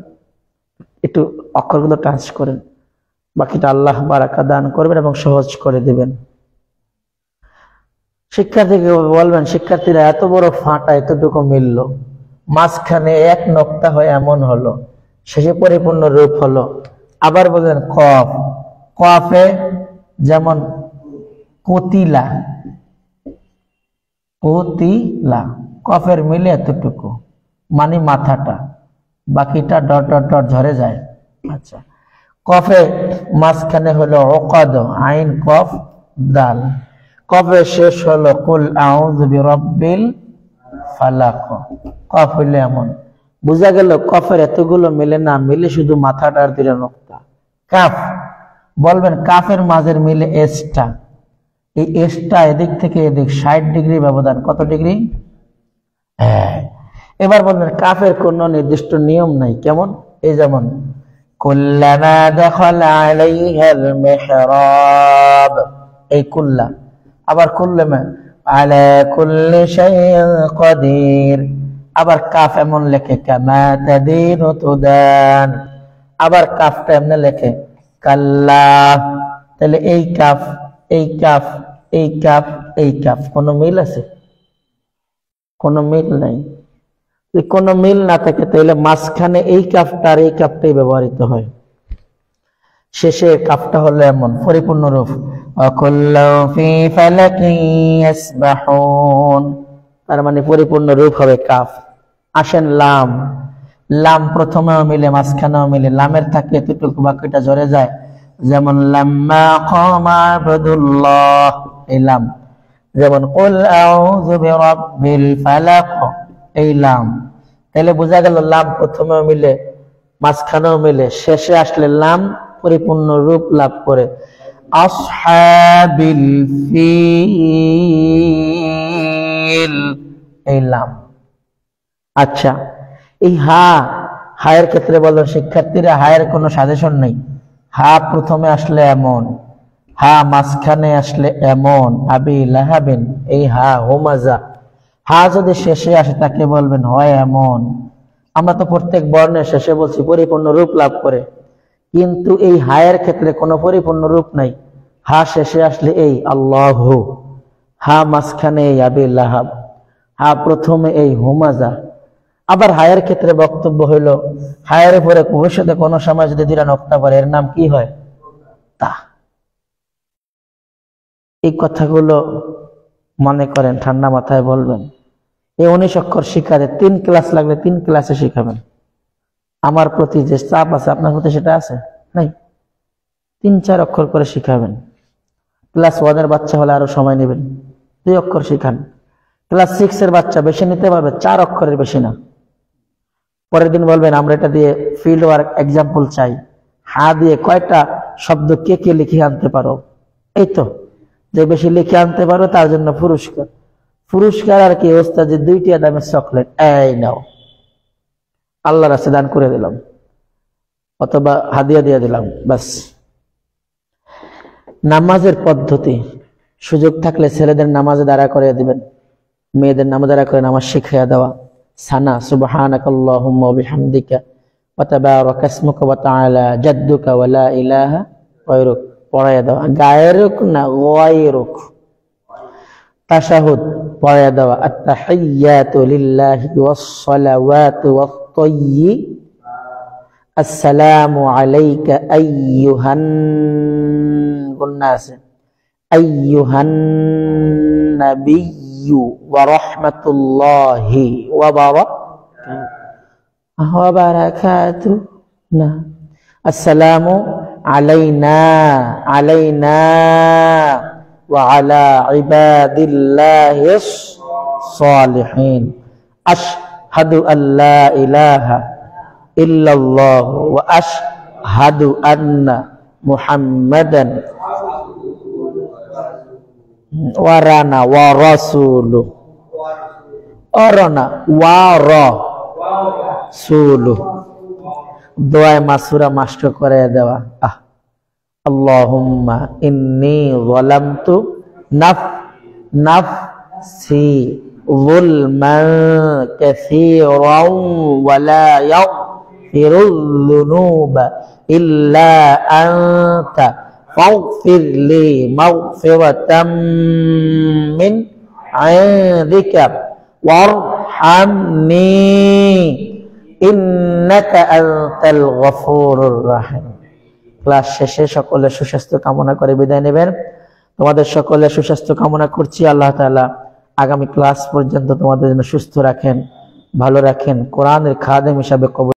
একটু অক্ষরগুলো টাচ করেন, বাকিটা আল্লাহ বারাকা দান করবেন এবং সহজ করে দিবেন। শিক্ষার্থীকে বলবেন, শিক্ষার্থীরা এত বড় ফাটা এতটুকু মিলল, মাঝখানে এক নক্তা হয় এমন হলো, শেষে পরিপূর্ণ রূপ হলো। আবার বলবেন কফ, কফে যেমন কতিলা, কতিলা, কফের মিলে এতটুকু, মানে মাথাটা, বাকিটা ডট ডট ডট ঝরে যায়। আচ্ছা, কফে মাঝখানে হলো উকাদ, আইন কফ দাল। কফে শেষ হলো কুল আউযু বিরাব্বিল ফালাক। কফ হইলে এমন বুঝা গেল কফের এতগুলো মিলে না, মিলে শুধু মাথাটার দুইটা নোক্তা। কাফ বলবেন, কাফের মাঝের মিলে এসটা, এই এসটা এদিক থেকে এদিক 60 ডিগ্রি ব্যবধান। কত ডিগ্রি? এবার বলবেন কাফের কোনো নির্দিষ্ট নিয়ম নাই। কেমন? এই যেমন কুল্লামা দাখালা আলাইহাল মিহরাব, এই কুল্লা। আবার কুল্লামা আলা কুল্লি শাইইন কাদির। আবার কাফ এমন লেখে কামা তাদিনু তুদান। আবার কাফটা এমন লেখে কাল্লা। তাহলে এই কাফ, এই কাফ, এই কাফ, এই কাফ, কোনো মিল আছে? কোনো মিল নাই। কোনো মিল না থাকে তাহলে মাঝখানে এই কাফটা আর এই কাফটাই ব্যবহৃত হয়। শেষে কাফটা হলো এমন পরিপূর্ণ রূপ, ওয়াকুল্লু ফি ফালাকিন ইয়াসবাহুন, তার মানে পরিপূর্ণ রূপ হবে কাফ। আসেন লাম। লাম প্রথমেও মিলে মাঝখানেও মিলে, লামের থাকে এতটুকু, বাকিটা ঝরে যায়। যেমন লাম্মা কামা আবদুল্লাহ, এই লাম। যেমন কুল আউযু বিরাব্বিল ফালাক, এই লাম। তাহলে বোঝা গেল লাম প্রথমেও মিলে মাঝখানেও মিলে, শেষে আসলে লাম পরিপূর্ণ রূপ লাভ করে। আসহাবিল ফিল, এই লাম। আচ্ছা, এই হা, হায়ের ক্ষেত্রে বললেন শিক্ষার্থীরা হায়ের কোনো সাজেশন নেই। হা প্রথমে আসলে এমন, হা মাঝখানে আসলে এমন, আবি লাহাবিন, এই হা হুমাজা। হা যদি শেষে আসে তাকে বলবেন হয় এমন। আমরা তো প্রত্যেক বর্ণের শেষে বলছি পরিপূর্ণ রূপ লাভ করে, কিন্তু এই হায়ের ক্ষেত্রে কোনো পরিপূর্ণ রূপ নাই। হা শেষে আসলে এই আল্লাহু, হা মাঝখানে এই আবি লাহাব, হা প্রথমে এই হুমাজা। আবার হায়ের ক্ষেত্রে বক্তব্য হইল হায়ের উপরে ভবিষ্যতে কোনো সময় যদি দুইটা নোক্তা পড়ে এর নাম কি হয়? তা। এই কথাগুলো মনে করেন, ঠান্ডা মাথায় বলবেন। এই 19 অক্ষর শিখাতে 3 ক্লাস লাগলে 3 ক্লাসে শিখাবেন। আমার প্রতি যে চাপ আছে আপনার প্রতি সেটা আছে নাই? 3-4 অক্ষর করে শিখাবেন। ক্লাস 1 এর বাচ্চা হলে আরো সময় নেবেন, 2 অক্ষর শিখান। ক্লাস 6 এর বাচ্চা বেশি নিতে পারবে, 4 অক্ষরের বেশি না। পরের দিন বলবেন আমরা এটা দিয়ে ফিল্ড ওয়ার্ক এক্সাম্পল চাই। হা দিয়ে কয়টা শব্দ কে কে লিখে আনতে পারো? এই তো, যে বেশি লিখে আনতে পারো তার জন্য পুরস্কার। পুরস্কার আর কি? ওস্তাদ যে 2টি দামের চকলেট, এই নাও, আল্লাহর রাস্তায় দান করে দিলাম, অথবা হাদিয়া দিয়ে দিলাম, বাস। নামাজের পদ্ধতি, সুযোগ থাকলে ছেলেদের নামাজে দাঁড়া করে দিবেন, মেয়েদের নামাজে দাঁড়া করে নামাজ শিখিয়ে দেওয়া। সানা সুবহানাকাল্লাহুম্মা ওয়া বিহামদিকা ওয়া তাবারাকা ইসমুকা ওয়া তাআলা জাদ্দুকা ওয়া লা ইলাহা গায়রুক পড়াইয়া দেওয়া। গায়রুক না, গায়রুক। তাশাহুদ পড়াইয়া দেওয়া। আত-তাহিয়াতু লিল্লাহি ওয়াস সালাওয়াতু ওয়াত তাইয়্যিব, আসসালামু আলাইকা আইয়ুহান, গুন্না আছে, আইয়ুহান নাবিয়্যু ওয়া রাহমাতুল্লাহি ওয়া বারাকাতুহু, না, আসসালামু আলাইনা, আলাইনা ওয়া আলা ইবাদিল্লাহিস সালিহিন, আশহাদু আল্লা ইলাহা ইল্লাল্লাহ ওয়া আশহাদু আন্না মুহাম্মাদান ওয়ারানা ওয়া রাসূলু, অরনা ওয়া রাসূলু। দোয়ায় মাসুরা মাস্টার করে দেওয়া। আল্লাহুম্মা ইন্নী যালামতু নাফসি যুলমান কাসীরান ওয়া লা ইয়াগফিরুয যুনুবা ইল্লা আনতা ফাগফির লি মাগফিরাতাম মিন ইনদিকা ওয়ারহামনি ইন্নাকা আনতাল গফুরুর রহিম। ক্লাস শেষে সকলের সুস্বাস্থ্য কামনা করে বিদায় নেবেন। তোমাদের সকলের সুস্বাস্থ্য কামনা করছি। আল্লাহ তাআলা আগামী ক্লাস পর্যন্ত তোমাদের জন্য সুস্থ রাখেন, ভালো রাখেন, কোরআনের খাদেম হিসাবে কবুল